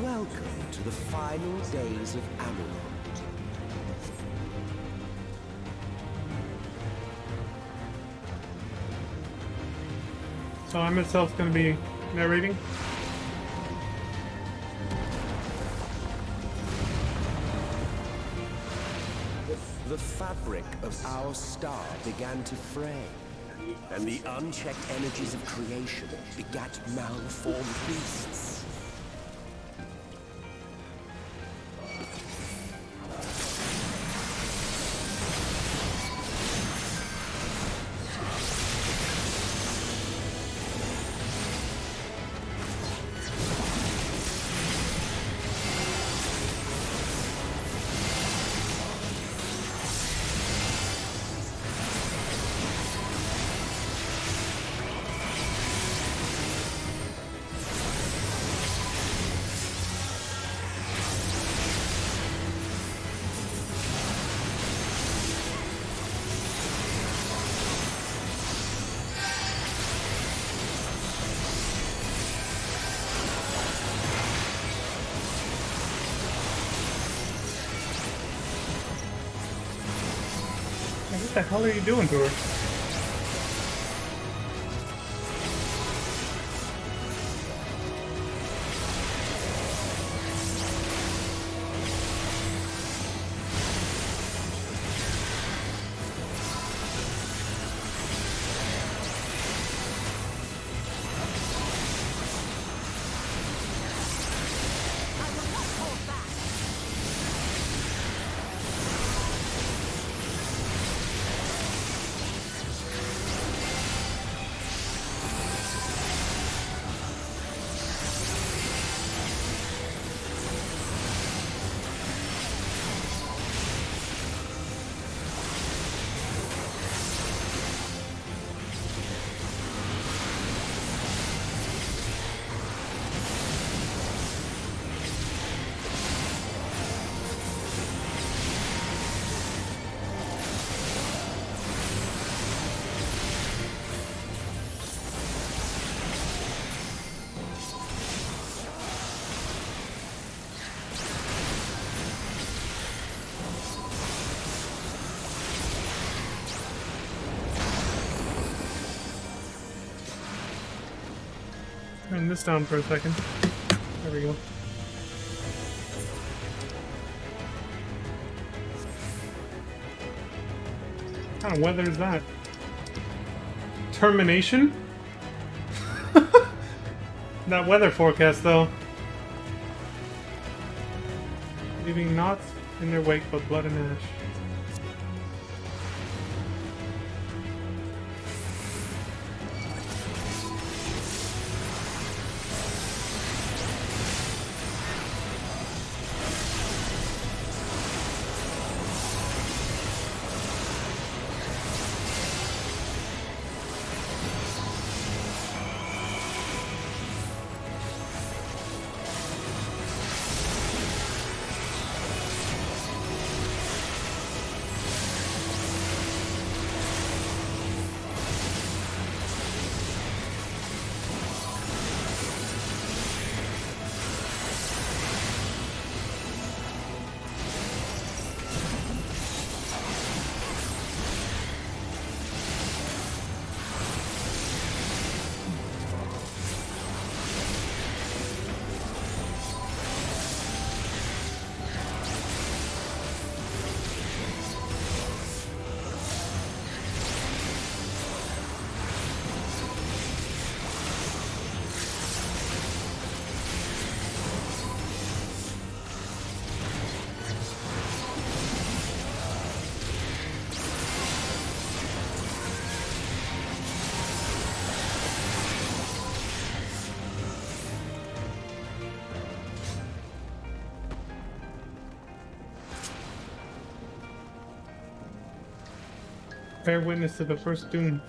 Welcome to the final days of Amarot. So I'm itself going to be narrating. The fabric of our star began to fray, and the unchecked energies of creation begat malformed beasts. What the hell are you doing to her? this down for a second. There we go. What kind of weather is that? Termination? That weather forecast, though. Leaving naught in their wake but blood and ash. Bear witness to the first doom.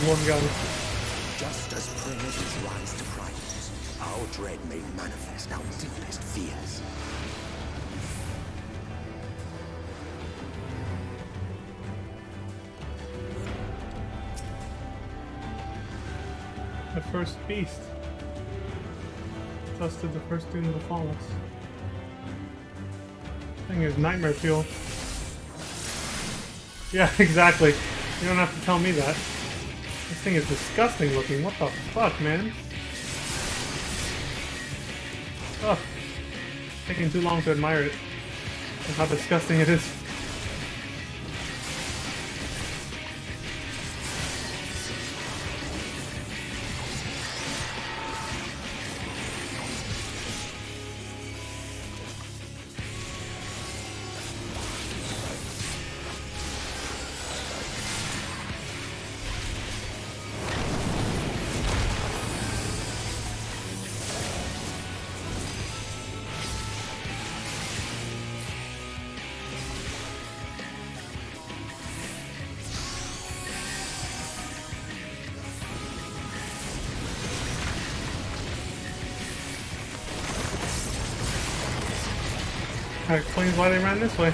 One gun. Just as primitive rise to primates, our dread may manifest our deepest fears. The first beast. Thus did the first doom befall us. Thing is nightmare fuel. Yeah, exactly. You don't have to tell me that. This thing is disgusting looking. What the fuck, man? Ugh. Taking too long to admire it. And how disgusting it is. That explains why they ran this way.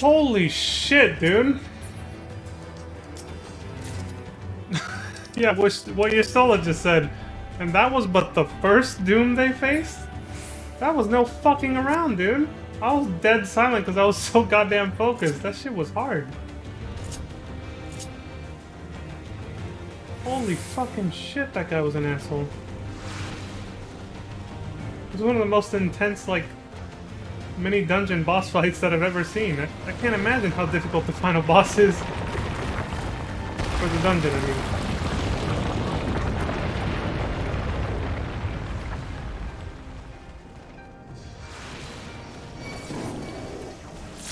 Holy shit, dude. Yeah, what Yustola just said. And that was but the first Doom they faced? That was no fucking around, dude. I was dead silent because I was so goddamn focused. That shit was hard. Holy fucking shit, that guy was an asshole. It was one of the most intense, like, mini dungeon boss fights that I've ever seen. I can't imagine how difficult the final boss is for the dungeon, I mean.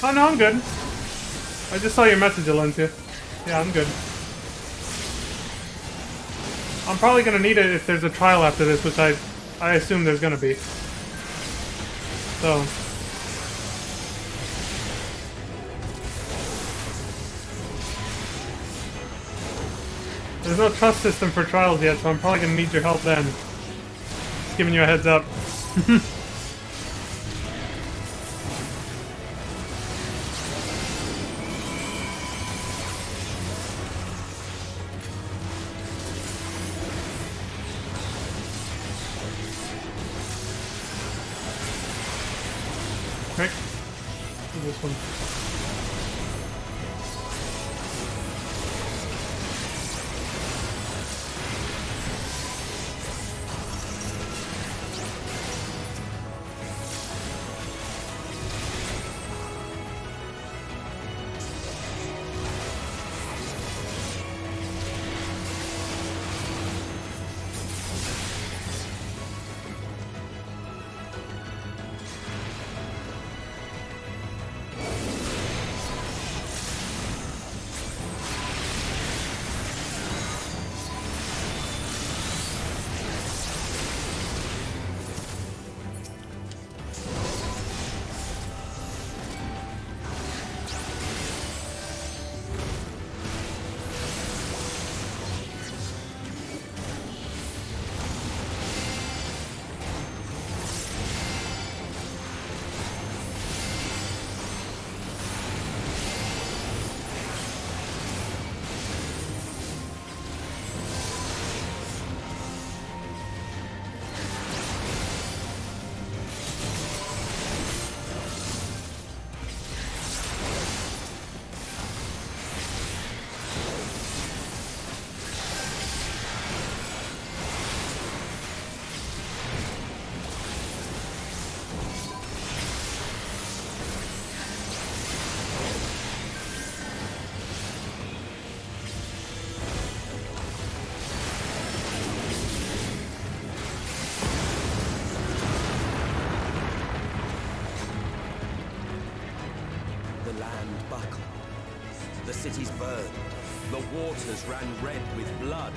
Oh no, I'm good. I just saw your message, Alencia. Yeah, I'm good. I'm probably gonna need it if there's a trial after this, which I assume there's gonna be. So... there's no trust system for trials yet, so I'm probably gonna need your help then. Just giving you a heads up. Right? This one. The cities burned. The waters ran red with blood.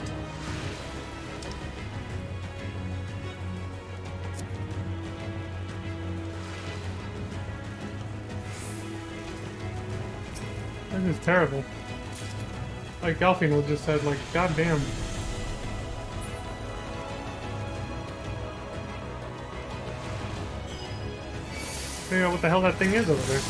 This is terrible. Like Alfino just said, like, goddamn. Figure out what the hell that thing is over there.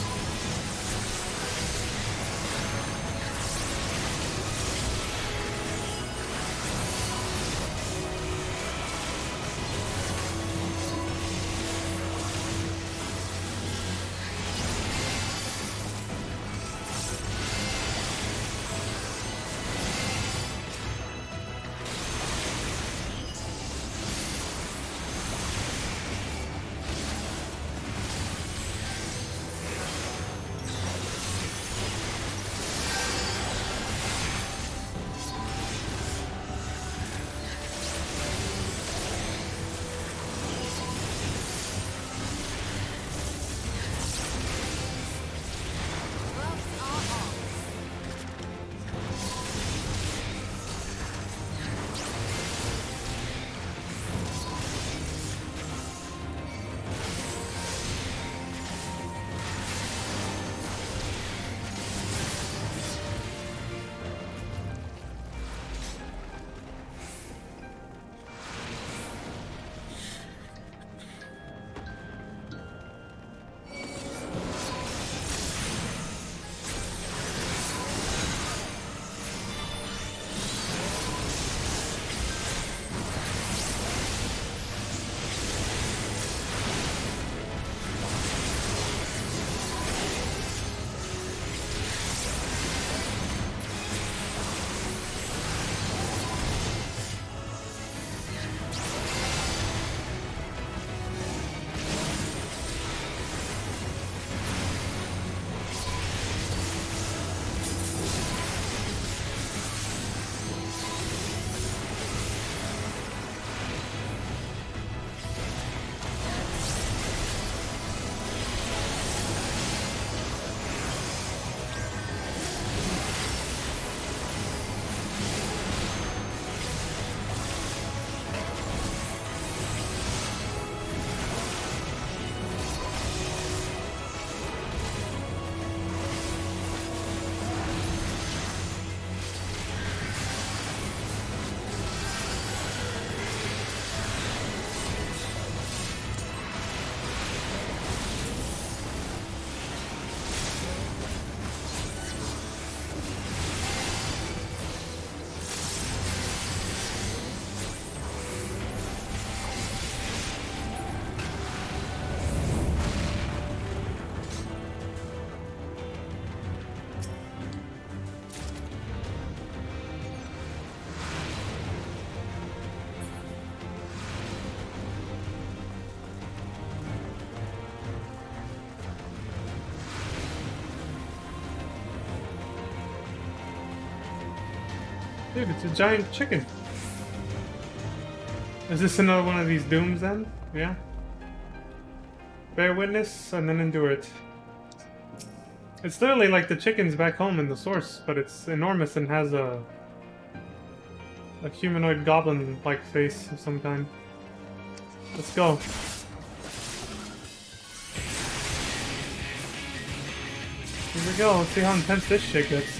Dude, it's a giant chicken. Is this another one of these dooms then? Yeah. Bear witness and then endure it. It's literally like the chickens back home in the source, but it's enormous and has a humanoid goblin-like face of some kind. Let's go. Here we go. Let's see how intense this shit gets.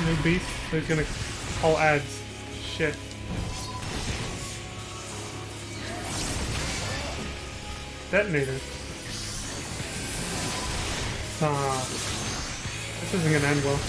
New beast, so he's gonna call ads. Shit. Detonator. This isn't gonna end well.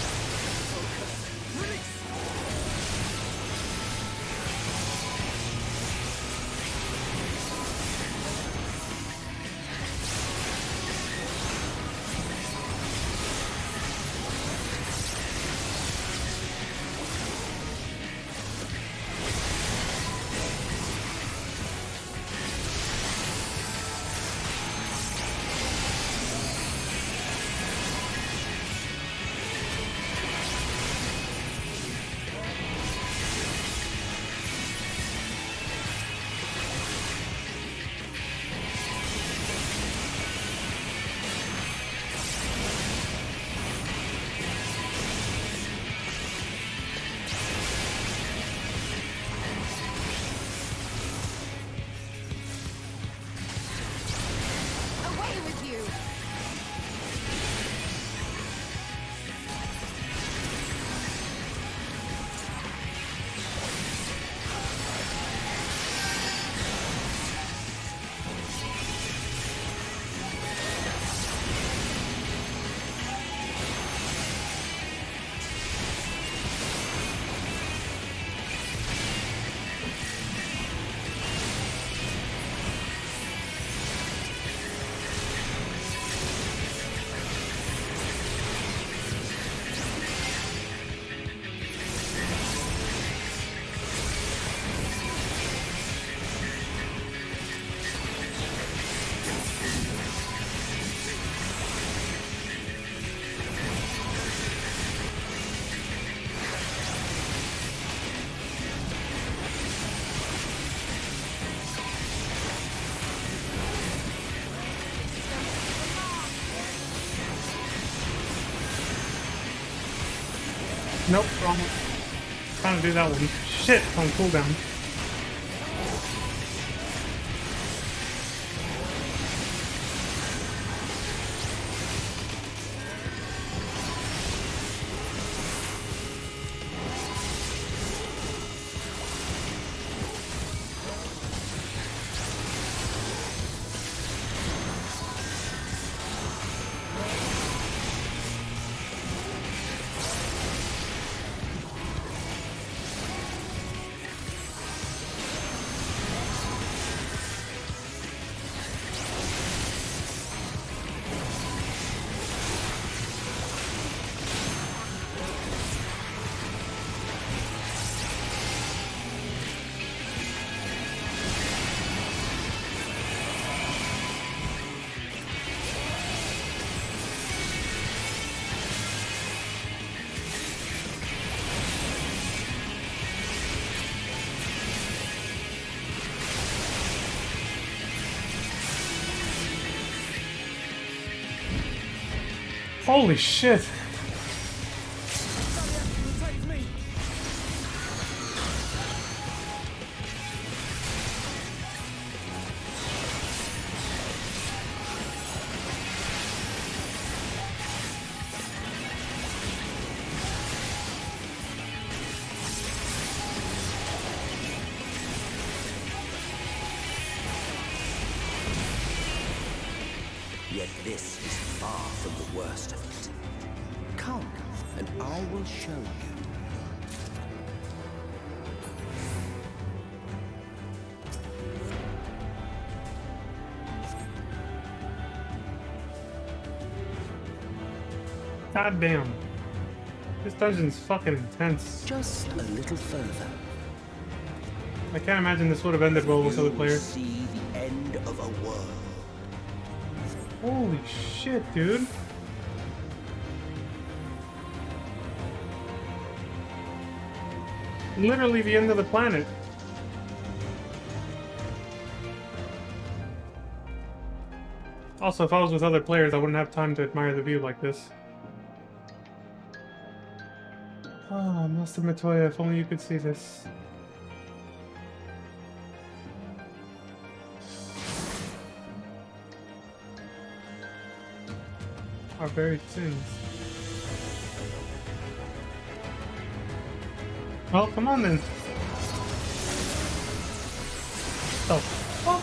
Nope, wrong one. Trying to do that one. Shit, on cooldown. Holy shit! Yet this is far from the worst of it. Come, and I will show you. God damn. This dungeon's fucking intense. Just a little further. I can't imagine this would have ended well with other players. See the end of a world. Holy shit, dude. Literally the end of the planet. Also, if I was with other players, I wouldn't have time to admire the view like this. Oh, Master Matoya, if only you could see this. Our very sins. Well, come on then. Oh, fuck.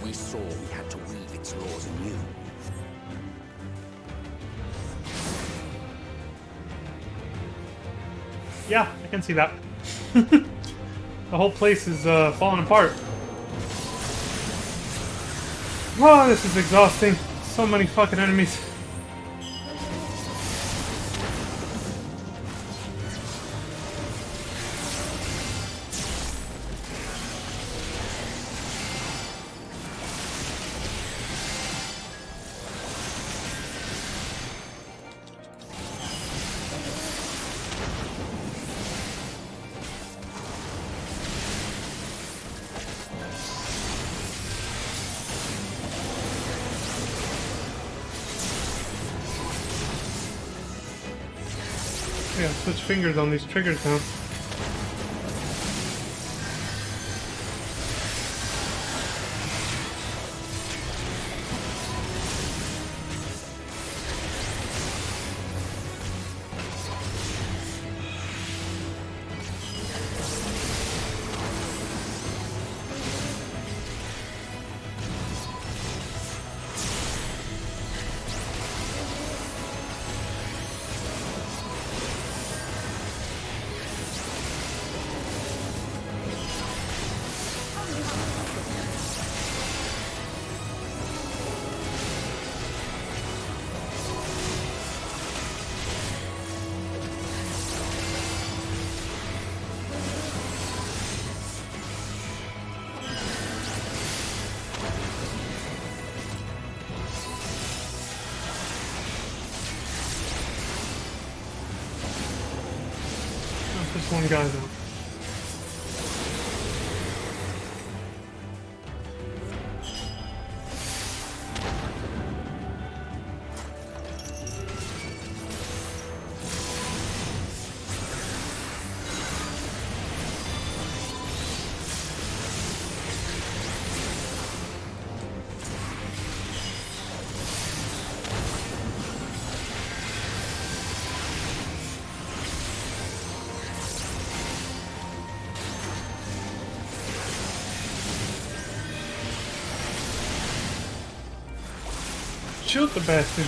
We saw we had to weave its laws anew. Yeah, I can see that. The whole place is falling apart. Oh, this is exhausting. So many fucking enemies. Yeah, switch fingers on these triggers now. Just one guy though. Shoot the bastard.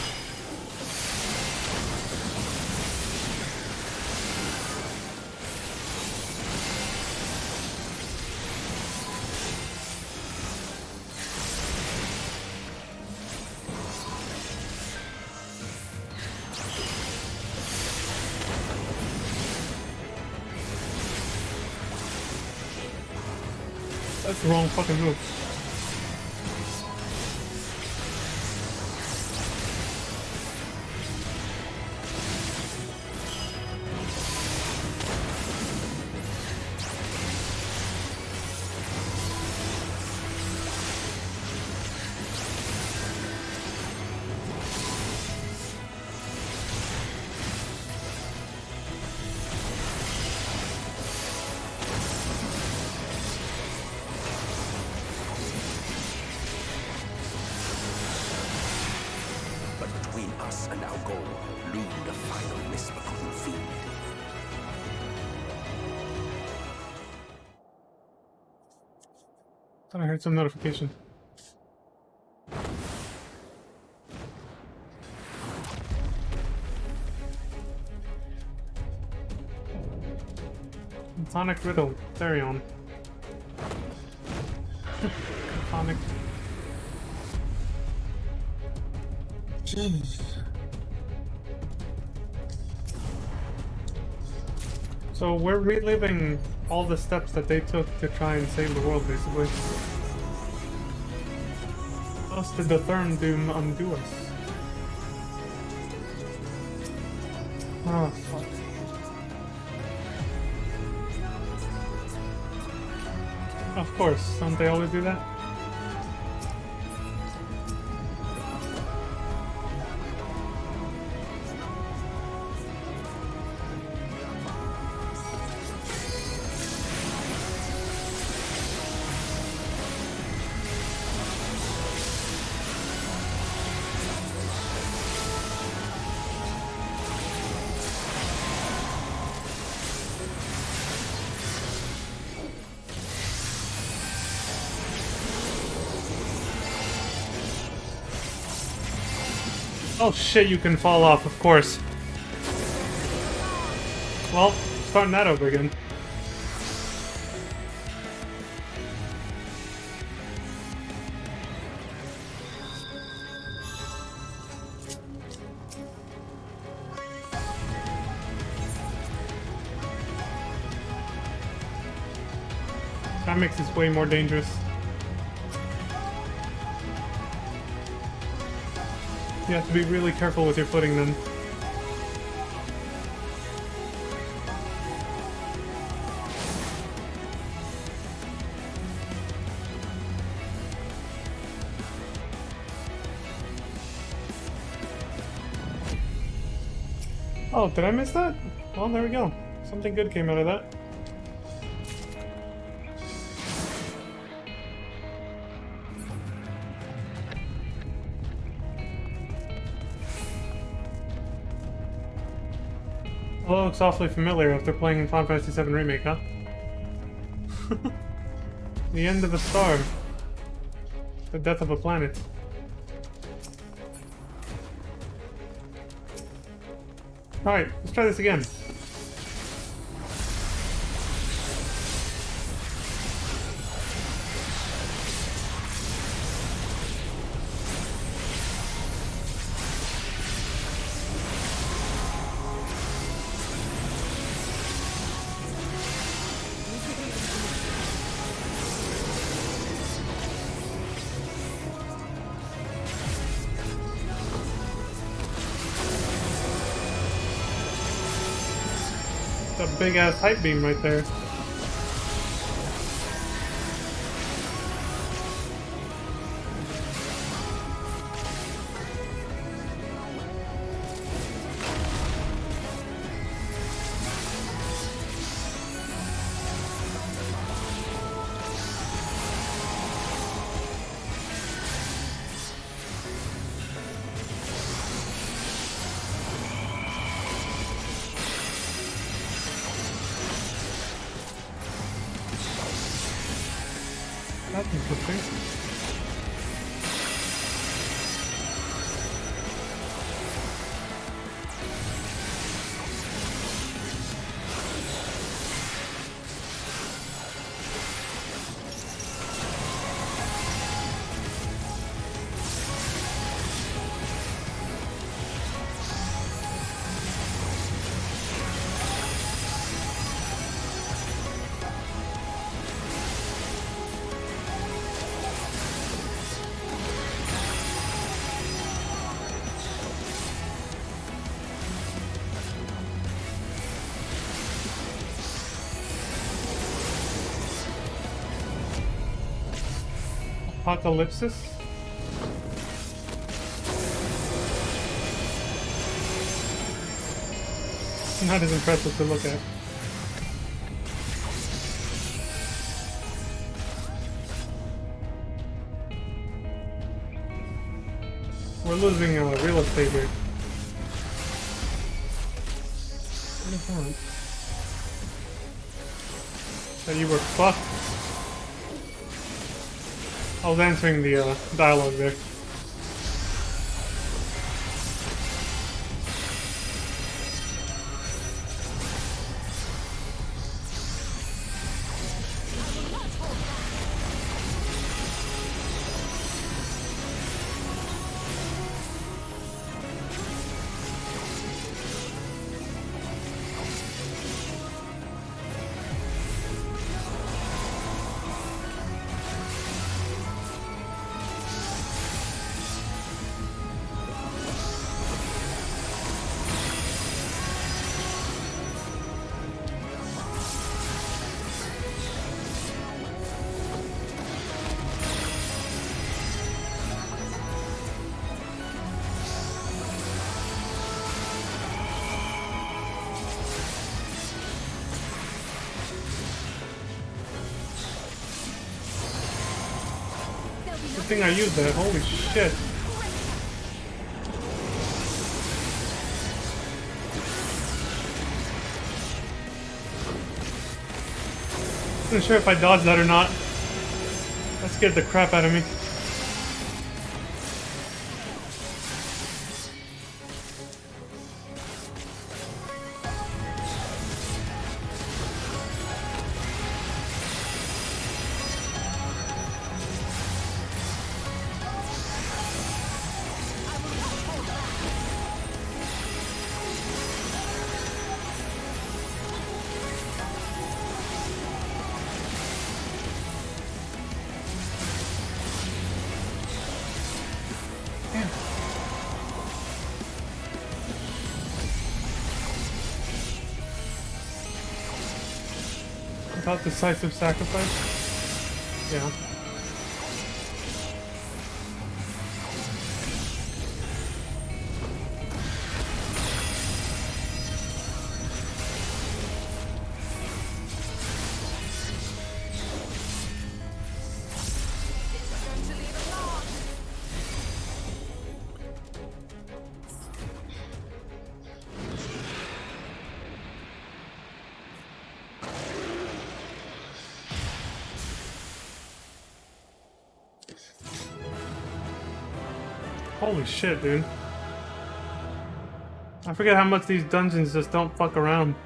That's the wrong fucking move. And our goal loomed a final whisper couldn't feed. Thought I heard some notification. Sonic Riddle, Therion. Sonic. So we're reliving all the steps that they took to try and save the world, basically. What else did the Therm Doom undo us? Oh, fuck. Of course, don't they always do that? Oh shit, you can fall off, of course. Well, starting that over again. That makes this way more dangerous. You have to be really careful with your footing then. Oh, did I miss that? Well, there we go. Something good came out of that. Well, it looks awfully familiar after playing in Final Fantasy VII Remake, huh? The end of a star. The death of a planet. Alright, let's try this again. A big ass hype beam right there. That's interesting. Apocalypsis? Not as impressive to look at. We're losing real estate here. What is that? So you were fucked. I was answering the dialogue there. Good thing I used that, holy shit. I'm not sure if I dodged that or not. That scared the crap out of me. Without decisive sacrifice? Yeah. Holy shit, dude. I forget how much these dungeons just don't fuck around.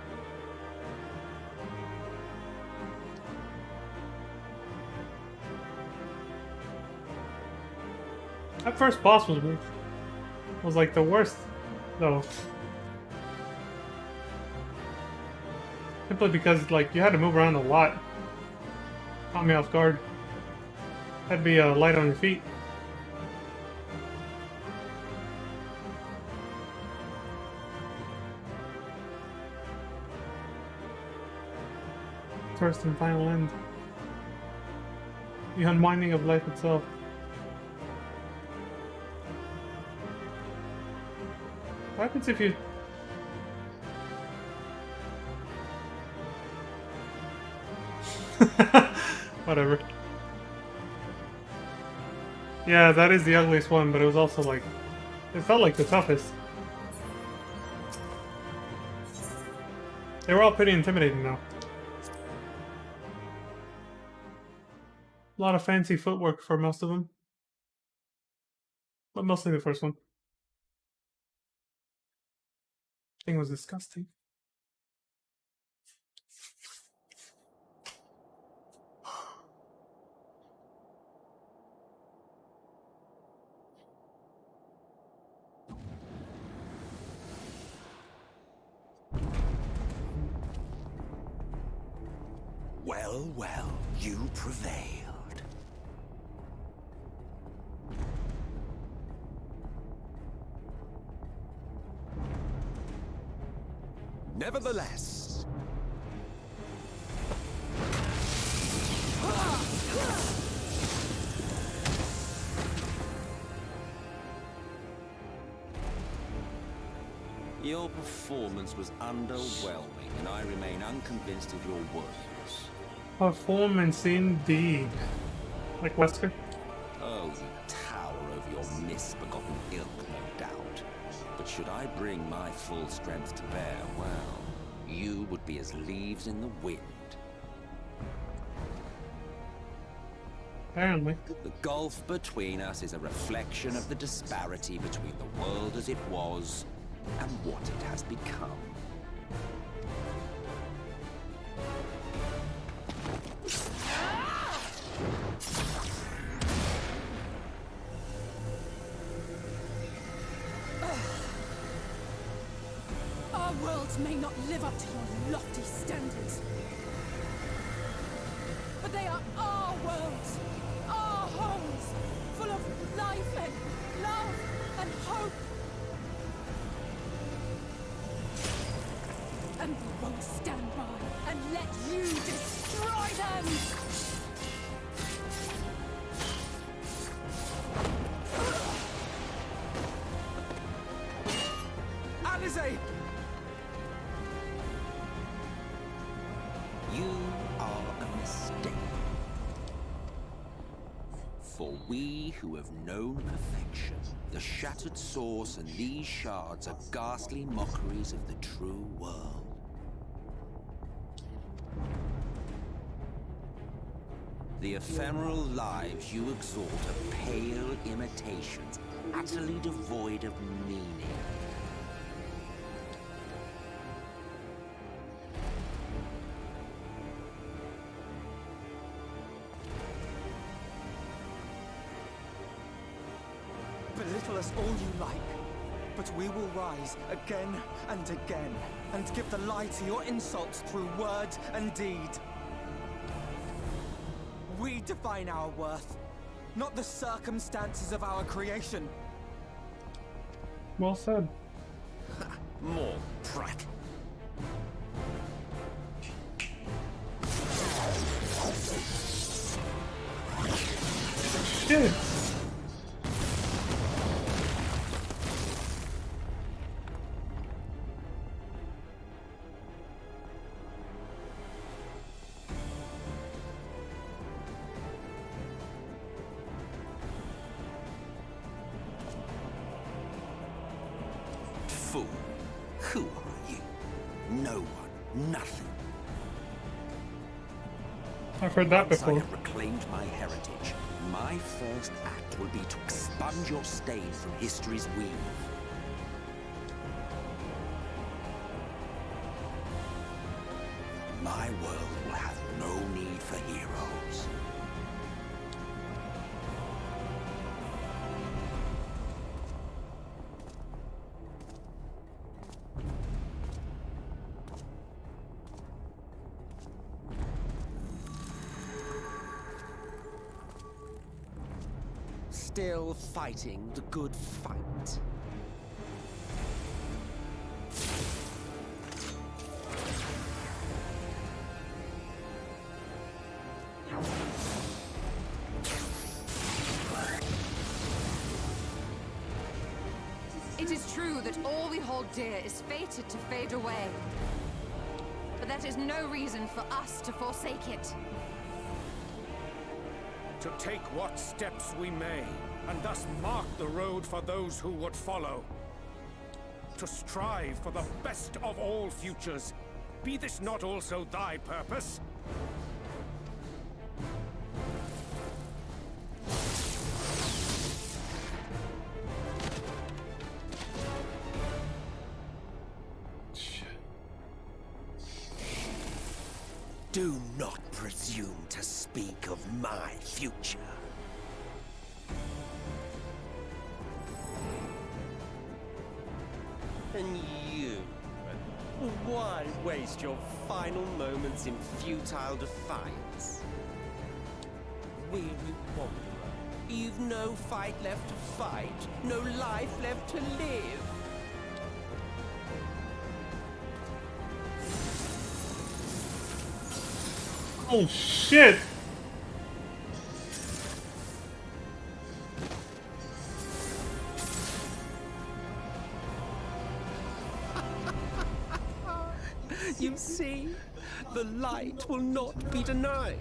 That first boss was like the worst, though. Simply because like you had to move around a lot. Caught me off guard. Had to be light on your feet. First and final end. The unwinding of life itself. What happens if you... Whatever. Yeah, that is the ugliest one, but it was also like... It felt like the toughest. They were all pretty intimidating though. A lot of fancy footwork for most of them. But mostly the first one. Thing was disgusting. Well, well, you prevailed. Nevertheless, Your performance was underwhelming, and I remain unconvinced of your worthiness. Performance indeed. Like Wesker? Oh, you tower over your misbegotten ilk, no doubt. But should I bring my full strength to bear, well, you would be as leaves in the wind. Apparently. The gulf between us is a reflection of the disparity between the world as it was and what it has become. Our worlds may not live up to your lofty standards, but they are our worlds, our homes, full of life and love and hope. And we won't stand by and let you destroy them! Alizé! You are a mistake. For we who have known perfection, the shattered source and these shards are ghastly mockeries of the true world. The ephemeral lives you exalt are pale imitations, utterly devoid of meaning. Belittle us all you like, but we will rise again and again, and give the lie to your insults through word and deed. We define our worth, not the circumstances of our creation. Well said. More prattle. Shit. Fool, who are you? No one, nothing. I've heard that Once before. I have reclaimed my heritage, my first act will be to expunge your stain from history's weave. My world will have no need for heroes. Still fighting the good fight. It is true that all we hold dear is fated to fade away. But that is no reason for us to forsake it. To take what steps we may, and thus mark the road for those who would follow. To strive for the best of all futures. Be this not also thy purpose? Do not presume to speak of my future. And you? Why waste your final moments in futile defiance? Weary wanderer, you've no fight left to fight, no life left to live. Oh shit! You see, the light will not be denied.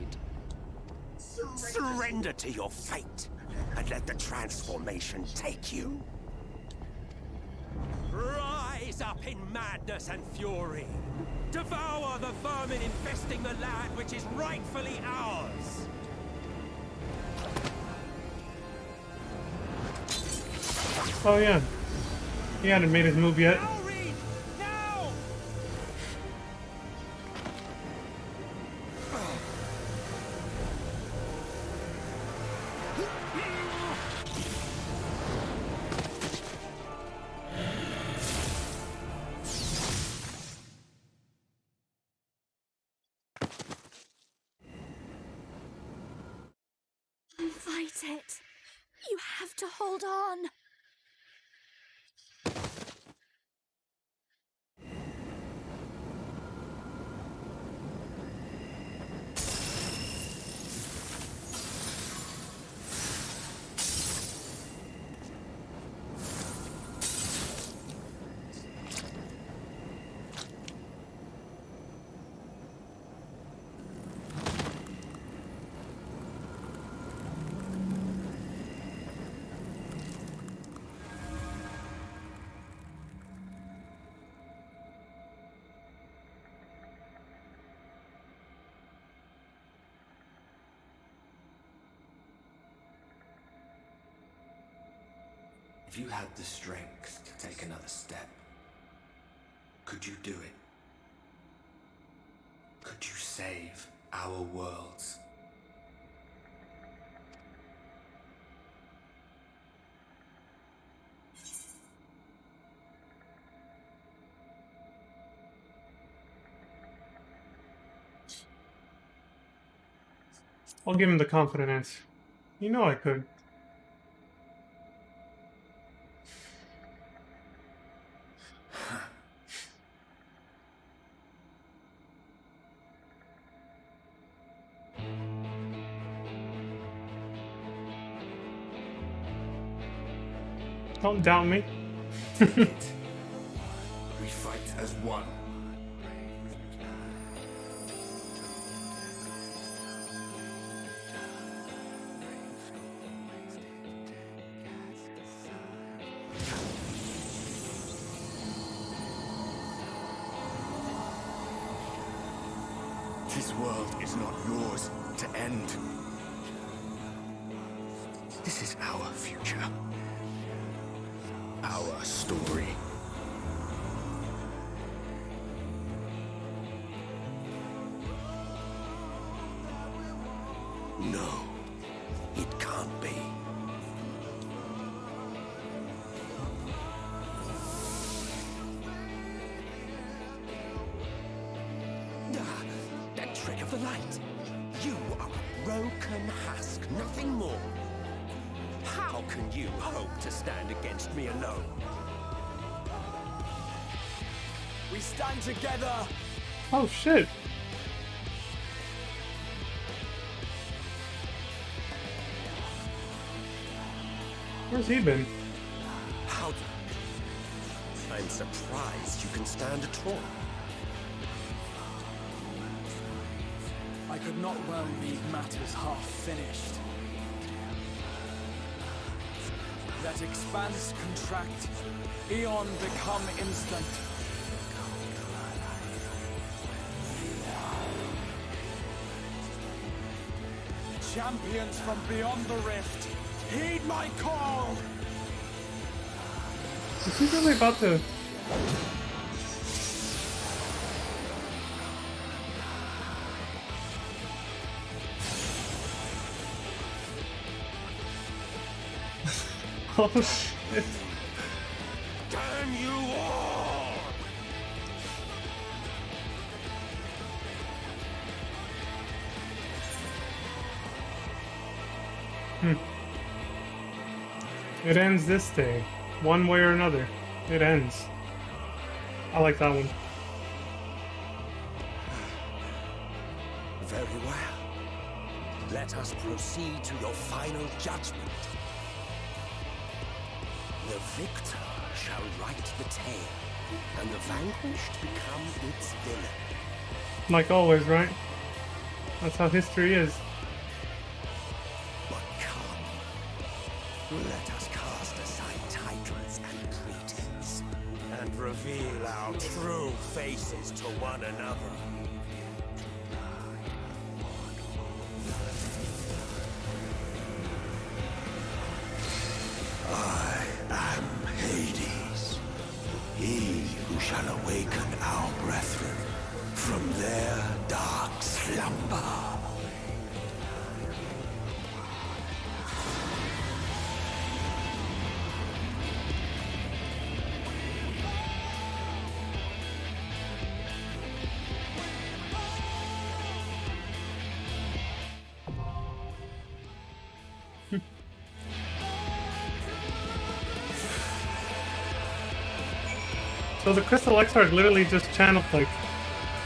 Surrender to your fate, and let the transformation take you. Rise up in madness and fury. Devour the vermin infesting the land which is rightfully ours. Oh yeah. He hadn't made his move yet. Fight it. You have to hold on. If you had the strength to take another step, could you do it? Could you save our worlds? I'll give him the confident answer. You know I could. Don't doubt me. We fight as one. This world is not yours. This is our future. Our story. No, it can't be. That trick of the light. You are a broken husk, nothing more. How can you hope to stand against me alone? We stand together. Oh shit. Where's he been? How? I'm surprised you can stand at all. I could not well leave matters half finished. Let expanse contract, eon become instant. Champions from beyond the rift, heed my call! Is he really about to... Oh shit. Damn you all! It ends this day. One way or another. It ends. I like that one. Very well. Let us proceed to your final judgment. The victor shall write the tale, and the vanquished become its villain. Like always, right? That's how history is. But come, let us cast aside titles and pretense, and reveal our true faces to one another. I am Hades, he who shall awaken our brethren from their dark slumber. So the Crystal Exarch literally just channeled, like,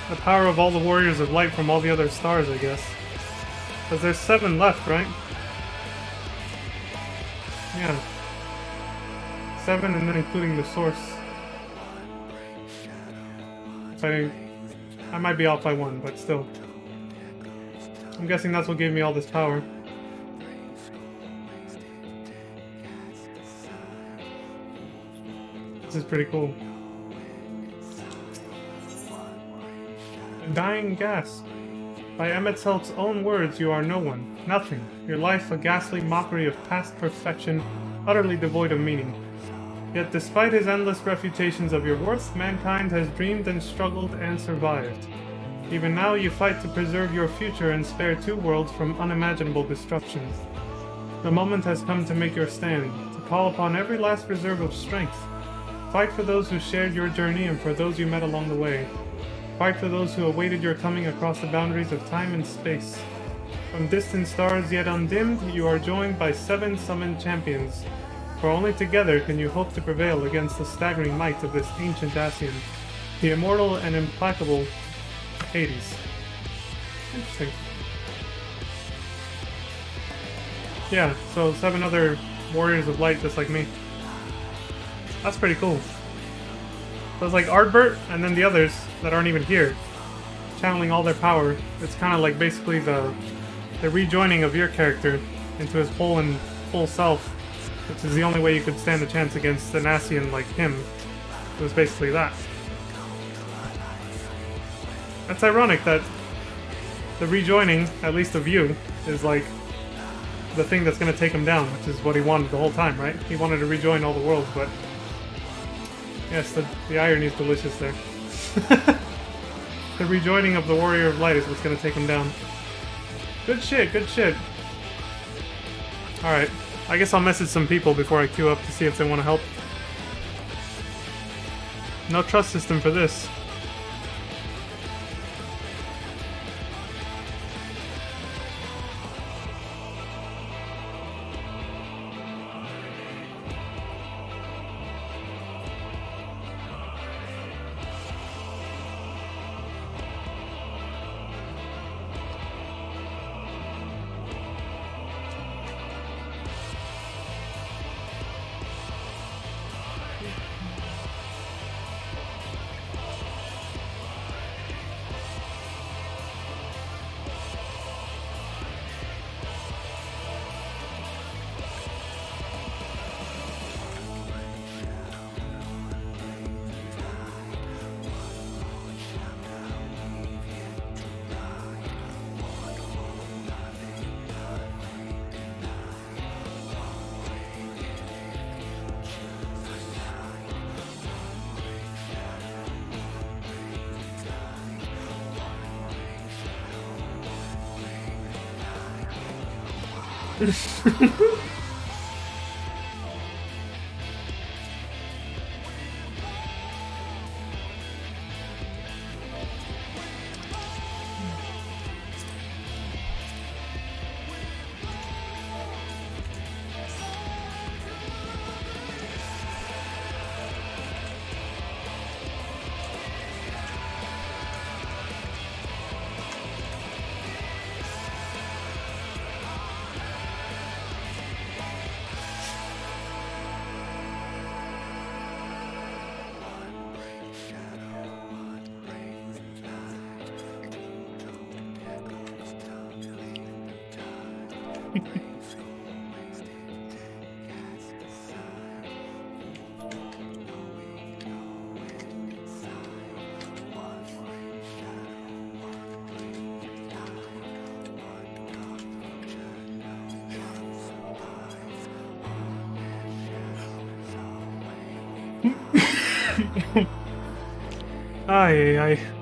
the power of all the Warriors of Light from all the other stars, I guess. Because there's 7 left, right? Yeah. 7, and then including the Source. I might be off by 1, but still. I'm guessing that's what gave me all this power. This is pretty cool. Dying gasp. By Emetzel's own words, you are no one, nothing. Your life a ghastly mockery of past perfection, utterly devoid of meaning. Yet despite his endless refutations of your worth, mankind has dreamed and struggled and survived. Even now you fight to preserve your future and spare 2 worlds from unimaginable destruction. The moment has come to make your stand, to call upon every last reserve of strength. Fight for those who shared your journey and for those you met along the way. Fight for those who awaited your coming across the boundaries of time and space. From distant stars yet undimmed, you are joined by 7 summoned champions. For only together can you hope to prevail against the staggering might of this ancient Ascian, the immortal and implacable Hades. Interesting. Yeah, so 7 other Warriors of Light just like me. That's pretty cool. So it's like Ardbert and then the others that aren't even here, channeling all their power. It's kind of like basically the rejoining of your character into his whole and full self, which is the only way you could stand a chance against an Ascian like him. It was basically that. That's ironic that the rejoining, at least of you, is like the thing that's gonna take him down, which is what he wanted the whole time, right? He wanted to rejoin all the worlds, but yes, the irony is delicious there. The rejoining of the Warrior of Light is what's gonna take him down. Good shit, good shit. Alright, I guess I'll message some people before I queue up to see if they want to help. No trust system for this. Ay, ay, ay.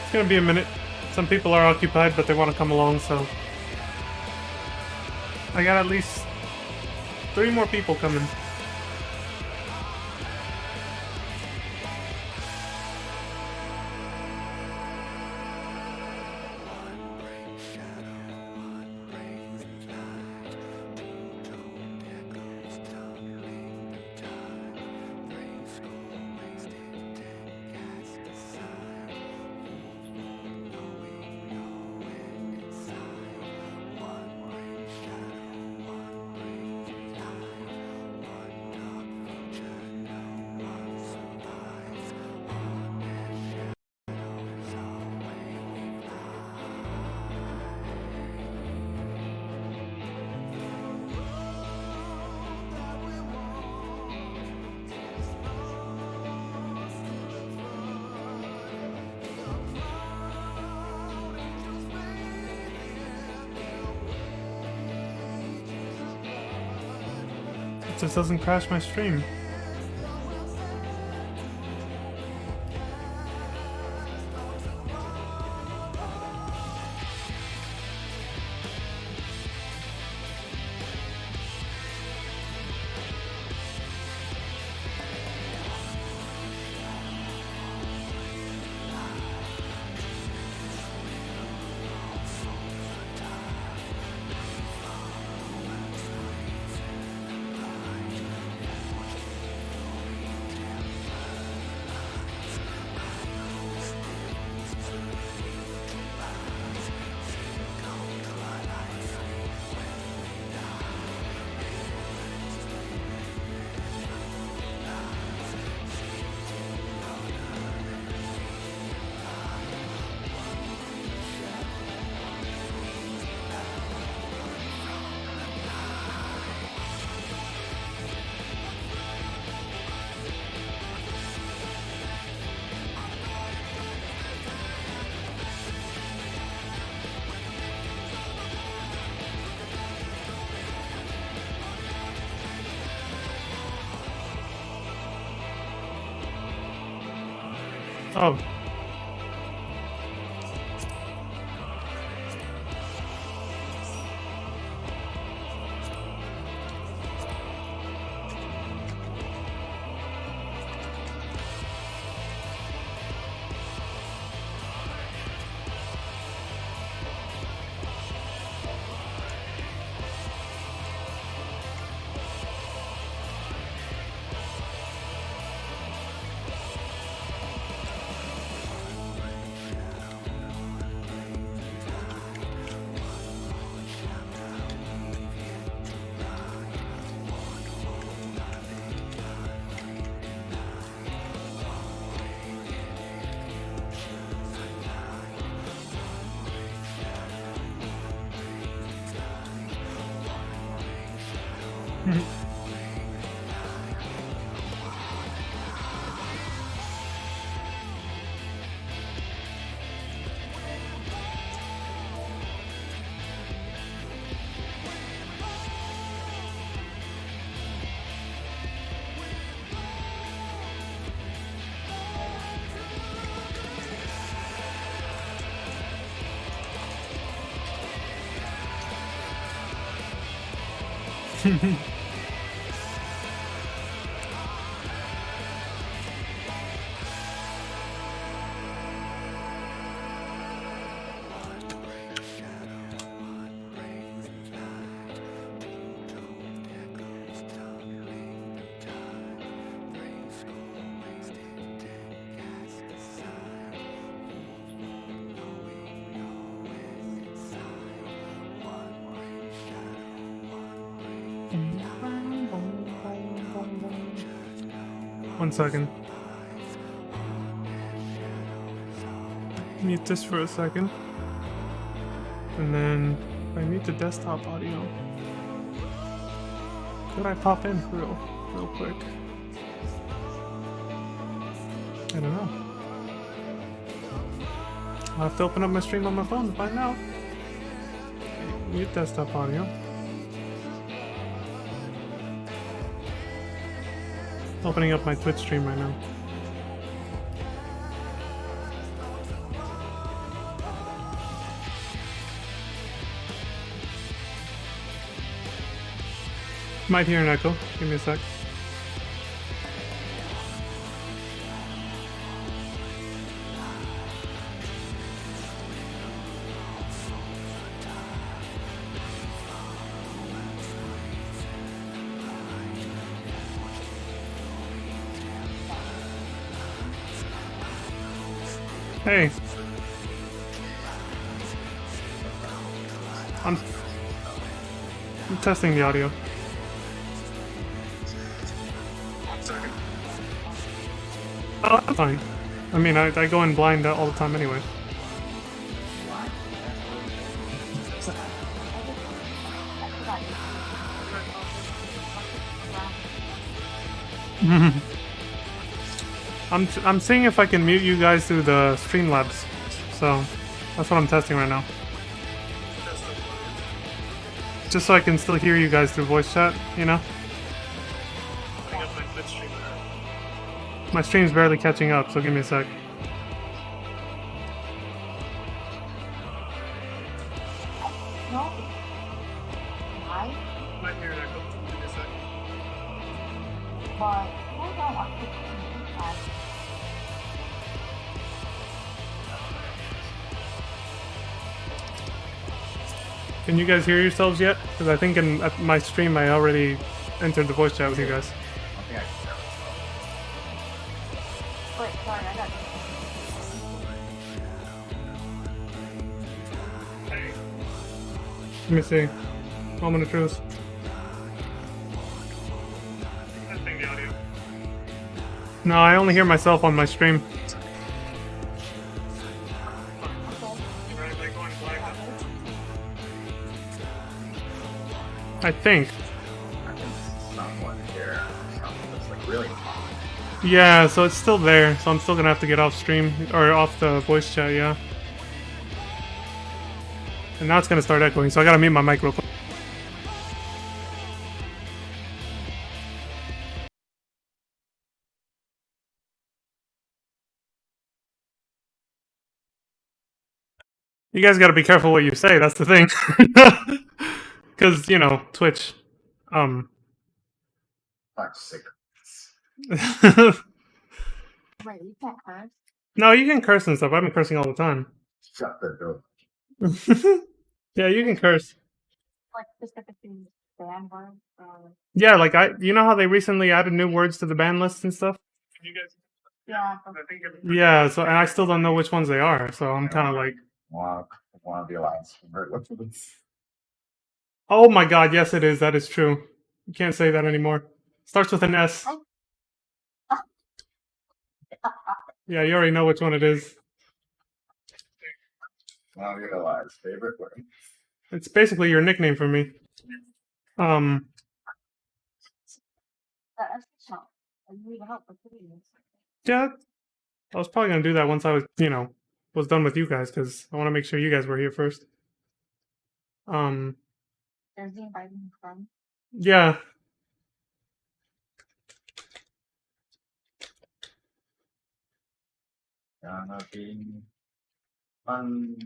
It's gonna be a minute. Some people are occupied, but they want to come along, so... I got at least 3 more people coming. It just doesn't crash my stream. Oh. One second. Mute this for a second. And then I mute the desktop audio. Could I pop in real quick? I don't know. I'll have to open up my stream on my phone to find out. Mute desktop audio. Opening up my Twitch stream right now. Might hear an echo. Give me a sec. Hey. I'm testing the audio. Oh, that's fine. I mean, I go in blind all the time anyway. I'm seeing if I can mute you guys through the Streamlabs, so that's what I'm testing right now. Just so I can still hear you guys through voice chat, you know? My stream's barely catching up, so give me a sec. Can you guys hear yourselves yet? Because I think in my stream I already entered the voice chat with you guys. Wait, sorry, I got Let me see. Moment of truth. No, I only hear myself on my stream. I think. Yeah, so it's still there, so I'm still gonna have to get off stream, or off the voice chat, yeah. And now it's gonna start echoing, so I gotta mute my mic real quick. You guys gotta be careful what you say, that's the thing. Because, you know, Twitch. Wait, you can't curse? No, you can curse and stuff. I've been cursing all the time. Shut the door. Yeah, you can curse. Like specifically ban words or... Yeah, like you know how they recently added new words to the ban list and stuff? Yeah. Yeah, so and I still don't know which ones they are, so I'm kind of like... Want to be allowed to Oh my god, yes it is, that is true. You can't say that anymore. Starts with an S. Yeah, you already know which one it is. Want to realize favorite word. It's basically your nickname for me. That's not. I need help with videos. Yeah, I was probably gonna do that once I was, you know, was done with you guys, because I want to make sure you guys were here first. There's the inviting friend. Yeah. Gonna be fun.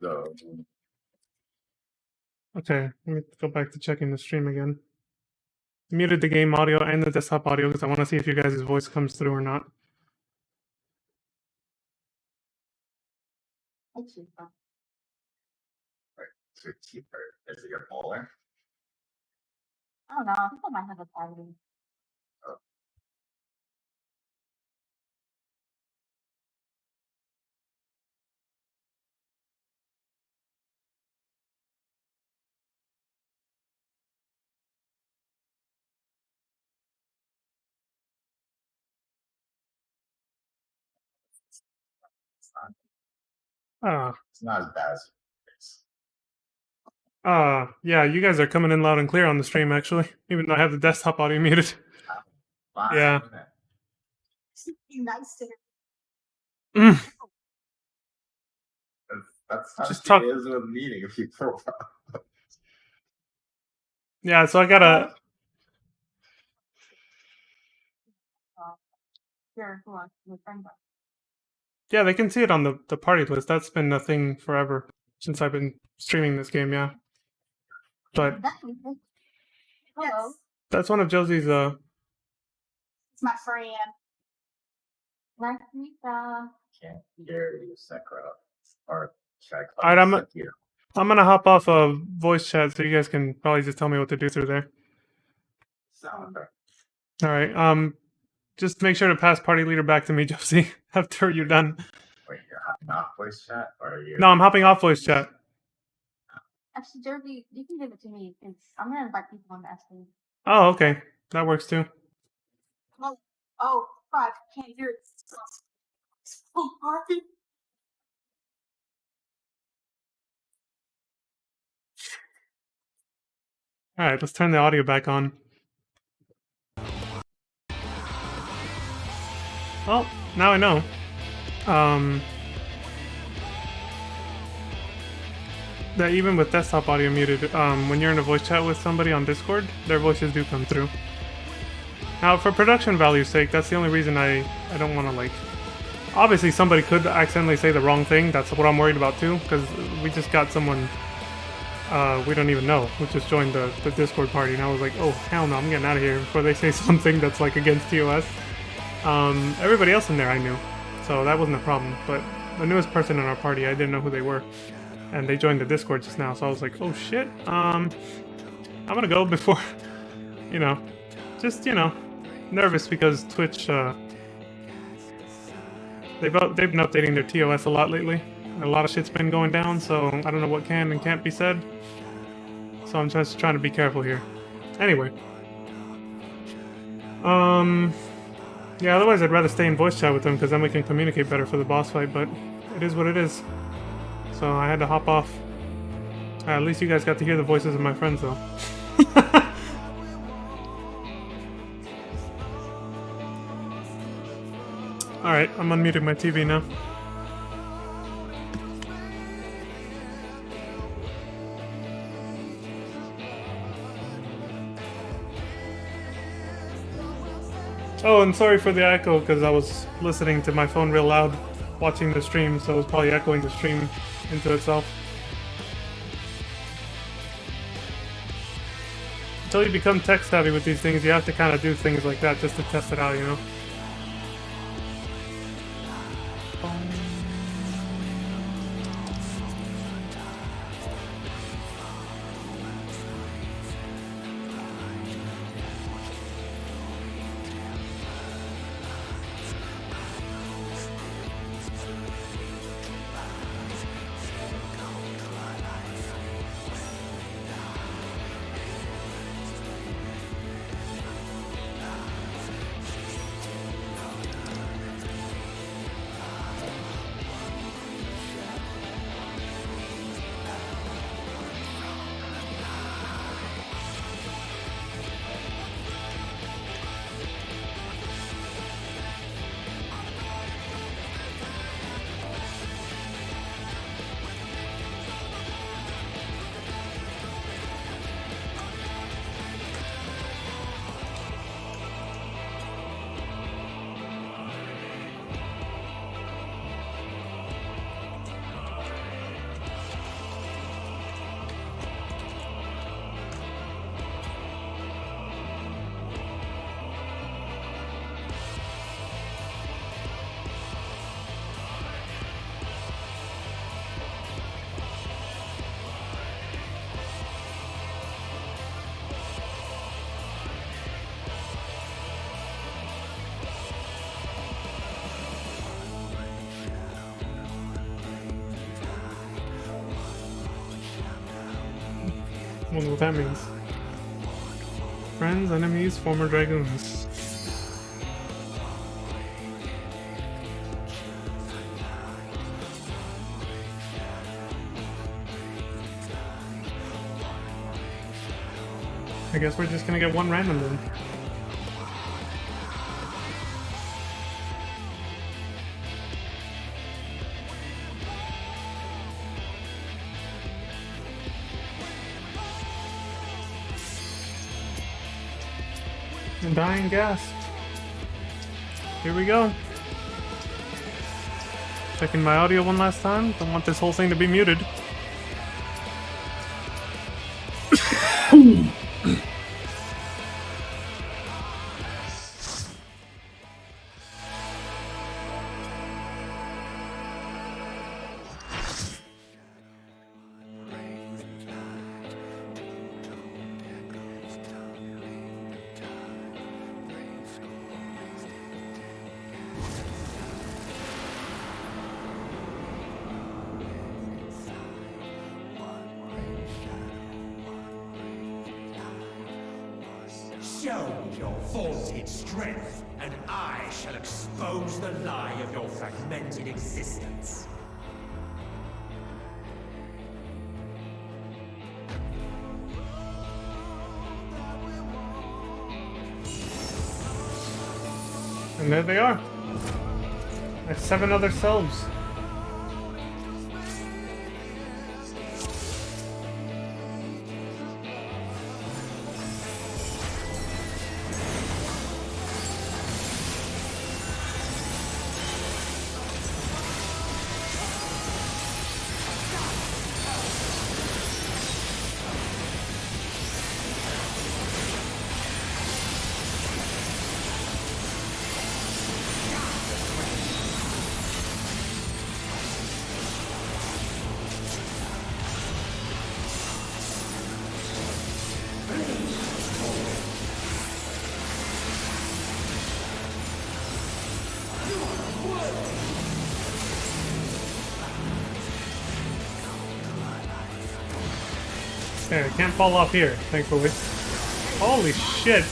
So. Okay, let me go back to checking the stream again. Muted the game audio and the desktop audio because I want to see if you guys' voice comes through or not. It's cheaper. Right, so cheaper. Is it your bowler? I don't know. I think I might have a party. It's not as bad as yeah, you guys are coming in loud and clear on the stream, actually. Even though I have the desktop audio muted. Yeah. Be nice to Mm. That's how Just she talk. is with meeting a few profile. Yeah, so I gotta... Here, who are your friend? Yeah, they can see it on the party list. That's been a thing forever since I've been streaming this game, yeah. But Hello. That's one of Josie's, It's my friend. Nice to meet you. Can't hear you, Sakura. Or should I call Alright, you I'm gonna hop off of voice chat so you guys can probably just tell me what to do through there. Alright, just make sure to pass party leader back to me, Josie, after you're done. Wait, you're hopping off voice chat, or are you? No, I'm hopping off voice chat. Actually, Derby, you can give it to me. I'm gonna invite people on the SD. Oh, okay. That works too. Oh, fuck. Can't hear it. Oh, party. Alright, let's turn the audio back on. Well, now I know. That even with desktop audio muted, when you're in a voice chat with somebody on Discord, their voices do come through. Now, for production value's sake, that's the only reason I don't want to, like... Obviously, somebody could accidentally say the wrong thing. That's what I'm worried about, too, because we just got someone we don't even know who just joined the Discord party, and I was like, oh, hell no, I'm getting out of here before they say something that's, like, against TOS. Everybody else in there I knew, so that wasn't a problem, but the newest person in our party, I didn't know who they were. And they joined the Discord just now, so I was like, oh shit, I'm gonna go before, you know, just, you know, nervous because Twitch, they've been updating their TOS a lot lately. A lot of shit's been going down, so I don't know what can and can't be said. So I'm just trying to be careful here. Anyway. Yeah, otherwise I'd rather stay in voice chat with them, because then we can communicate better for the boss fight, but it is what it is. So I had to hop off. At least you guys got to hear the voices of my friends, though. Alright, I'm unmuting my TV now. Oh, and sorry for the echo, because I was listening to my phone real loud, watching the stream, so it was probably echoing the stream into itself. Until you become tech savvy with these things, you have to kind of do things like that just to test it out, you know? I wonder what that means. Friends, enemies, former dragoons. I guess we're just gonna get one random then. And dying gasp. Here we go. Checking my audio one last time. Don't want this whole thing to be muted. Show me your vaunted strength, and I shall expose the lie of your fragmented existence. And there they are. That's 7 other selves. There, I can't fall off here, thankfully. Holy shit!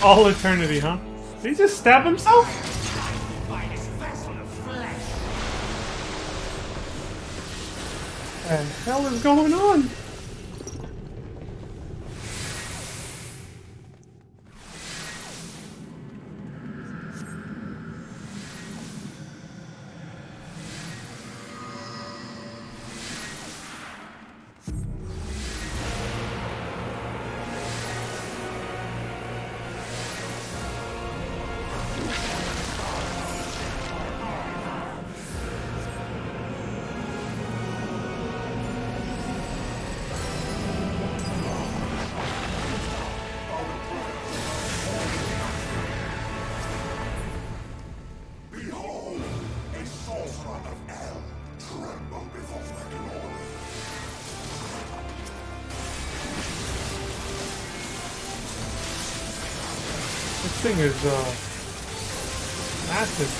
All eternity, huh? Did he just stab himself? By this vessel of flesh. What the hell is going on? This thing is, massive.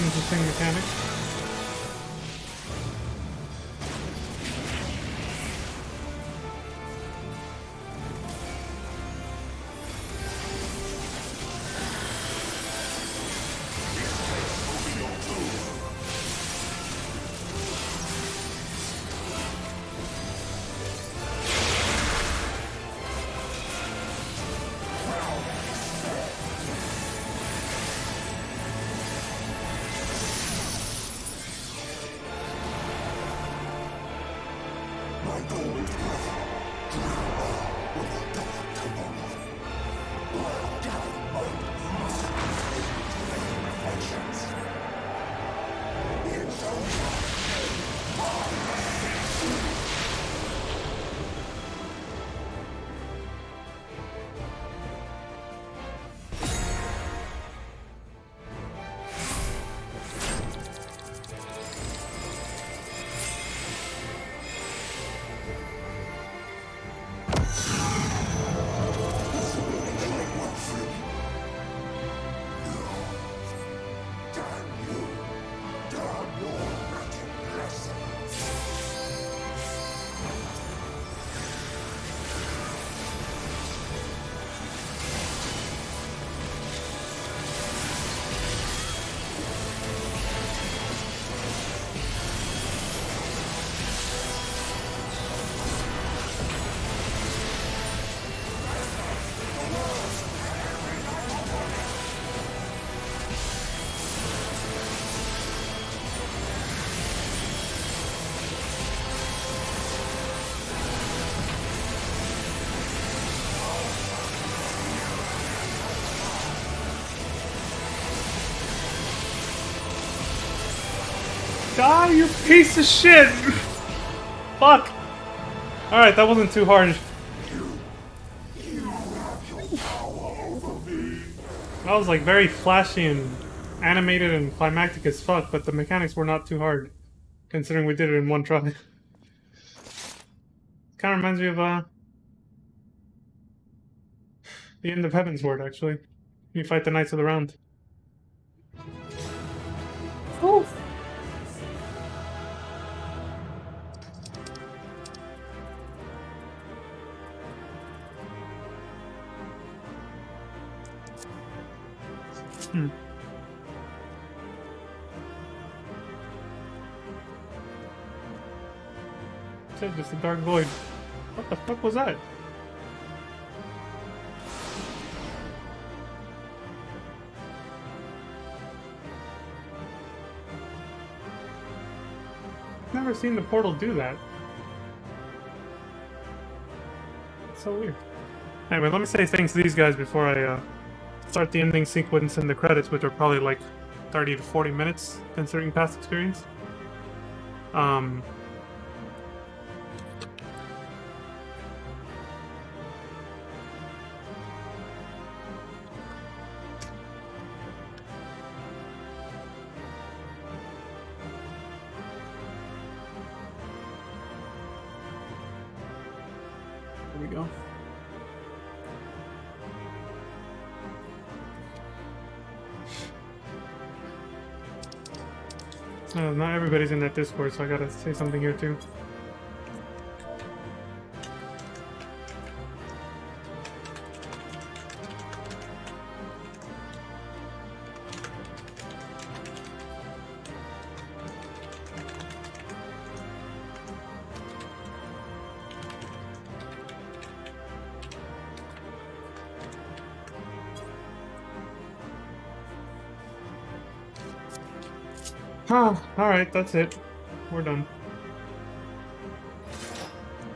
interesting mechanic. Die, you piece of shit! Fuck! Alright, that wasn't too hard. That was like very flashy and animated and climactic as fuck, but the mechanics were not too hard, considering we did it in one try. Kinda reminds me of, the end of Heaven's Ward, actually. You fight the Knights of the Round. Ooh. Said just a dark void. What the fuck was that? Never seen the portal do that. It's so weird. Anyway, let me say thanks to these guys before I start the ending sequence and the credits, which are probably like 30 to 40 minutes, considering past experience. There we go. Not everybody's in that Discord, so I gotta say something here too. Alright, that's it. We're done.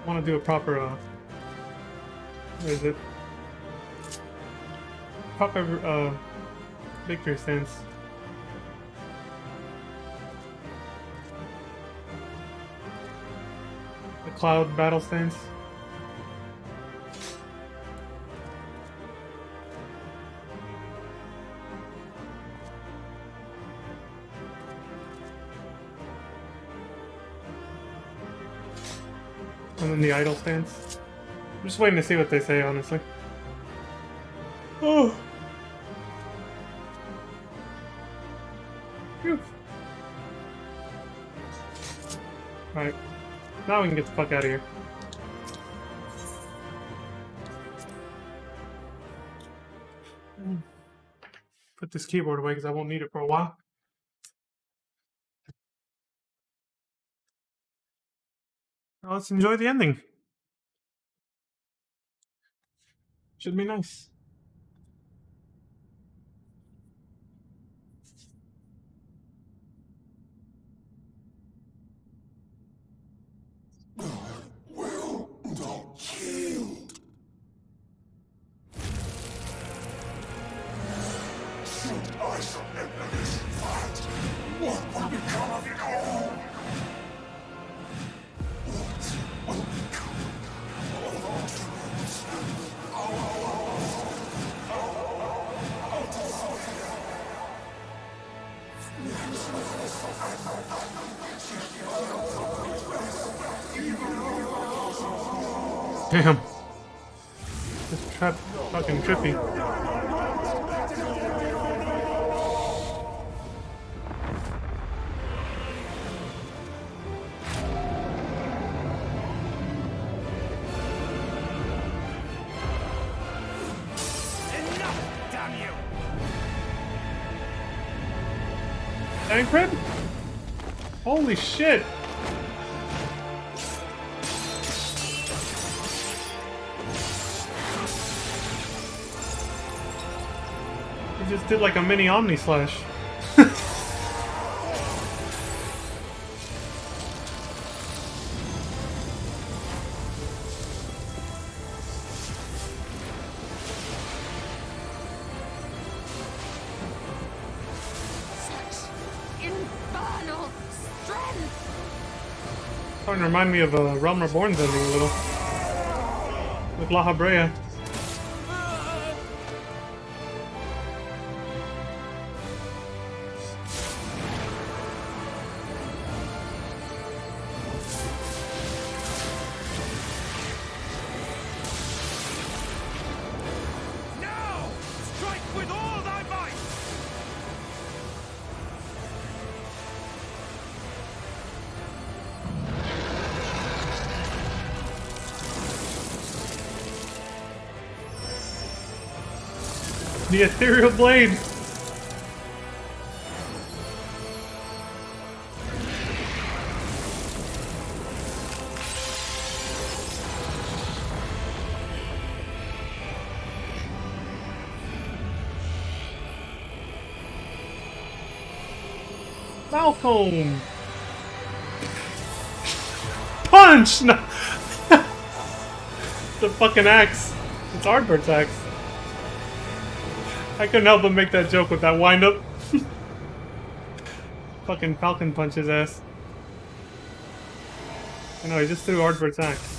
Want to do a proper, where is it? Proper, victory stance. The cloud battle stance. And then the idle stance. I'm just waiting to see what they say, honestly. Oh! Phew. Alright. Now we can get the fuck out of here. Put this keyboard away because I won't need it for a while. Now let's enjoy the ending. Should be nice. Will not yield. Should I surrender this fight, what will become of it all? What will become of our dreams? Damn. This trap fucking trippy. Enough, damn you! Tancred? Holy shit! He just did like a mini Omni Slash. Infernal strength! Starting to remind me of Realm Reborn's ending a little. With La Habrea. Now! Strike with all thy might! The Ethereal Blade! Falcon! Punch! No. The fucking axe. It's Ardbert's axe. I couldn't help but make that joke with that wind-up. Fucking Falcon punch his ass. I know, he just threw Ardbert's axe.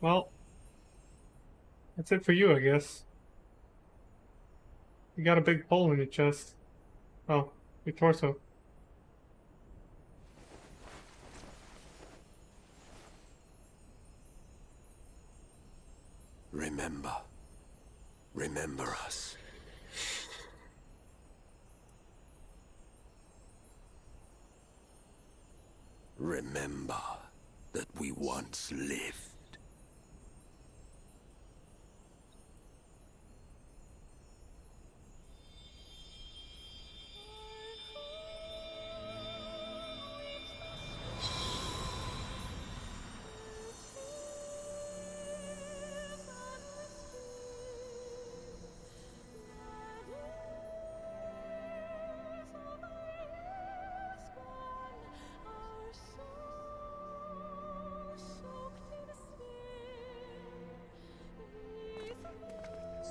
Well, that's it for you, I guess. You got a big hole in your chest. Oh, your torso. Remember. Remember us. Remember that we once lived.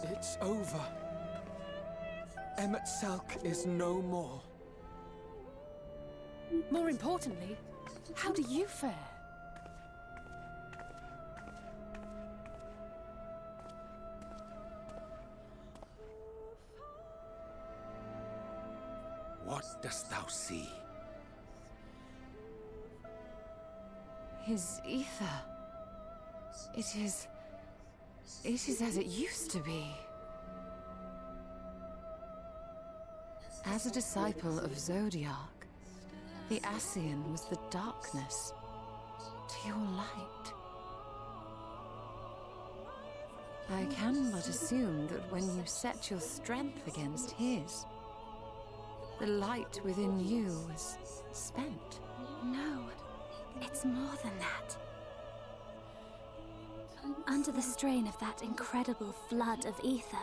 It's over. Emmett Salk is no more. More importantly, how do you fare? dost thou see? His ether. It is as it used to be. As a disciple of Zodiac, the Ascian was the darkness to your light. I can but assume that when you set your strength against his, the light within you was spent. No, it's more than that. Under the strain of that incredible flood of ether,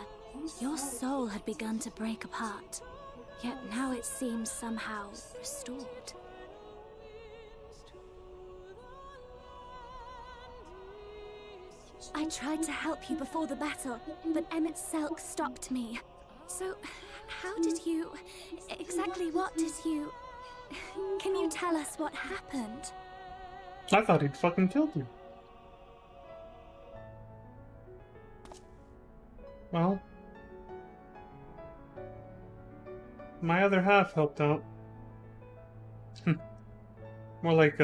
your soul had begun to break apart. Yet now it seems somehow restored. I tried to help you before the battle, but Emmett Selk stopped me. So, how did you... exactly what did you... Can you tell us what happened? I thought he'd fucking killed you. Well, my other half helped out. More like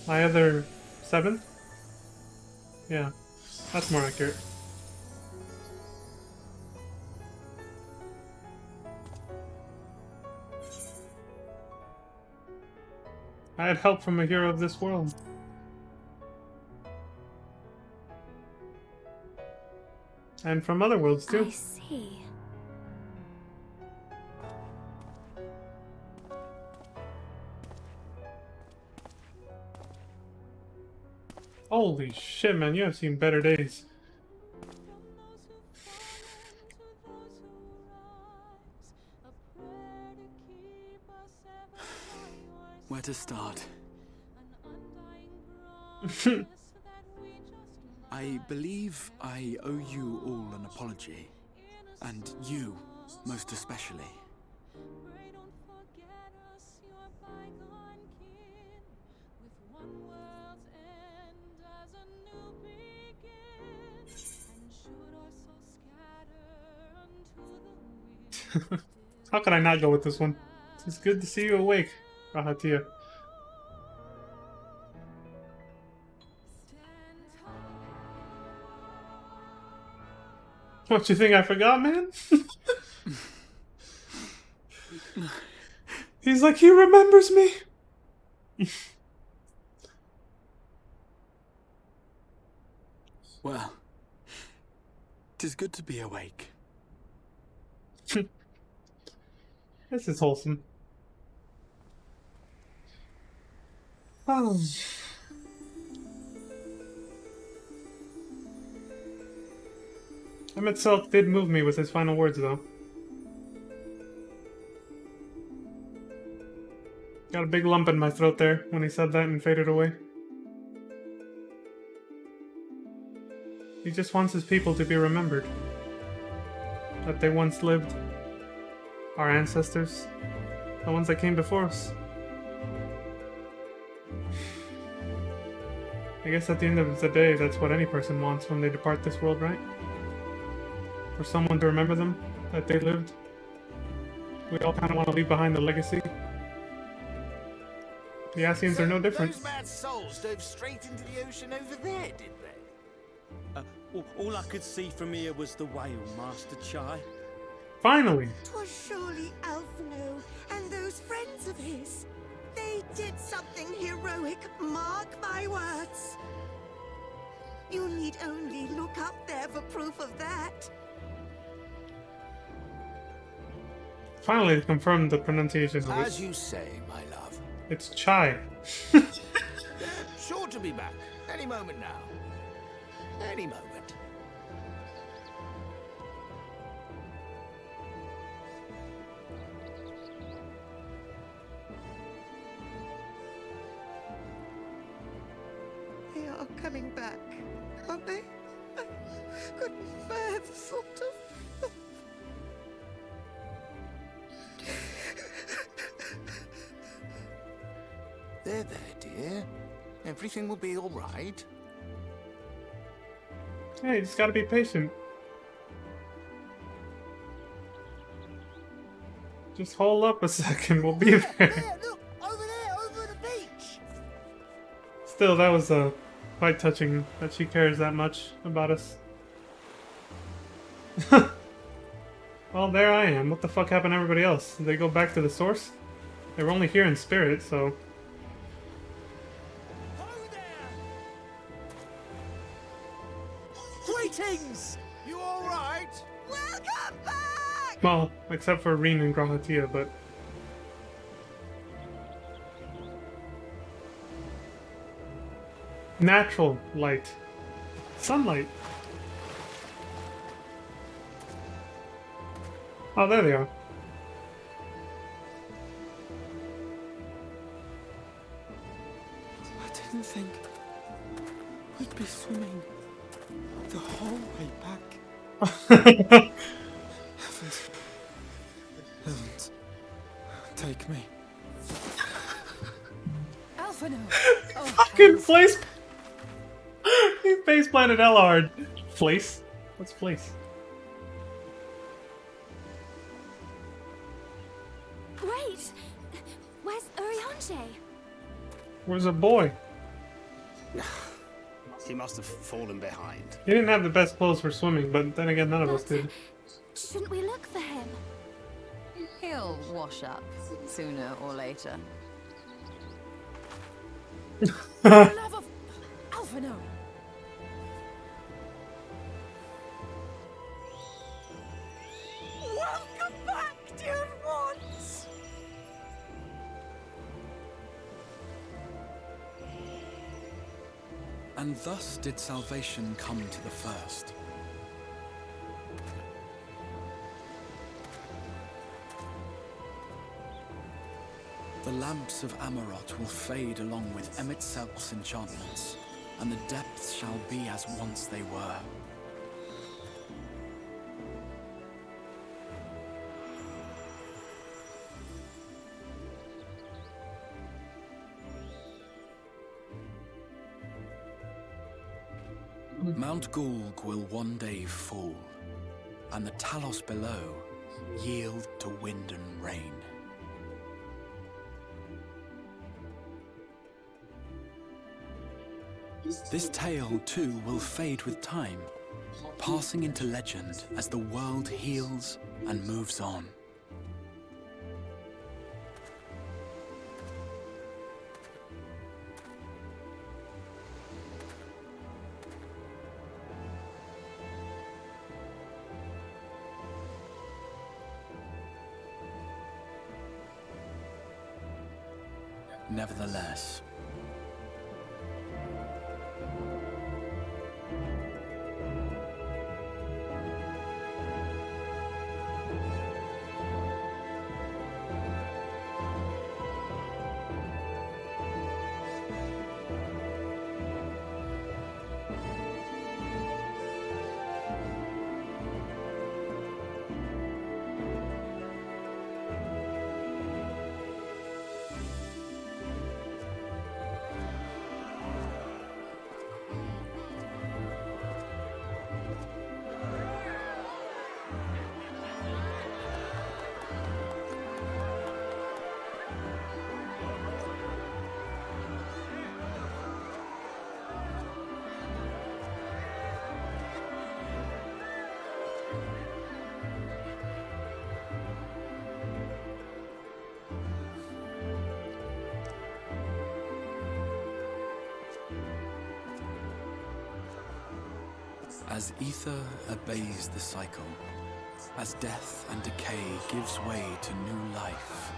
my other seventh? Yeah, that's more accurate. I had help from a hero of this world. And from other worlds, too. I see. Holy shit, man, you have seen better days. Where to start? I believe I owe you all an apology. And you, most especially. How could I not go with this one? It's good to see you awake, Rahatia. What, you think I forgot, man? He's like, he remembers me. Well, 'tis good to be awake. This is wholesome. Oh. Emmett Selk did move me with his final words, though. Got a big lump in my throat there when he said that and faded away. He just wants his people to be remembered. That they once lived. Our ancestors. The ones that came before us. I guess at the end of the day, that's what any person wants when they depart this world, right? For someone to remember them, that they lived. We all kind of want to leave behind a legacy. The Ascians are no different. Those mad souls dove straight into the ocean over there, did they? All I could see from here was the whale, Master Chai. Finally! 'Twas surely Alphino and those friends of his. They did something heroic, mark my words. You need only look up there for proof of that. Finally, they confirmed the pronunciation of it. As you say, my love. It's Chai. They're sure to be back. Any moment now. Any moment. They are coming back, aren't they? I couldn't bear the thought of... There, dear. Everything will be all right. Hey, you just gotta be patient. Just hold up a second, we'll be there. Look, over there, over the beach. Still, that was quite touching that she cares that much about us. Well, there I am. What the fuck happened to everybody else? Did they go back to the source? They were only here in spirit, so... Greetings! You alright? Welcome back! Well, except for Reen and Grahatia, but... Natural light. Sunlight. Oh, there they are. I didn't think we'd be swimming the whole way back. Heavens, take me. Alphino! Oh, Fucking place. He face planted Elhard. Flace? What's Flace? Wait! Where's Urianger? Where's a boy? He must have fallen behind. He didn't have the best clothes for swimming, but then again, none of us did. Shouldn't we look for him? He'll wash up sooner or later. For the love of Alphino! Welcome back, dear ones! And thus did salvation come to the first. The lamps of Amarot will fade along with Emet-Selk's enchantments, and the depths shall be as once they were. Mount Gulg will one day fall, and the Talos below yield to wind and rain. This tale, too, will fade with time, passing into legend as the world heals and moves on. Nevertheless, as ether obeys the cycle, as death and decay gives way to new life,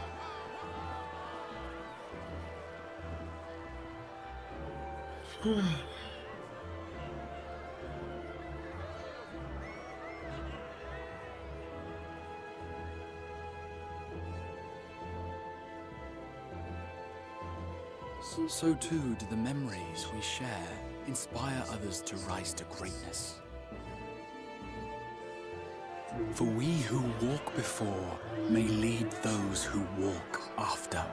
so too do the memories we share inspire others to rise to greatness. For we who walk before may lead those who walk after.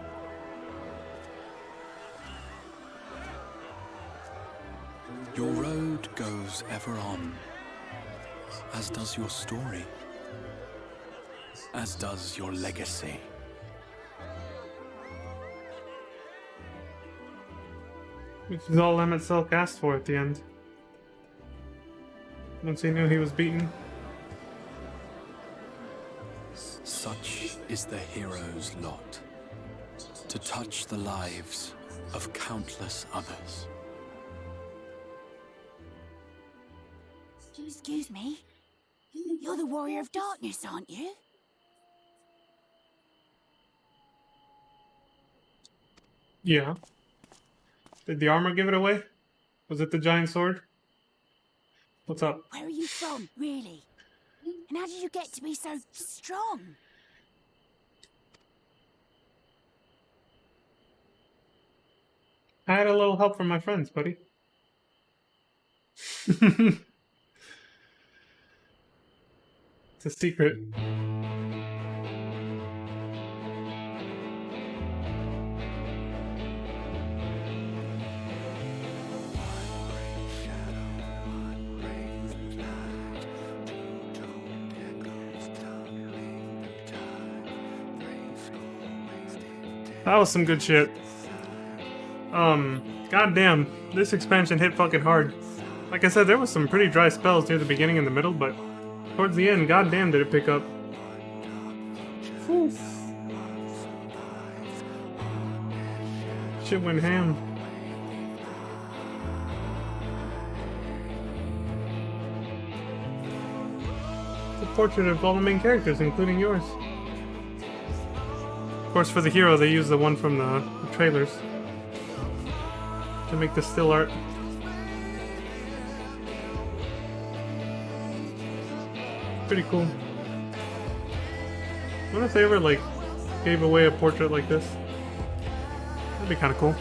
Your road goes ever on, as does your story. as does your legacy. Which is all Emmett Selk asked for at the end. Once he knew he was beaten. Such is the hero's lot, to touch the lives of countless others. Excuse me? You're the Warrior of Darkness, aren't you? Yeah. Did the armor give it away? Was it the giant sword? What's up? Where are you from, really? And how did you get to be so strong? I had a little help from my friends, buddy. It's a secret. That was some good shit. Goddamn, this expansion hit fucking hard. Like I said, there was some pretty dry spells near the beginning and the middle, but towards the end, goddamn, did it pick up. Whew. Shit went ham. It's a portrait of all the main characters, including yours. Of course, for the hero, they used the one from the trailers to make the still art. Pretty cool. I wonder if they ever, like, gave away a portrait like this. That'd be kind of cool.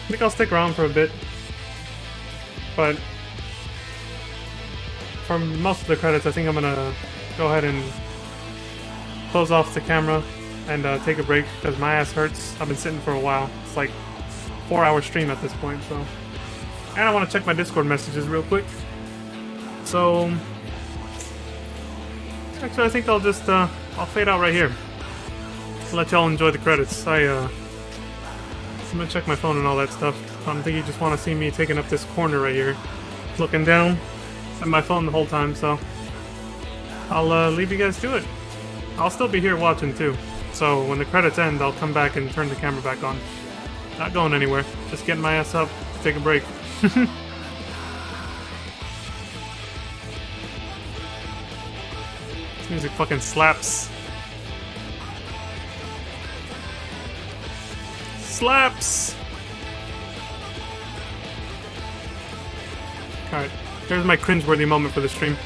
I think I'll stick around for a bit. But for most of the credits, I think I'm gonna go ahead and close off the camera and take a break because my ass hurts. I've been sitting for a while. It's like a 4-hour stream at this point, so. And I want to check my Discord messages real quick. So, actually, I think I'll just I'll fade out right here. Let y'all enjoy the credits. I'm gonna check my phone and all that stuff. I don't think you just want to see me taking up this corner right here, looking down at my phone the whole time. So, I'll leave you guys to it. I'll still be here watching too. So when the credits end, I'll come back and turn the camera back on. Not going anywhere. Just getting my ass up to take a break. This music fucking slaps. Slaps! Alright, there's my cringeworthy moment for the stream.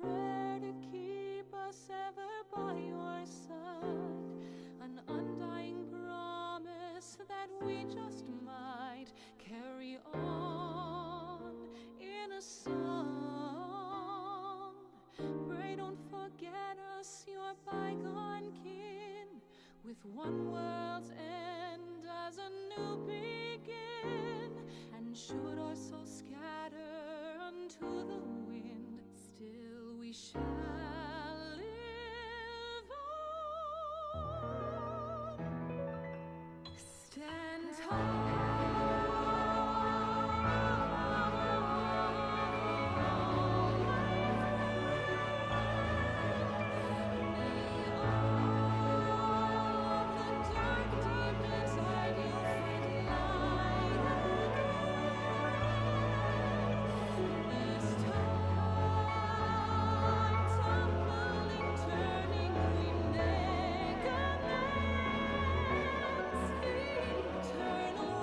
prayer to keep us ever by your side, an undying promise that we just might carry on in a song. Pray don't forget us, your bygone kin, with one world's end as a new begin. And should our souls scatter unto the wind, still we shall live on. Stand tall. Eternal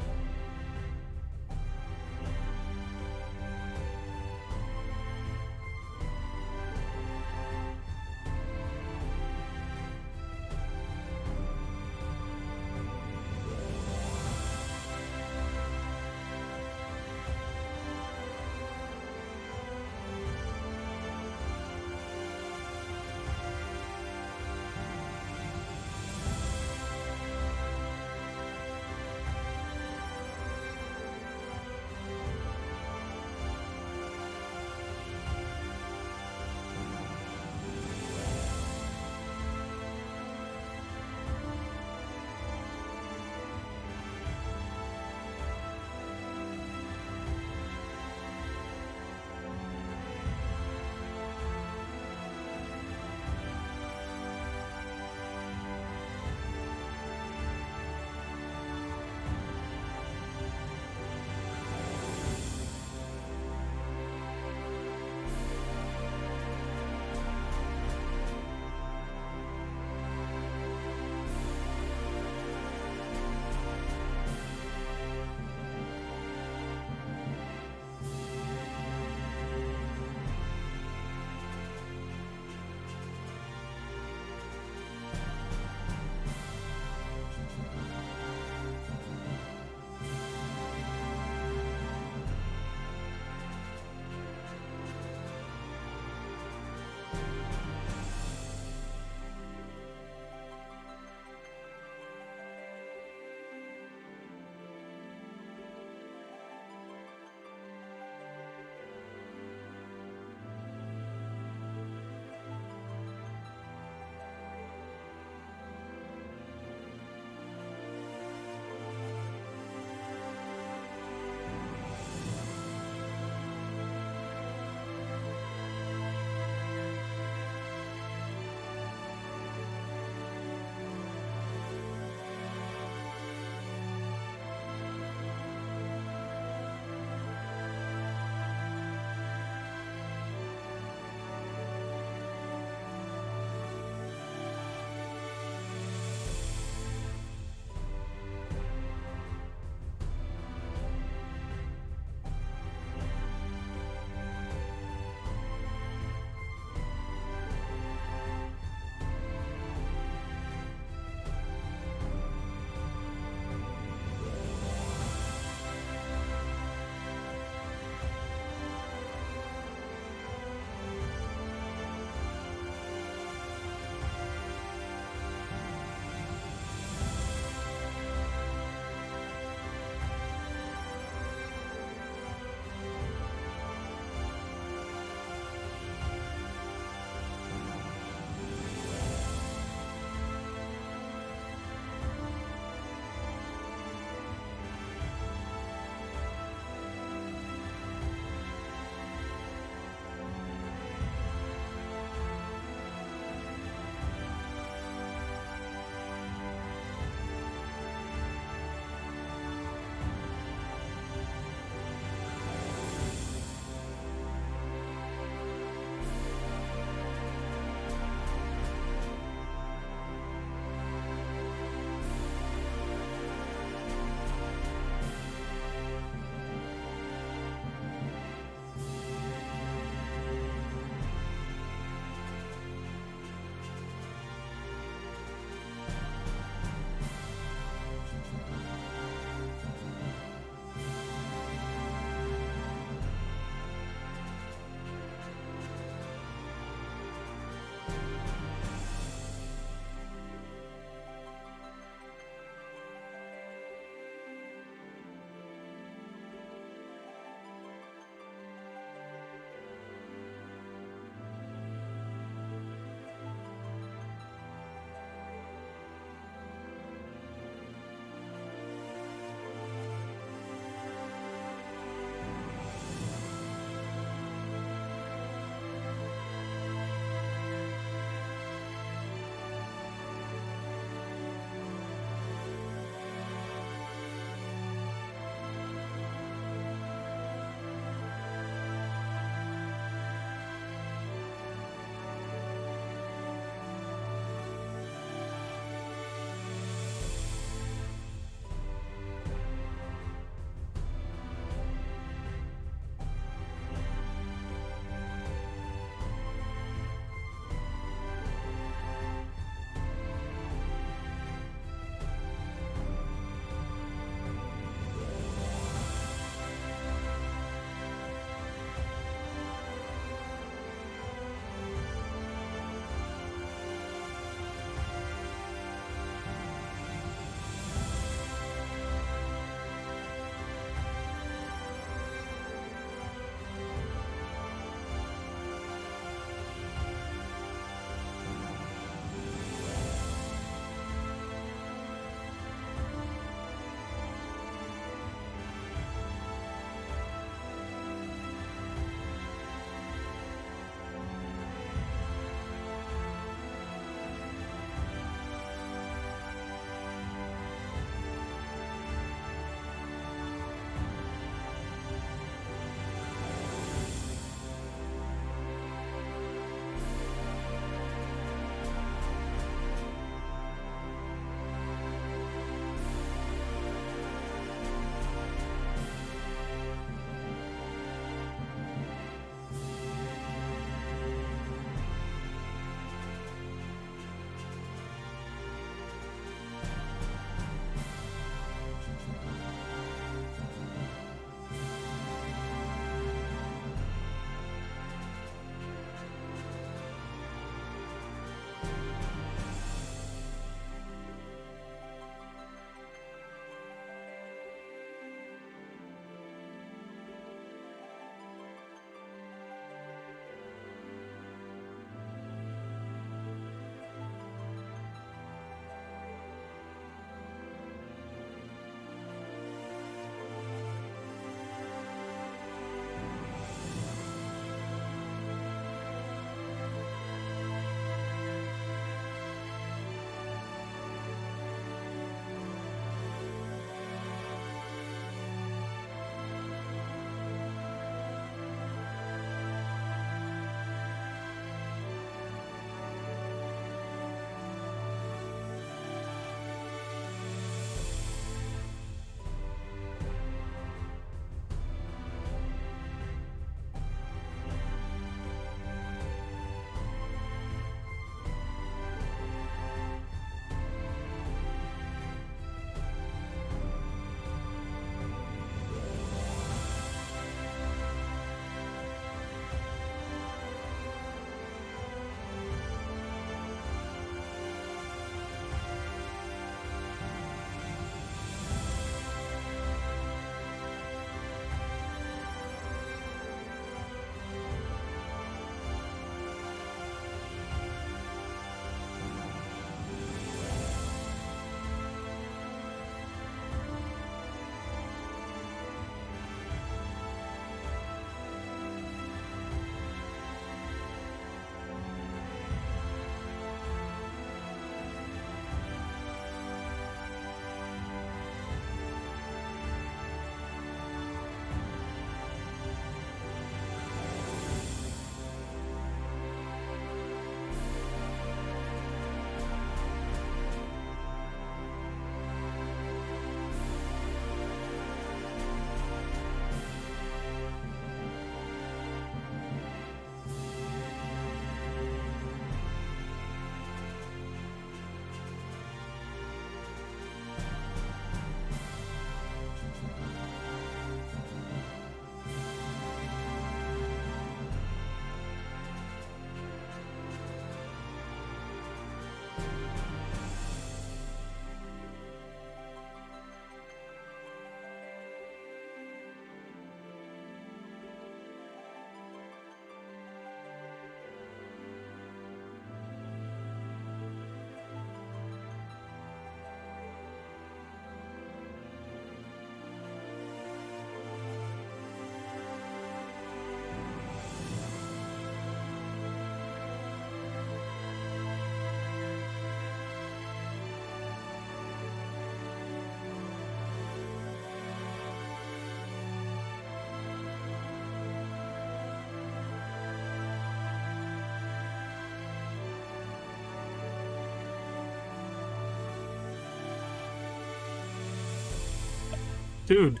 Dude,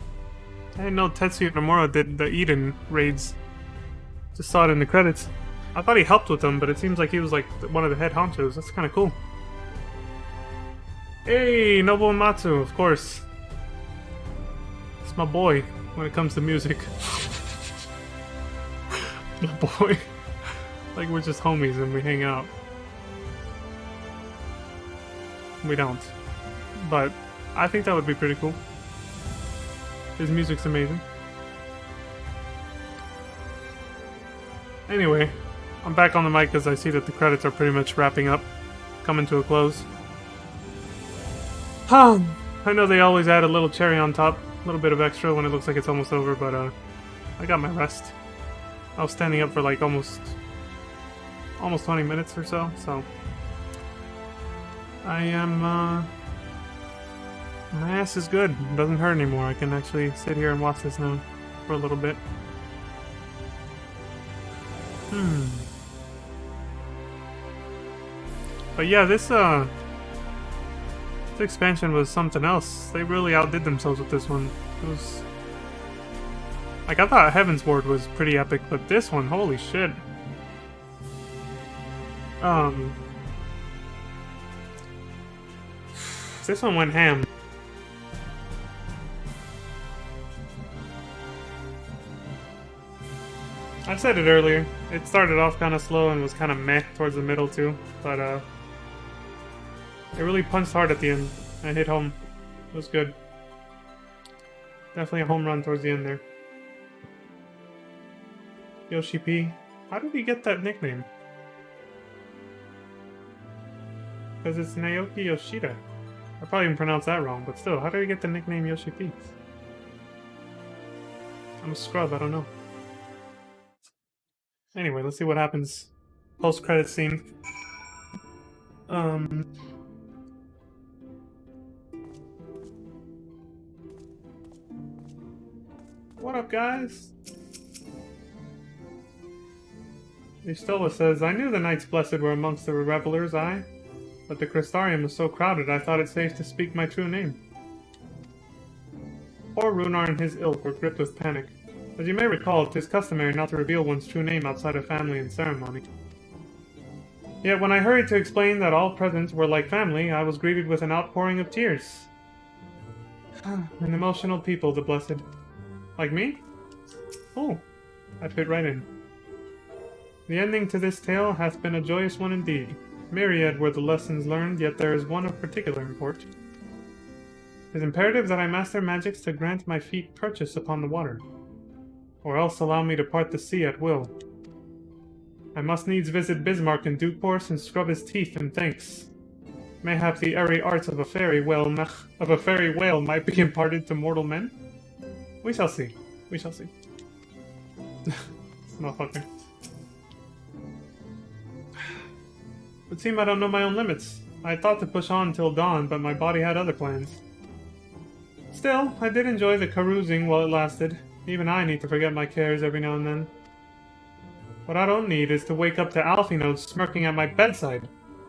I didn't know Tetsuya Nomura did the Eden raids. Just saw it in the credits. I thought he helped with them, but it seems like he was like one of the head honchos. That's kind of cool. Hey, Nobuo Uematsu, of course. It's my boy when it comes to music. My boy. Like we're just homies and we hang out. We don't. But I think that would be pretty cool. His music's amazing. Anyway, I'm back on the mic because I see that the credits are pretty much wrapping up, coming to a close. I know they always add a little cherry on top, a little bit of extra when it looks like it's almost over, but I got my rest. I was standing up for like almost 20 minutes or so, so I am, my ass is good. It doesn't hurt anymore. I can actually sit here and watch this now for a little bit. But yeah, this expansion was something else. They really outdid themselves with this one. It was... like, I thought Heaven's Ward was pretty epic, but this one, holy shit. This one went ham. I said it earlier. It started off kind of slow and was kind of meh towards the middle too, but it really punched hard at the end and hit home. It was good. Definitely a home run towards the end there. Yoshi P. How did he get that nickname? Because it's Naoki Yoshida. I probably even pronounced that wrong, but still, how did he get the nickname Yoshi P? I'm a scrub, I don't know. Anyway, let's see what happens. Post-credit scene. What up, guys? Istola says, I knew the Knights Blessed were amongst the revelers, but the Crystarium was so crowded I thought it safe to speak my true name. Poor Runar and his ilk were gripped with panic. As you may recall, it is customary not to reveal one's true name outside of family and ceremony. Yet when I hurried to explain that all present were like family, I was greeted with an outpouring of tears. An emotional people, the Blessed. Like me? Oh, I fit right in. The ending to this tale hath been a joyous one indeed. Myriad were the lessons learned, yet there is one of particular import. It is imperative that I master magics to grant my feet purchase upon the water, or else allow me to part the sea at will. I must needs visit Bismarck in due course and scrub his teeth in thanks. Mayhap the airy arts of a fairy whale might be imparted to mortal men? We shall see. We shall see. Motherfucker. Would seem I don't know my own limits. I had thought to push on till dawn, but my body had other plans. Still, I did enjoy the carousing while it lasted. Even I need to forget my cares every now and then. What I don't need is to wake up to Alphinaud smirking at my bedside.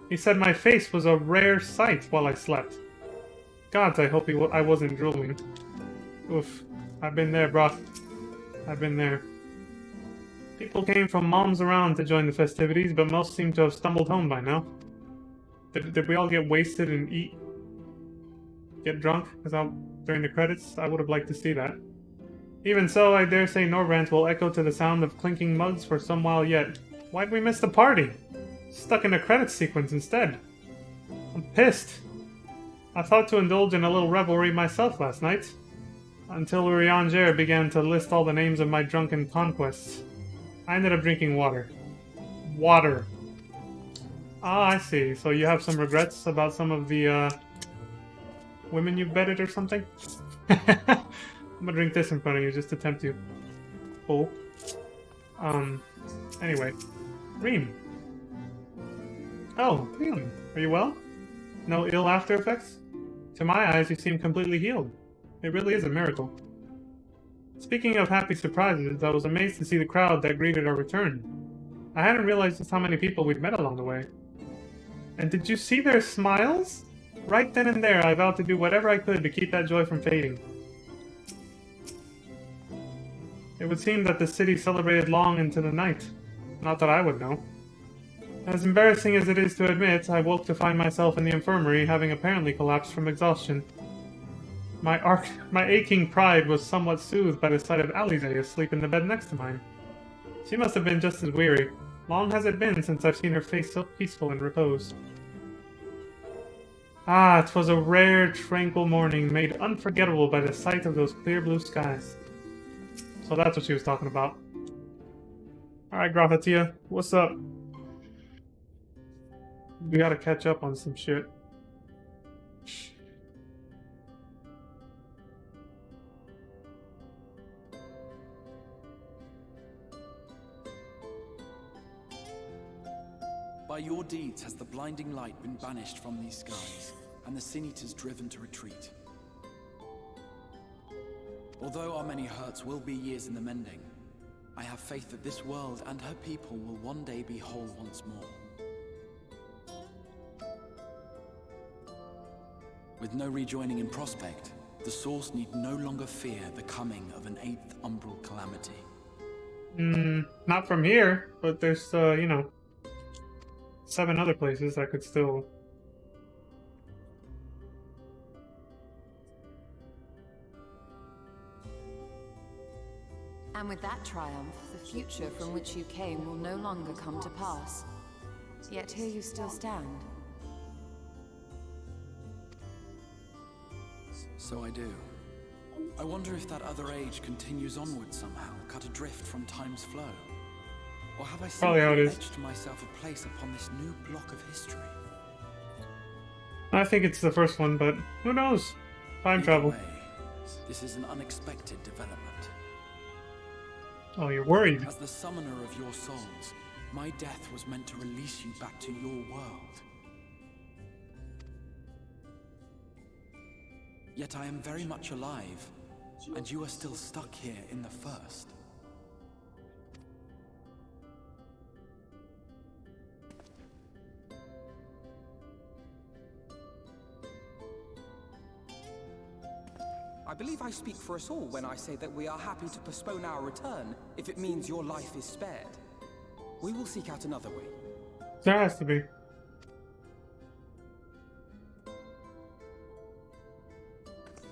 He said my face was a rare sight while I slept. Gods, I hope I wasn't drooling. Oof. I've been there, brah. I've been there. People came from moms around to join the festivities, but most seem to have stumbled home by now. Did we all get wasted and eat? Get drunk? During the credits? I would have liked to see that. Even so, I dare say Norbrand will echo to the sound of clinking mugs for some while yet. Why'd we miss the party? Stuck in a credits sequence instead. I'm pissed. I thought to indulge in a little revelry myself last night, until Urianger began to list all the names of my drunken conquests. I ended up drinking water. Water. Ah, I see. So you have some regrets about some of the, women you've bedded or something? I'm gonna drink this in front of you just to tempt you. Oh. Anyway. Reem. Oh, Leon. Are you well? No ill after effects? To my eyes, you seem completely healed. It really is a miracle. Speaking of happy surprises, I was amazed to see the crowd that greeted our return. I hadn't realized just how many people we'd met along the way. And did you see their smiles? Right then and there, I vowed to do whatever I could to keep that joy from fading. It would seem that the city celebrated long into the night. Not that I would know. As embarrassing as it is to admit, I woke to find myself in the infirmary, having apparently collapsed from exhaustion. My aching pride was somewhat soothed by the sight of Alize asleep in the bed next to mine. She must have been just as weary. Long has it been since I've seen her face so peaceful in repose. Ah, 'twas a rare, tranquil morning, made unforgettable by the sight of those clear blue skies. So that's what she was talking about. Alright, Graffatia, what's up? We gotta catch up on some shit. By your deeds has the blinding light been banished from these skies, and the Sin Eaters driven to retreat. Although our many hurts will be years in the mending, I have faith that this world and her people will one day be whole once more. With no rejoining in prospect, the Source need no longer fear the coming of an 8th umbral calamity. Not from here, but there's, 7 other places that could still... And with that triumph, the future from which you came will no longer come to pass. Yet here you still stand. So I do. I wonder if that other age continues onward somehow, cut adrift from time's flow. Or have I simply etched myself a place upon this new block of history? I think it's the first one, but who knows? Time travel. Way, this is an unexpected development. Oh, you're worried. As the summoner of your souls, my death was meant to release you back to your world. Yet I am very much alive, and you are still stuck here in the first. I believe I speak for us all when I say that we are happy to postpone our return if it means your life is spared. We will seek out another way. There has to be.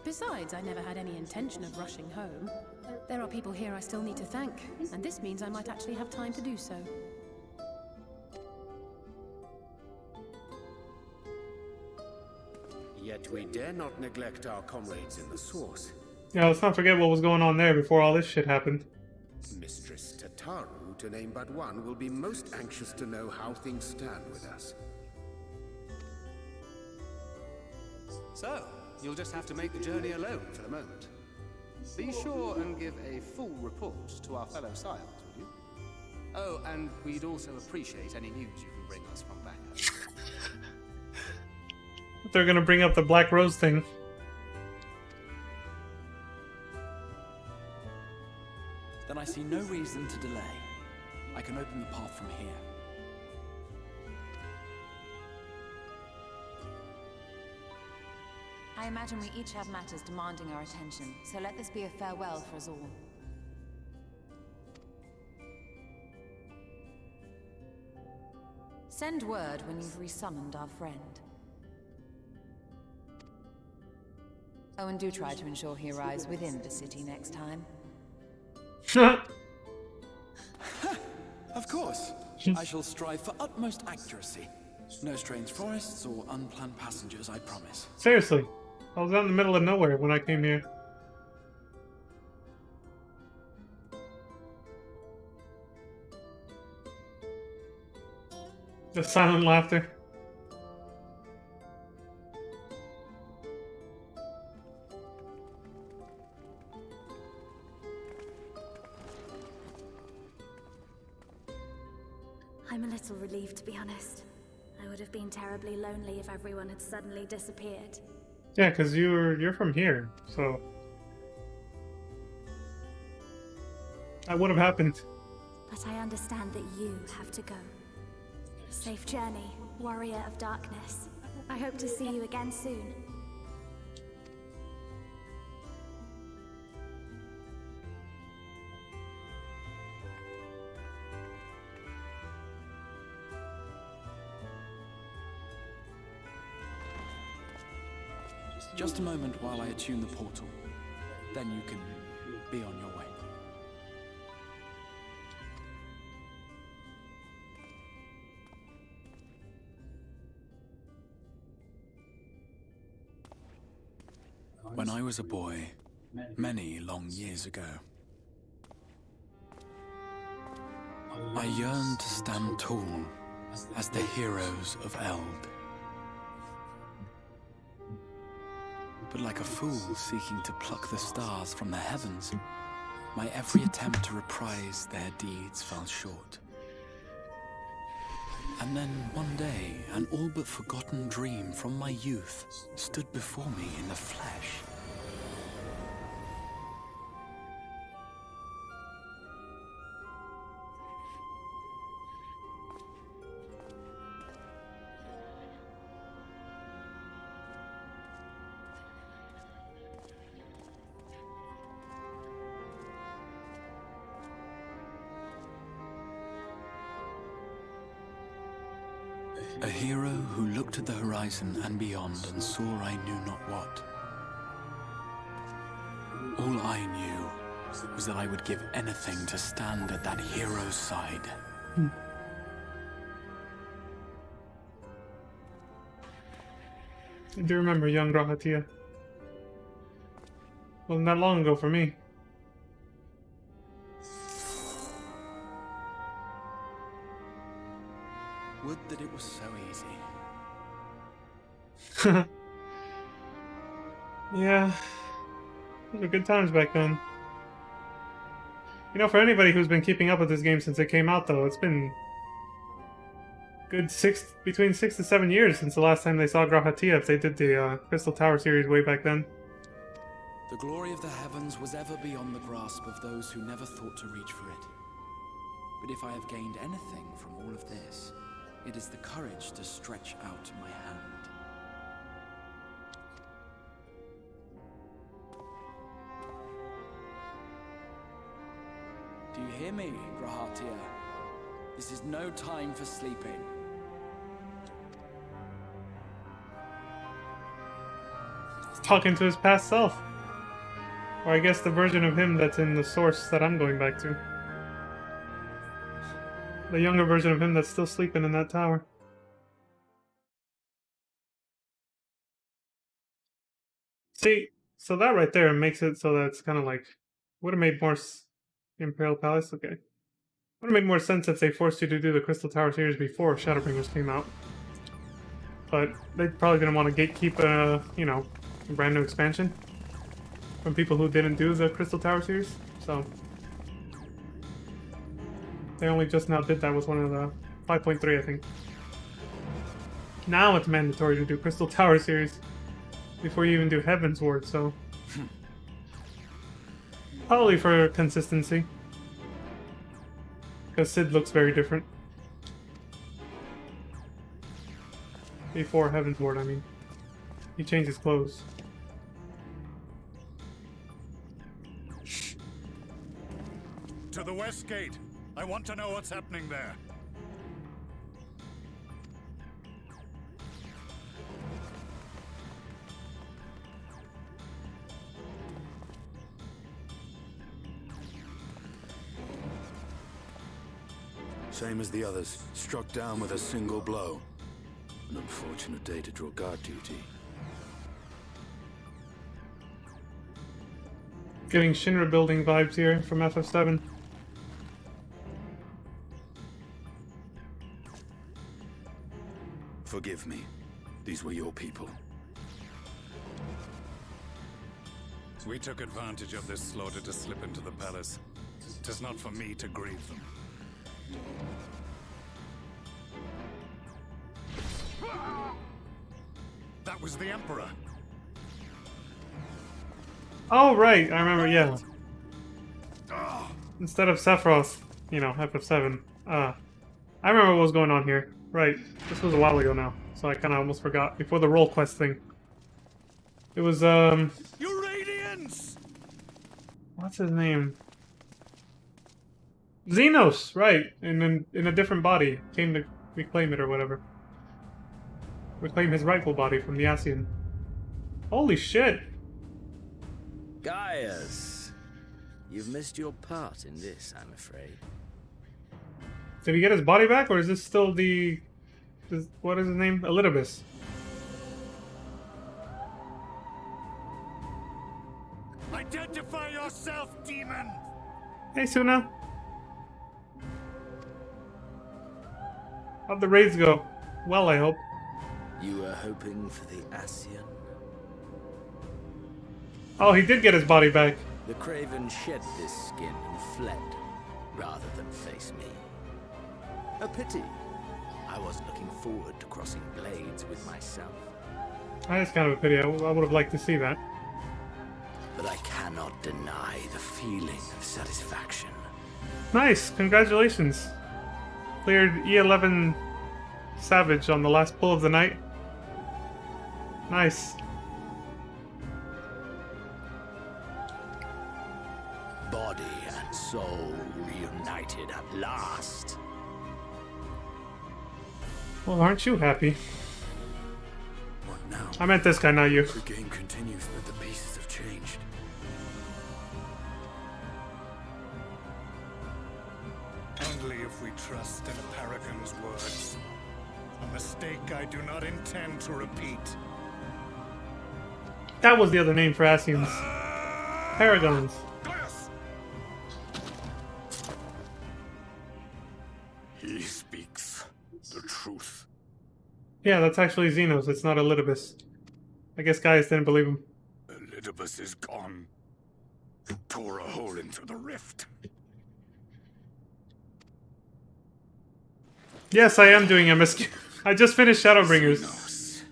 Besides, I never had any intention of rushing home. There are people here I still need to thank, and this means I might actually have time to do so. Yet we dare not neglect our comrades in the Source. Yeah, let's not forget what was going on there before all this shit happened. Mistress Tataru, to name but one, will be most anxious to know how things stand with us. So, you'll just have to make the journey alone for the moment. Be sure and give a full report to our fellow Scions, would you? Oh, and we'd also appreciate any news you can bring us from back home. They're gonna bring up the Black Rose thing. Then I see no reason to delay. I can open the path from here. I imagine we each have matters demanding our attention, so let this be a farewell for us all. Send word when you've resummoned our friend. Oh, and do try to ensure he arrives within the city next time. Of course. I shall strive for utmost accuracy. No strange forests or unplanned passengers, I promise. Seriously. I was out in the middle of nowhere when I came here. The silent laughter. I'm a little relieved, to be honest. I would have been terribly lonely if everyone had suddenly disappeared. Yeah, because you're from here, so that would have happened. But I understand that you have to go. Safe journey, warrior of darkness. I hope to see you again soon. Just a moment while I attune the portal. Then you can be on your way. When I was a boy, many long years ago, I yearned to stand tall as the heroes of Eld. But like a fool seeking to pluck the stars from the heavens, my every attempt to reprise their deeds fell short. And then one day, an all but forgotten dream from my youth stood before me in the flesh. A hero who looked at the horizon and beyond and saw I knew not what. All I knew was that I would give anything to stand at that hero's side. I do remember young Grahatia. Wasn't that long ago for me. Would that it was so easy. Yeah. Those were good times back then. You know, for anybody who's been keeping up with this game since it came out, though, it's been good between 6 to 7 years since the last time they saw Grahatia, if they did the Crystal Tower series way back then. The glory of the heavens was ever beyond the grasp of those who never thought to reach for it. But if I have gained anything from all of this, it is the courage to stretch out my hand. Do you hear me, Grahatia? This is no time for sleeping. He's talking to his past self. Or I guess the version of him that's in the source that I'm going back to. The younger version of him that's still sleeping in that tower. See, so that right there makes it so that it's kind of like... Would have made more... Imperial Palace? Okay. Would have made more sense if they forced you to do the Crystal Tower series before ShadowBringers came out. But they probably didn't want to gatekeep a, you know, a brand new expansion from people who didn't do the Crystal Tower series, so... They only just now did that with one of the 5.3, I think. Now it's mandatory to do Crystal Tower series before you even do Heaven's Ward, so... Probably for consistency. Because Sid looks very different. Before Heaven's Ward, I mean. He changed his clothes. To the west gate. I want to know what's happening there. Same as the others, struck down with a single blow. An unfortunate day to draw guard duty. Getting Shinra building vibes here from FF7. Forgive me. These were your people. We took advantage of this slaughter to slip into the palace. 'Tis not for me to grieve them. That was the Emperor. Oh, right. I remember, yeah. Instead of Sephiroth, you know, FF7. I remember what was going on here. Right. This was a while ago now, so I kind of almost forgot. Before the role quest thing. It was, You Radiants! What's his name? Xenos, right. And then in a different body. Came to reclaim it or whatever. Reclaim his rightful body from the Ascian. Holy shit. Gaius, you've missed your part in this, I'm afraid. Did he get his body back, or is this still the... what is his name? Elidibus. Identify yourself, demon! Hey, Suna. How'd the raids go? Well, I hope. You were hoping for the Ascian? Oh, he did get his body back. The Craven shed this skin and fled, rather than face me. A pity. I wasn't looking forward to crossing blades with myself. That's kind of a pity. I would have liked to see that. But I cannot deny the feeling of satisfaction. Nice, congratulations. Cleared E11 Savage on the last pull of the night. Nice. Body and soul reunited at last. Well, aren't you happy? What now? I meant this guy, not you. The game continues, but the pieces have changed. Only if we trust in a Paragon's words. A mistake I do not intend to repeat. That was the other name for Ascians. Paragons. He speaks the truth. Yeah, that's actually Xenos. It's not Elidibus. I guess Gaius didn't believe him. Elidibus is gone. It tore a hole into the rift. Yes, I am doing MSQ. I just finished ShadowBringers. Xenos,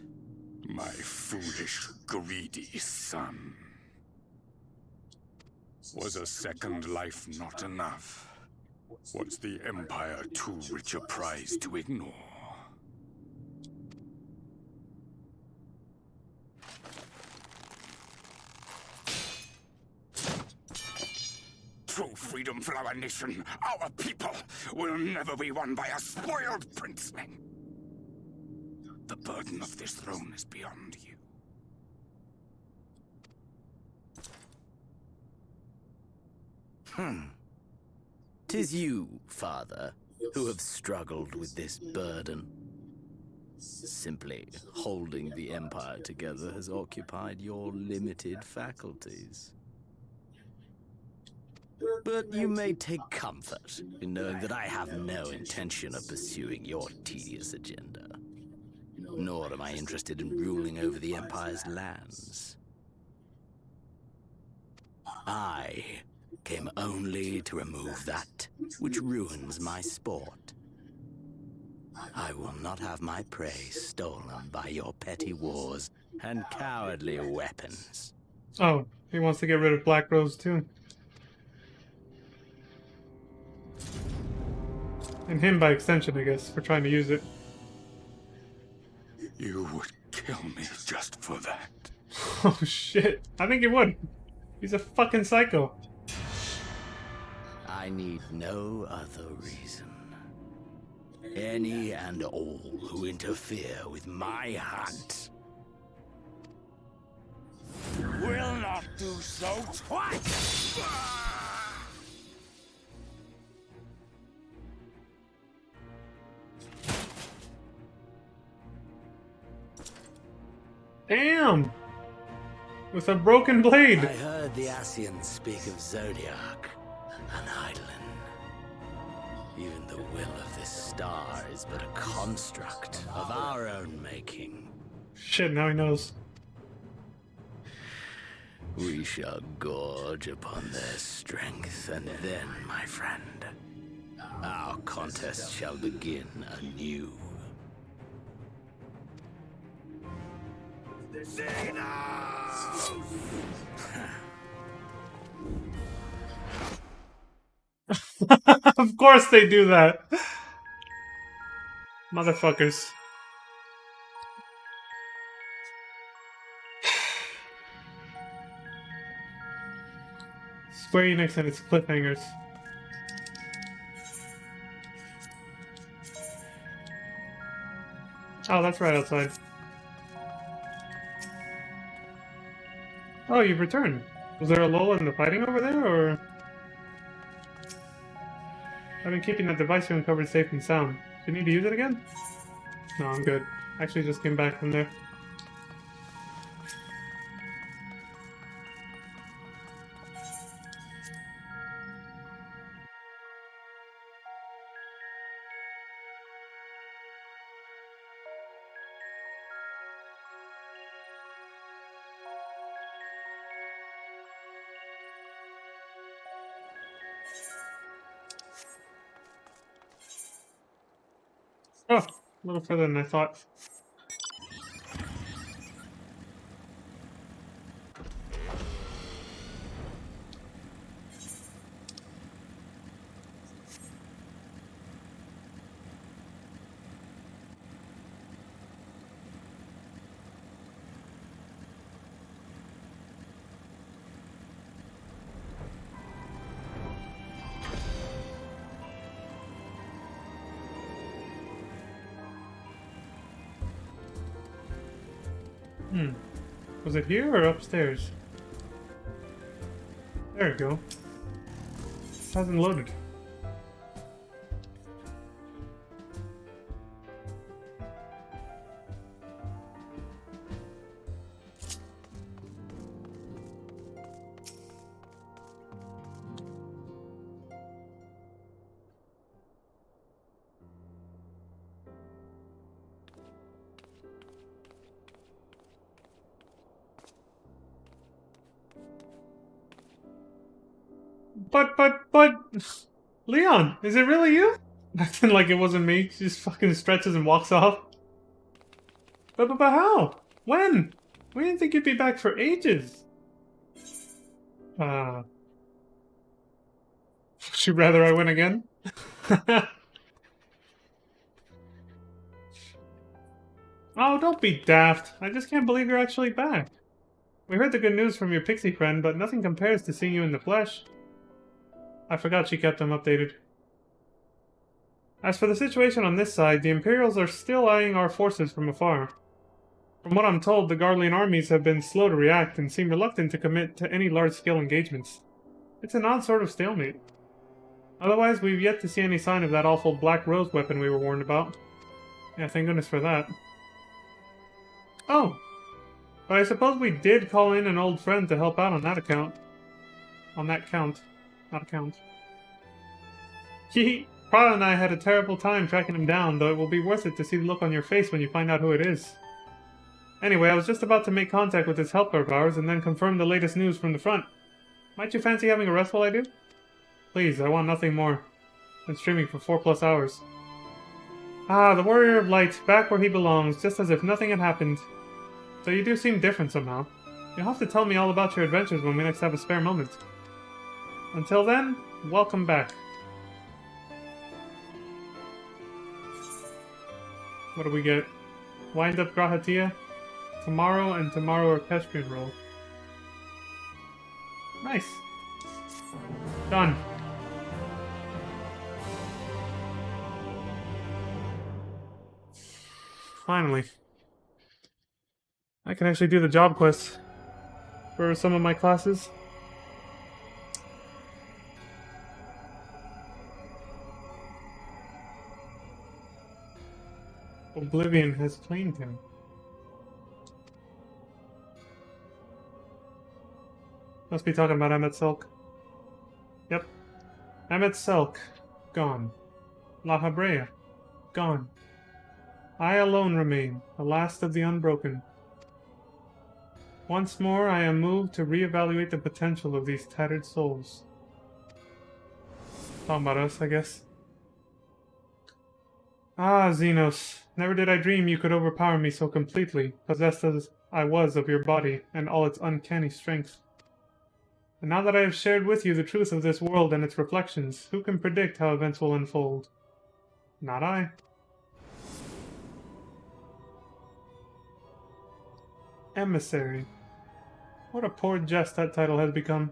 my foolish, greedy son. Was a second life not enough? Was the Empire too rich a prize to ignore? True freedom for our nation, our people, will never be won by a spoiled princeling. The burden of this throne is beyond you. Tis you, father, who have struggled with this burden. Simply holding the Empire together has occupied your limited faculties. But you may take comfort in knowing that I have no intention of pursuing your tedious agenda. Nor am I interested in ruling over the Empire's lands. I came only to remove that which ruins my sport. I will not have my prey stolen by your petty wars and cowardly weapons. Oh, he wants to get rid of Black Rose too. And him by extension, I guess, for trying to use it. You would kill me just for that. Oh shit. I think he would. He's a fucking psycho. I need no other reason. Any and all who interfere with my hunt will not do so twice! Damn! With a broken blade! I heard the Ascians speak of Zodiac, an Eidolon. Even the will of this star is but a construct of our own making. Shit, now he knows. We shall gorge upon their strength, and then, my friend, our contest shall begin anew. Of course they do that. Motherfuckers. Square Enix and its cliffhangers. Oh, that's right outside. Oh, you've returned. Was there a lull in the fighting over there, or...? I've been keeping that device you uncovered safe and sound. Do you need to use it again? No, I'm good. Actually just came back from there. Oh, a little further than I thought. Was it here or upstairs? There we go. It hasn't loaded. But... Leon, is it really you? Acting like it wasn't me. She just fucking stretches and walks off. But how? When? We didn't think you'd be back for ages. Would you rather I win again? Oh, don't be daft. I just can't believe you're actually back. We heard the good news from your pixie friend, but nothing compares to seeing you in the flesh. I forgot she kept him updated. As for the situation on this side, the Imperials are still eyeing our forces from afar. From what I'm told, the Garlean armies have been slow to react and seem reluctant to commit to any large-scale engagements. It's an odd sort of stalemate. Otherwise, we've yet to see any sign of that awful Black Rose weapon we were warned about. Yeah, thank goodness for that. Oh! But I suppose we did call in an old friend to help out on that account. On that count. Not account. Hehe! Prada and I had a terrible time tracking him down, though it will be worth it to see the look on your face when you find out who it is. Anyway, I was just about to make contact with this helper of ours and then confirm the latest news from the front. Might you fancy having a rest while I do? Please, I want nothing more. Been streaming for 4+ hours. Ah, the Warrior of Light, back where he belongs, just as if nothing had happened. So you do seem different somehow. You'll have to tell me all about your adventures when we next have a spare moment. Until then, welcome back. What do we get? Wind up Grahatia, Tomorrow, and Tomorrow Orchestrion Roll. Nice. Done. Finally. I can actually do the job quests for some of my classes. Oblivion has claimed him. Must be talking about Emmet Selk. Yep. Emmet Selk. Gone. La Habrea. Gone. I alone remain, the last of the unbroken. Once more, I am moved to reevaluate the potential of these tattered souls. Talking about us, I guess. Ah, Xenos. Never did I dream you could overpower me so completely, possessed as I was of your body and all its uncanny strength. And now that I have shared with you the truth of this world and its reflections, who can predict how events will unfold? Not I. Emissary. What a poor jest that title has become.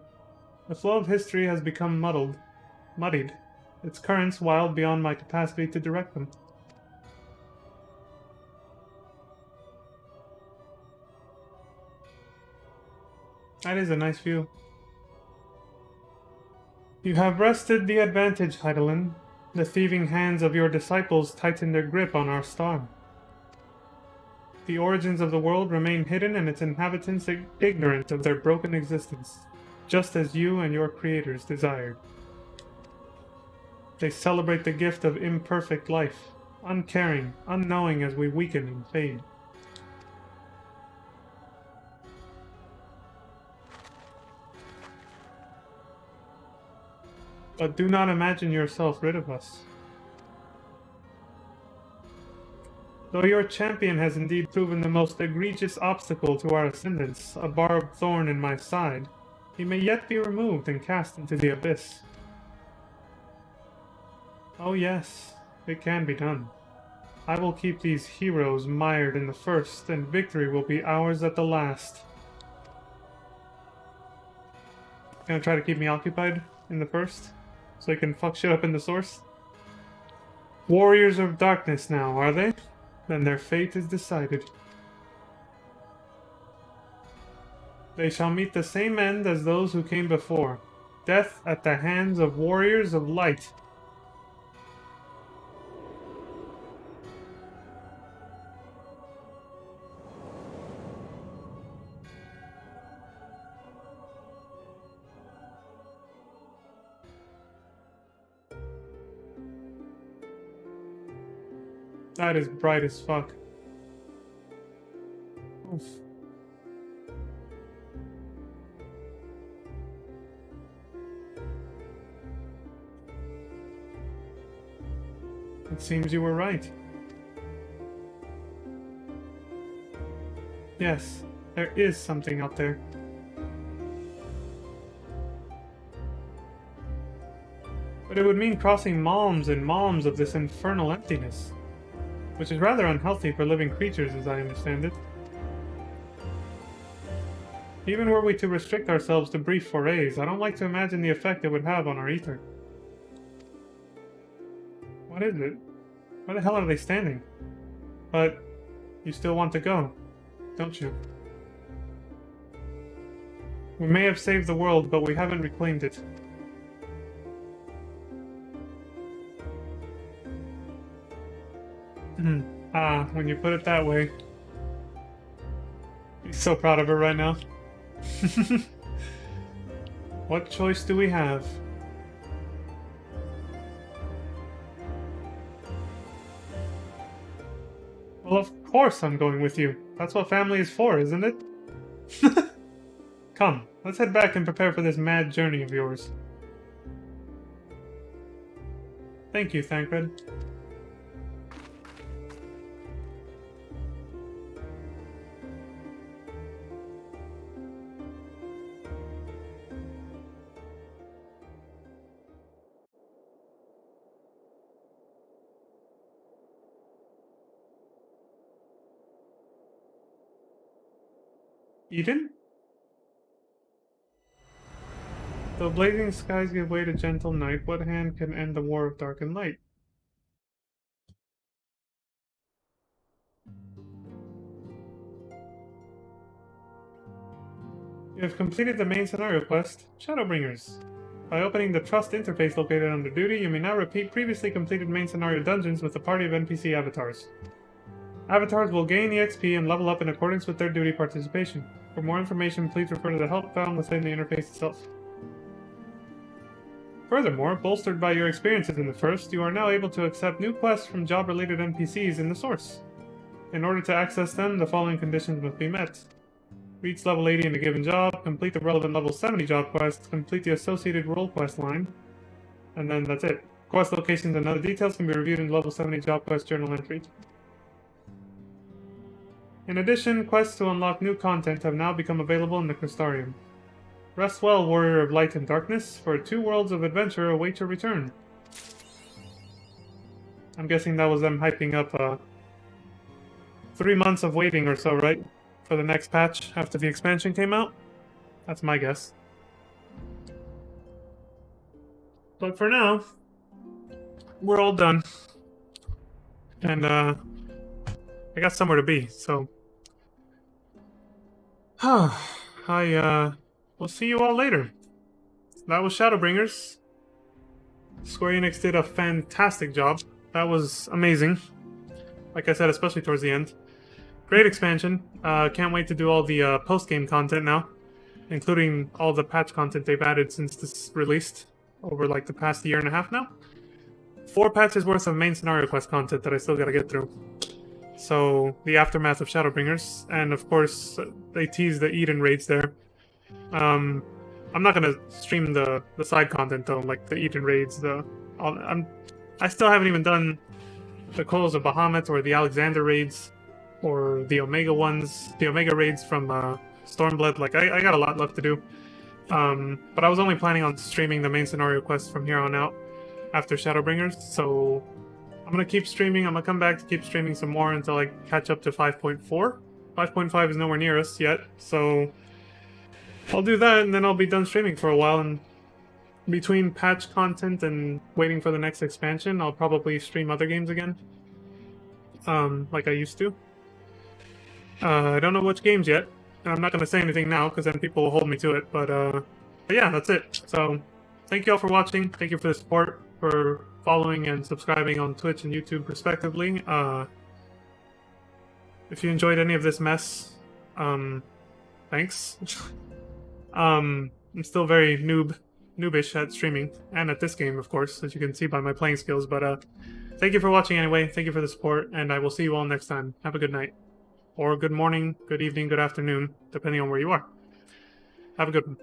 The flow of history has become muddied. Its currents wild beyond my capacity to direct them. That is a nice view. You have wrested the advantage, Heidelin. The thieving hands of your disciples tighten their grip on our star. The origins of the world remain hidden and its inhabitants ignorant of their broken existence, just as you and your creators desired. They celebrate the gift of imperfect life, uncaring, unknowing as we weaken and fade. But do not imagine yourself rid of us. Though your champion has indeed proven the most egregious obstacle to our ascendance, a barbed thorn in my side, he may yet be removed and cast into the abyss. Oh yes, it can be done. I will keep these heroes mired in the first, and victory will be ours at the last. Gonna try to keep me occupied in the first, so he can fuck shit up in the source? Warriors of darkness now, are they? Then their fate is decided. They shall meet the same end as those who came before. Death at the hands of warriors of light. That is bright as fuck. Oof. It seems you were right. Yes, there is something out there. But it would mean crossing malms and malms of this infernal emptiness, which is rather unhealthy for living creatures as I understand it. Even were we to restrict ourselves to brief forays, I don't like to imagine the effect it would have on our ether. What is it? Where the hell are they standing? But you still want to go, don't you? We may have saved the world, but we haven't reclaimed it. Ah, when you put it that way. He's so proud of her right now. What choice do we have? Well, of course I'm going with you. That's what family is for, isn't it? Come, let's head back and prepare for this mad journey of yours. Thank you, Thancred. Eden? Though blazing skies give way to gentle night, what hand can end the war of dark and light? You have completed the main scenario quest, ShadowBringers. By opening the Trust interface located under Duty, you may now repeat previously completed main scenario dungeons with a party of NPC avatars. Avatars will gain EXP and level up in accordance with their duty participation. For more information, please refer to the help found within the interface itself. Furthermore, bolstered by your experiences in the first, you are now able to accept new quests from job-related NPCs in the source. In order to access them, the following conditions must be met. Reach level 80 in a given job, complete the relevant level 70 job quest, complete the associated role quest line, and then that's it. Quest locations and other details can be reviewed in the level 70 job quest journal entry. In addition, quests to unlock new content have now become available in the Crystarium. Rest well, Warrior of Light and Darkness, for 2 worlds of adventure await your return. I'm guessing that was them hyping up 3 months of waiting or so, right? For the next patch after the expansion came out? That's my guess. But for now, we're all done. And I got somewhere to be, so I we'll see you all later. That was Shadowbringers. Square Enix did a fantastic job. That was amazing. Like I said, especially towards the end. Great expansion. Can't wait to do all the post-game content now, including all the patch content they've added since this released over like the past year and a half now. 4 patches worth of main scenario quest content that I still gotta get through. So, the aftermath of Shadowbringers, and of course, they teased the Eden raids there. I'm not gonna stream the side content though, like the Eden raids. I still haven't even done the Coils of Bahamut or the Alexander raids, or the Omega ones, the Omega raids from Stormblood. Like I got a lot left to do. But I was only planning on streaming the main scenario quest from here on out after Shadowbringers, so I'm gonna keep streaming. I'm gonna come back to keep streaming some more until I catch up to 5.4. 5.5 is nowhere near us yet, so I'll do that and then I'll be done streaming for a while, and between patch content and waiting for the next expansion, I'll probably stream other games again. Like I used to. I don't know which games yet, and I'm not gonna say anything now because then people will hold me to it, but yeah, that's it. So, thank you all for watching, thank you for the support, for following and subscribing on Twitch and YouTube respectively. If you enjoyed any of this mess, thanks. I'm still very noobish at streaming, and at this game, of course, as you can see by my playing skills, but thank you for watching anyway, thank you for the support, and I will see you all next time. Have a good night. Or good morning, good evening, good afternoon, depending on where you are. Have a good one.